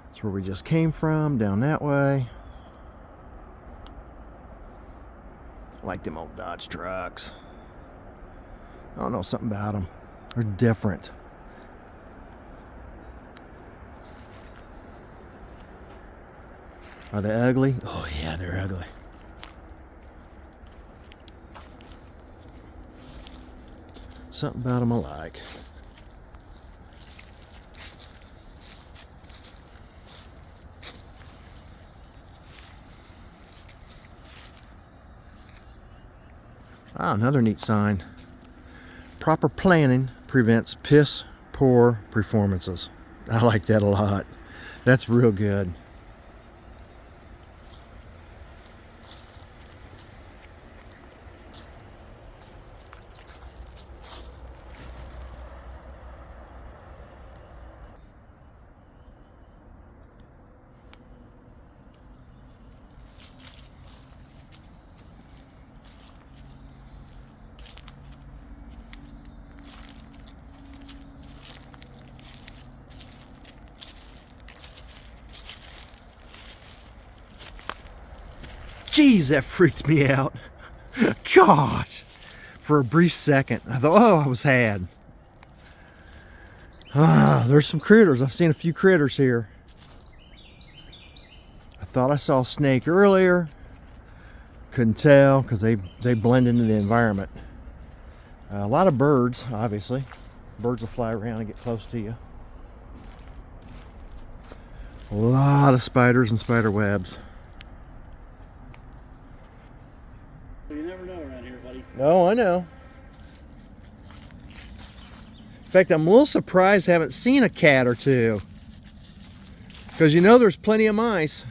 That's where we just came from, down that way. I like them old Dodge trucks. I don't know, something about them. They're different. Are they ugly? Oh yeah, they're ugly. Something about them I like. Ah, another neat sign. Proper planning prevents piss poor performances. I like that a lot. That's real good. Jeez, that freaked me out. Gosh. For a brief second, I thought, oh, I was had. Ah, there's some critters. I've seen a few critters here. I thought I saw a snake earlier. Couldn't tell because they blend into the environment. A lot of birds, obviously. Birds will fly around and get close to you. A lot of spiders and spider webs. You never know around here, buddy. Oh, I know. In fact, I'm a little surprised I haven't seen a cat or two. Because you know there's plenty of mice.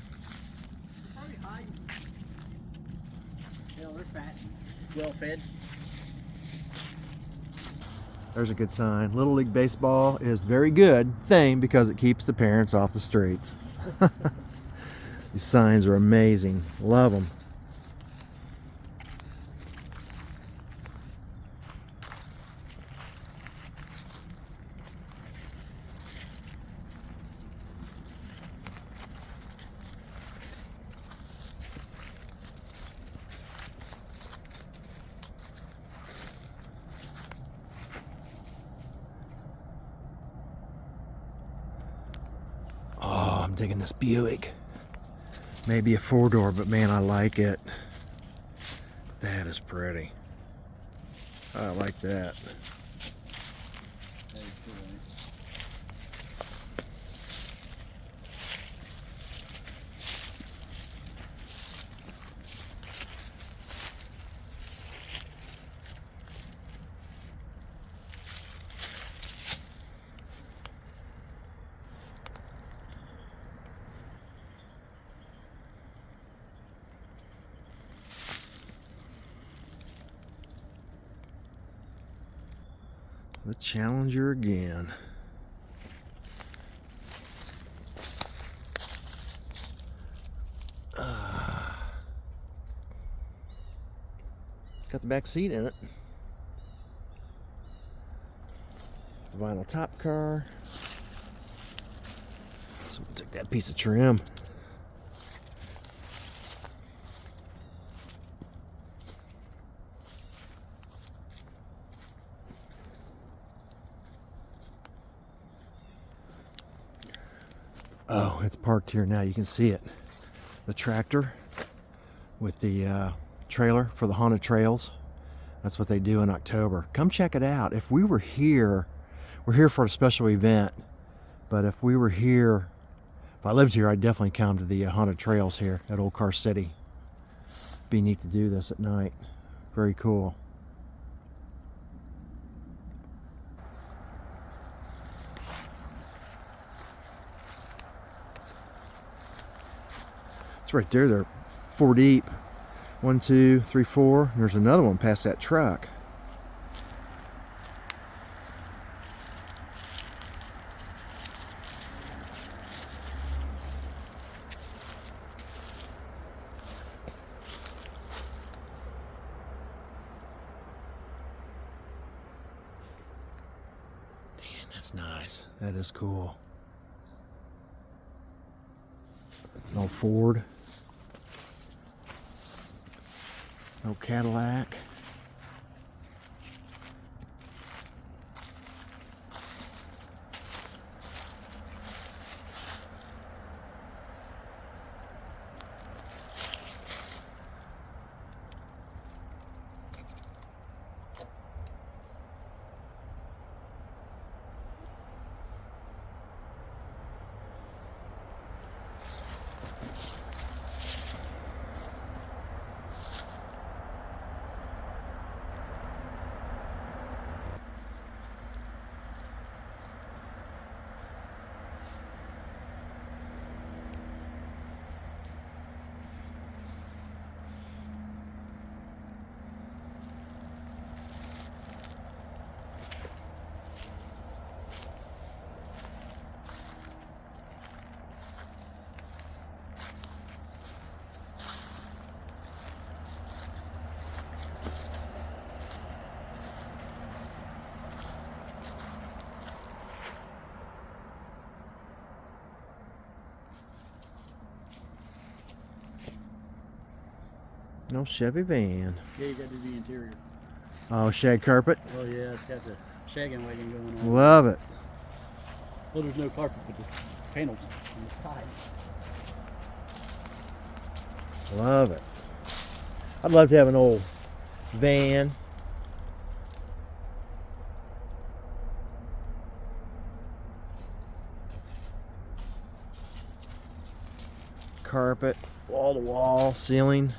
Probably hiding. Hell, they're fat. Well fed. There's a good sign. Little League Baseball is very good thing because it keeps the parents off the streets. These signs are amazing. Love them. Oh, I'm digging this Buick. Maybe a 4-door, but man, I like it. That is pretty. I like that. The Challenger again. It's got the back seat in it. The vinyl top car. Someone took that piece of trim. Oh, it's parked here now. You can see it. The tractor with the trailer for the haunted trails. That's what they do in October. Come check it out. If we were here, we're here for a special event, but if we were here, if I lived here, I'd definitely come to the haunted trails here at Old Car City. Be neat to do this at night. Very cool. It's right there. They're 4 deep. 1, 2, 3, 4. And there's another one past that truck. Damn, that's nice. That is cool. No Ford. No Cadillac. No Chevy van. Yeah, you got to do the interior. Oh, shag carpet. Oh yeah, it's got the shagging wagon going on. Love it. Well, there's no carpet, but the panels on the side. Love it. I'd love to have an old van. Carpet, wall to wall, ceiling.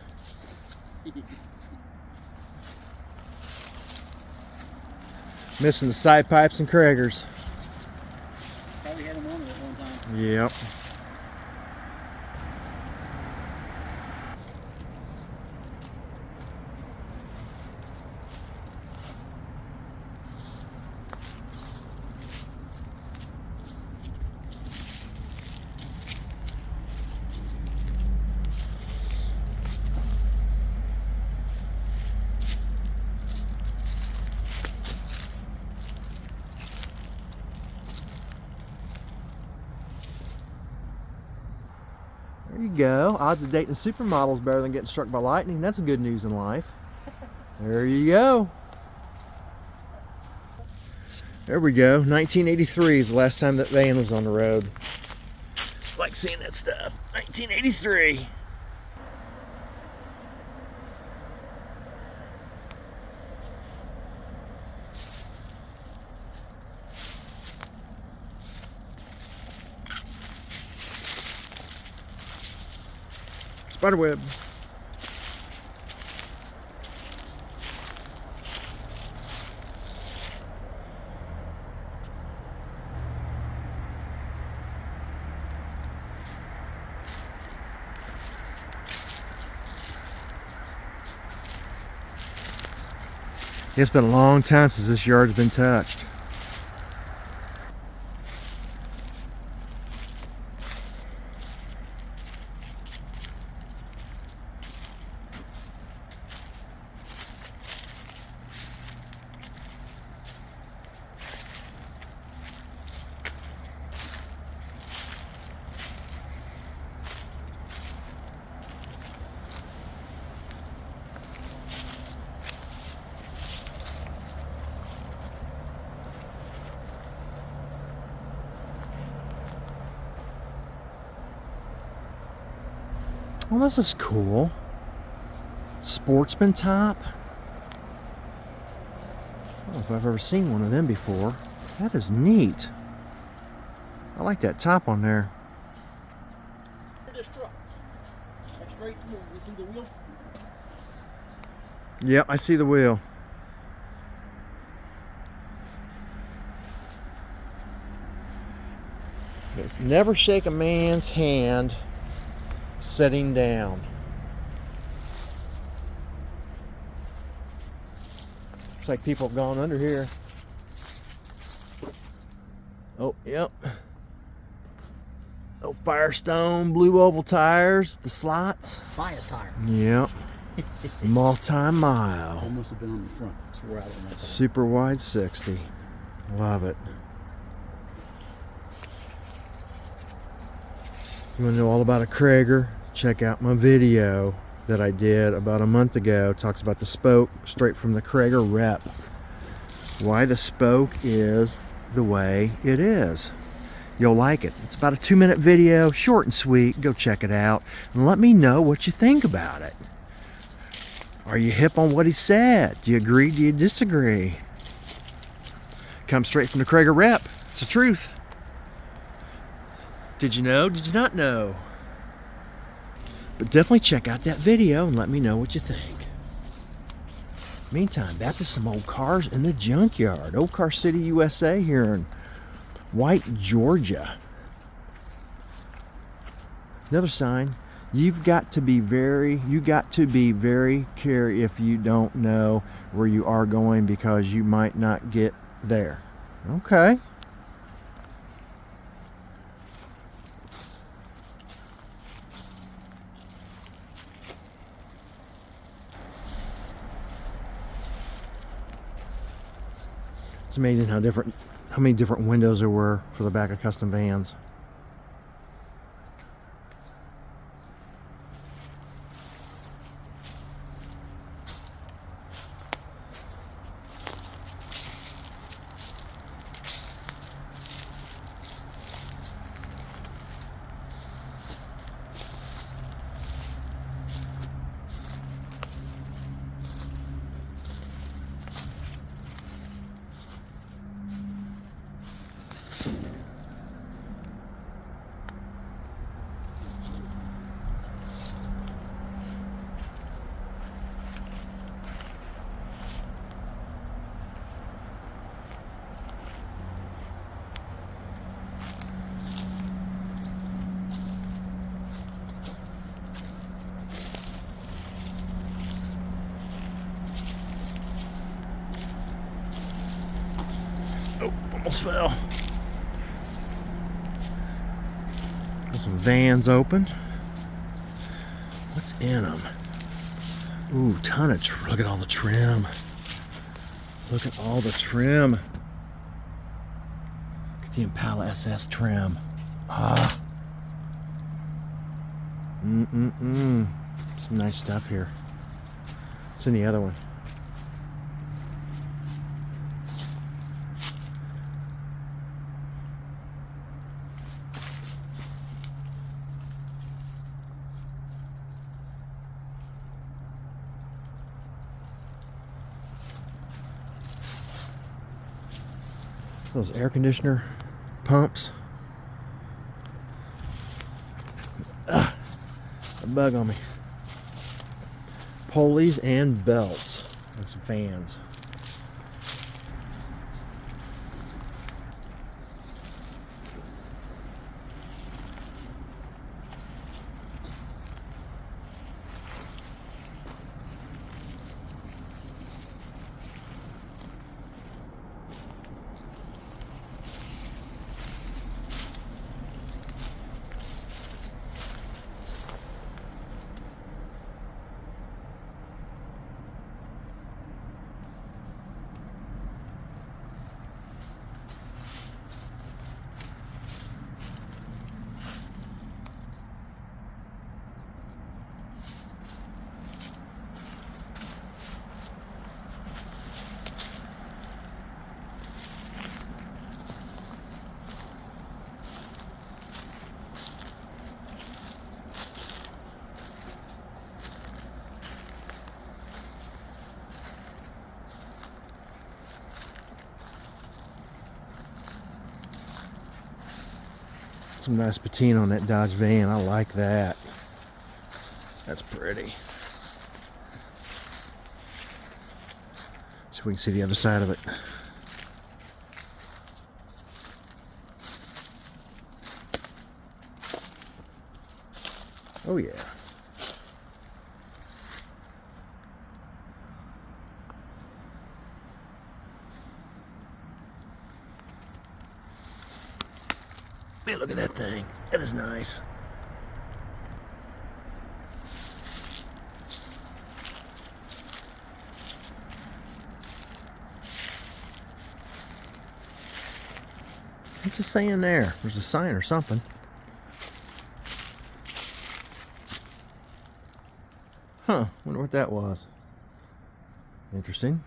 Missing the side pipes and Krager's. Probably had them on it at one time. Yep. There you go. Odds of dating a supermodel is better than getting struck by lightning. That's good news in life. There you go. There we go. 1983 is the last time that van was on the road. Like seeing that stuff. 1983. Spiderweb. It's been a long time since this yard has been touched. Well, this is cool. Sportsman top. I don't know if I've ever seen one of them before. That is neat. I like that top on there. This truck. That's straight through. You see the wheel? Yep, I see the wheel. It's never shake a man's hand sitting down. Looks like people have gone under here. Oh, yep. Oh, Firestone blue oval tires, the slots. Bias tire. Yep. Multi-mile. It must have been on the front. It's right on that side. Super wide 60. Love it. You want to know all about a Krager? Check out my video that I did about a month ago. It talks about the spoke straight from the Krager rep. Why the spoke is the way it is. You'll like it. It's about a 2-minute video, short and sweet. Go check it out and let me know what you think about it. Are you hip on what he said? Do you agree? Do you disagree? Comes straight from the Krager rep. It's the truth. Did you know? Did you not know? But definitely check out that video and let me know what you think. Meantime, back to some old cars in the junkyard. Old Car City, USA here in White, Georgia. Another sign. You got to be very careful if you don't know where you are going because you might not get there. Okay. It's amazing how many different windows there were for the back of custom vans. Oh, almost fell. Got some vans open. What's in them? Ooh, ton of look at all the trim. Look at all the trim. Look at the Impala SS trim. Ah. Some nice stuff here. What's in the other one? Those air conditioner pumps. Ah, a bug on me. Pulleys and belts and some fans. Some nice patina on that Dodge van. I like that. That's pretty. So we can see the other side of it. Oh yeah. Man, look at that thing. That is nice. What's it saying there? There's a sign or something. Huh, wonder what that was. Interesting.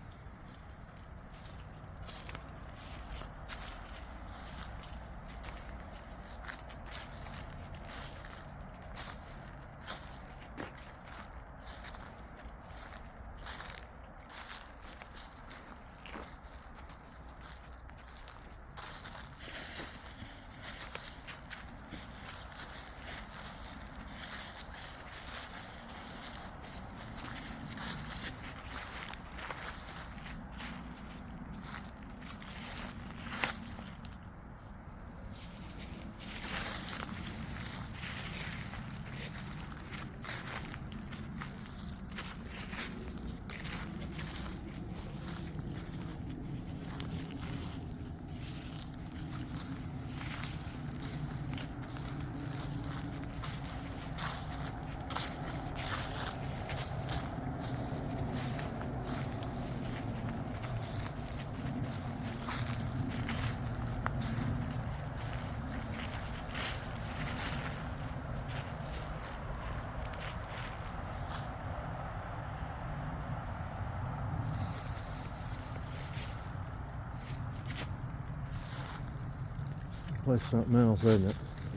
Play something else, isn't it?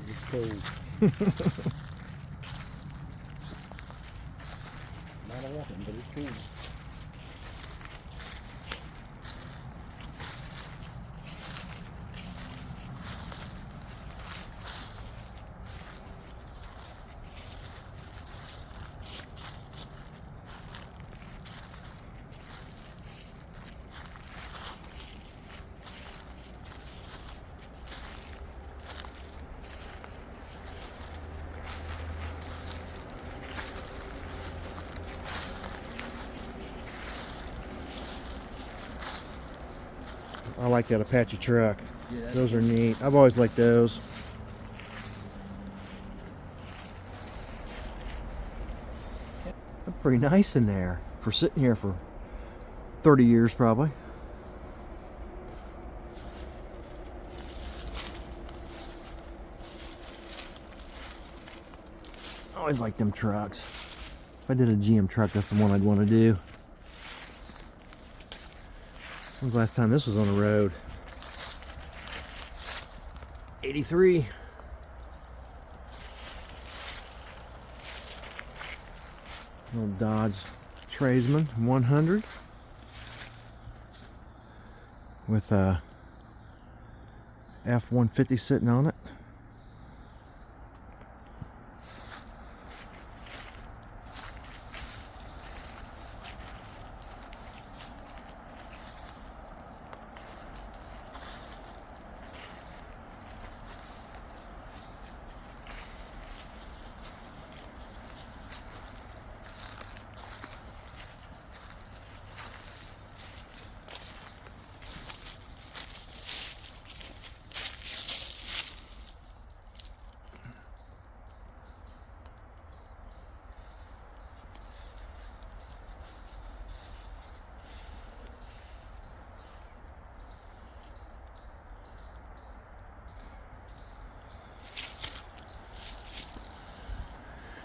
It's cold. Not a weapon, but it's cool. I like that Apache truck. Yeah, that's Those are neat. I've always liked those. They're pretty nice in there for sitting here for 30 years probably. I always like them trucks. If I did a GM truck, that's the one I'd want to do. When's the last time this was on the road? 83. Little Dodge Tradesman 100 with a F-150 sitting on it.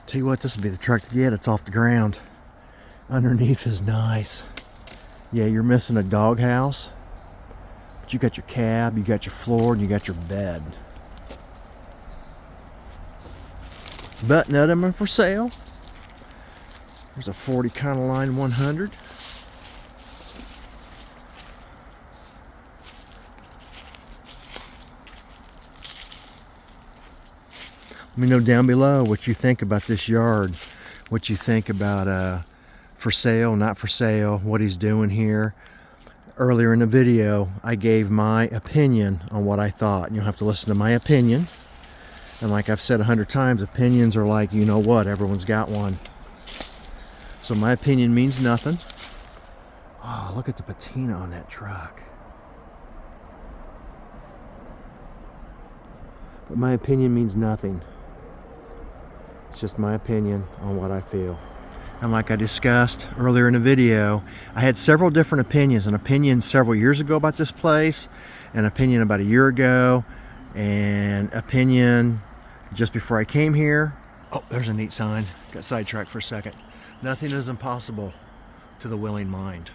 Tell you what, this would be the truck to get. It's off the ground. Underneath is nice. Yeah, you're missing a doghouse, but you got your cab, you got your floor, and you got your bed. But none of them are for sale. There's a 40 Econoline 100. Let me know down below what you think about this yard, what you think about for sale, not for sale, what he's doing here. Earlier in the video, I gave my opinion on what I thought. You'll have to listen to my opinion. And like I've said 100 times, opinions are like, you know what, everyone's got one. So my opinion means nothing. Oh, look at the patina on that truck. But my opinion means nothing. It's just my opinion on what I feel. And like I discussed earlier in the video, I had several different opinions. An opinion several years ago about this place, an opinion about a year ago, and opinion just before I came here. Oh, there's a neat sign. Got sidetracked for a second. Nothing is impossible to the willing mind.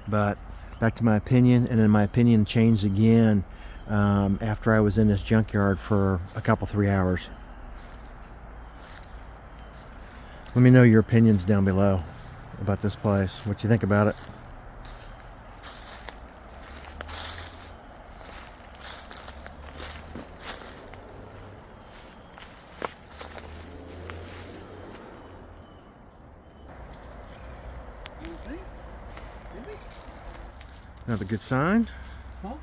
But back to my opinion, and then my opinion changed again after I was in this junkyard for a couple, 3 hours. Let me know your opinions down below about this place. What you think about it. Another good sign. Huh?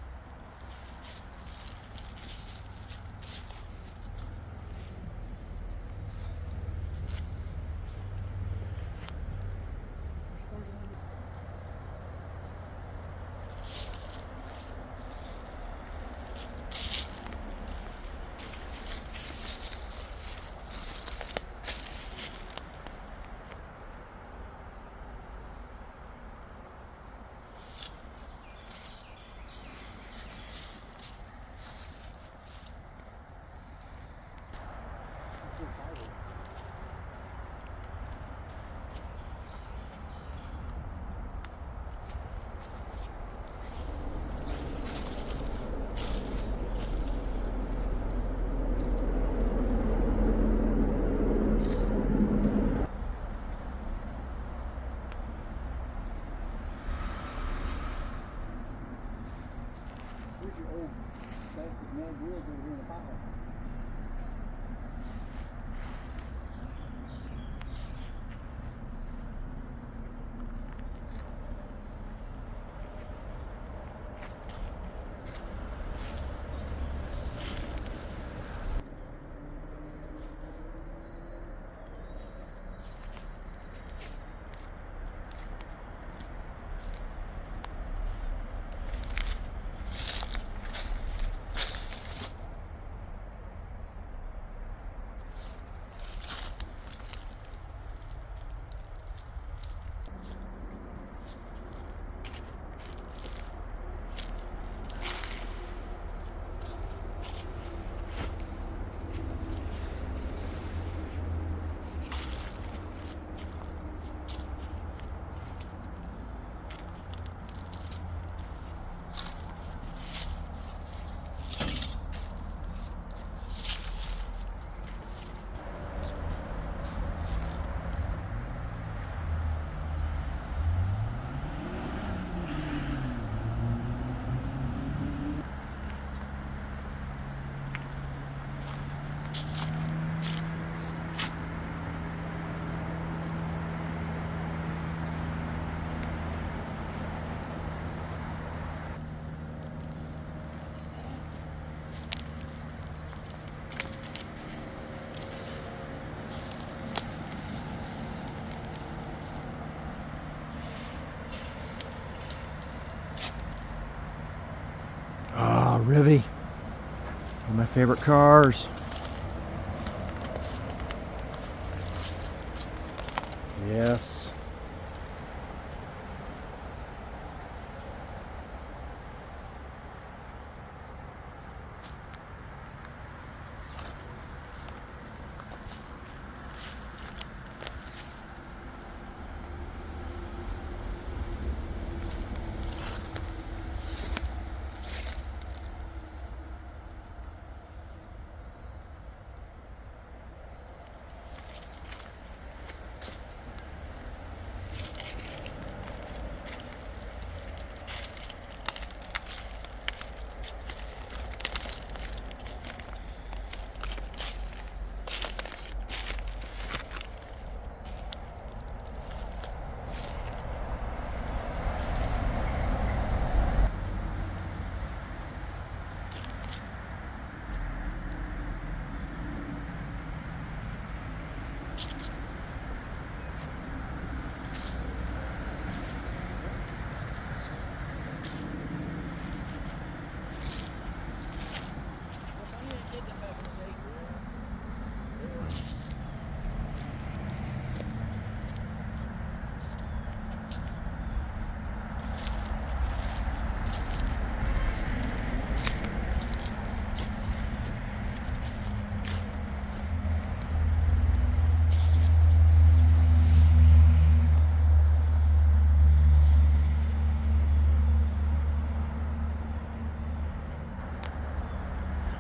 Rivy. One of my favorite cars. Yes.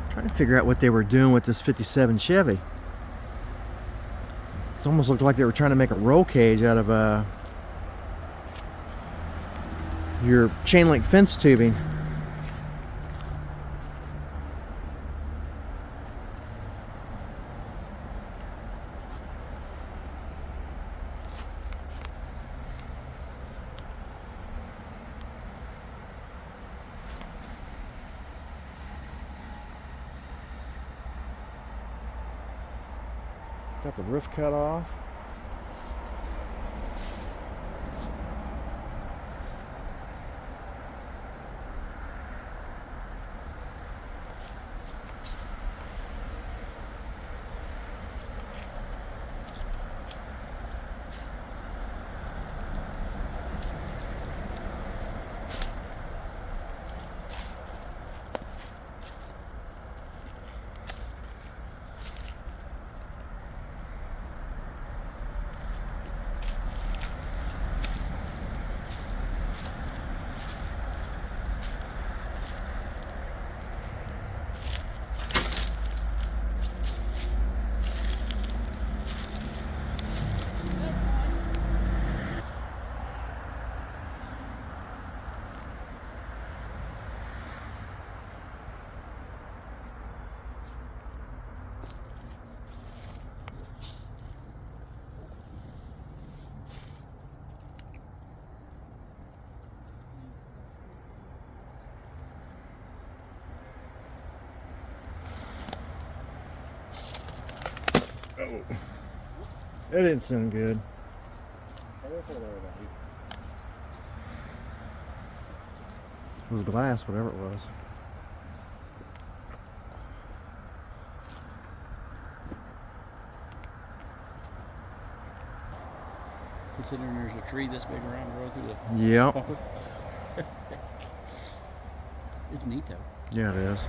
Trying to figure out what they were doing with this 57 Chevy. It almost looked like they were trying to make a roll cage out of your chain link fence tubing. Got the roof cut off. Oh, that didn't sound good. It was glass, whatever it was. Considering there's a tree this big around the road through the Yep. bumper. It's neat though. Yeah, it is.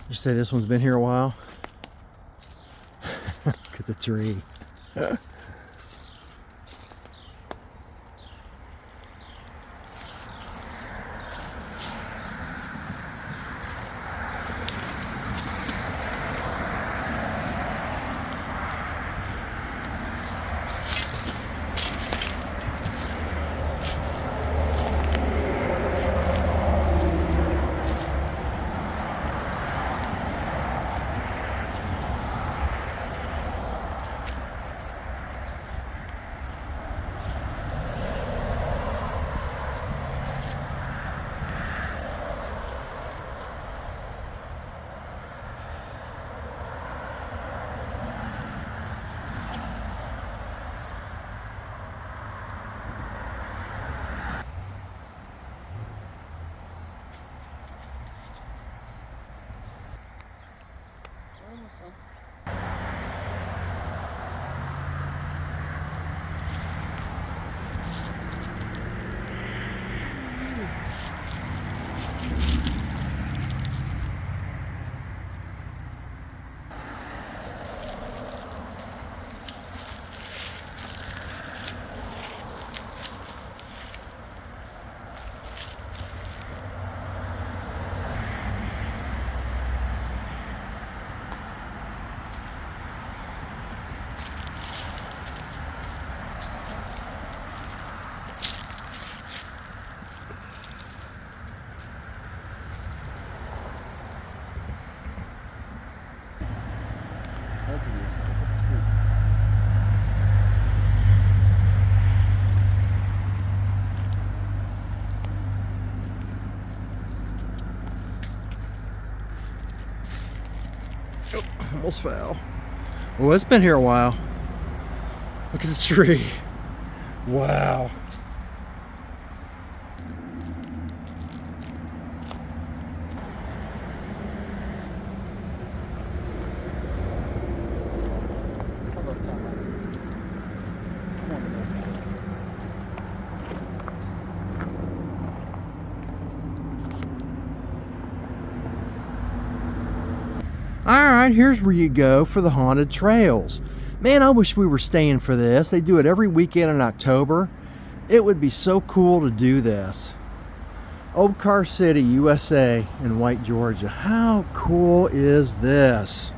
You say this one's been here a while? Look at the tree. Oh, almost fell. Well, it's been here a while. Look at the tree. Wow. Alright, here's where you go for the haunted trails. Man, I wish we were staying for this. They do it every weekend in October. It would be so cool to do this. Old Car City, USA in White, Georgia. How cool is this?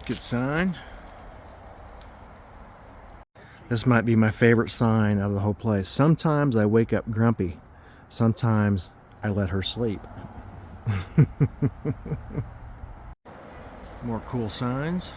Good sign. This might be my favorite sign out of the whole place. Sometimes I wake up grumpy. Sometimes I let her sleep. More cool signs.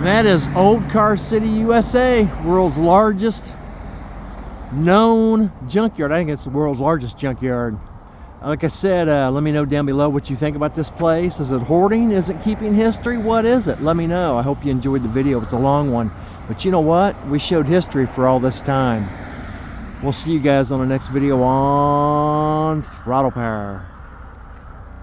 That is Old Car City, USA, world's largest known junkyard. I think it's the world's largest junkyard. Like I said, let me know down below what you think about this place. Is it hoarding? Is it keeping history? What is it? Let me know. I hope you enjoyed the video. It's a long one. But you know what? We showed history for all this time. We'll see you guys on the next video on Throttle Power.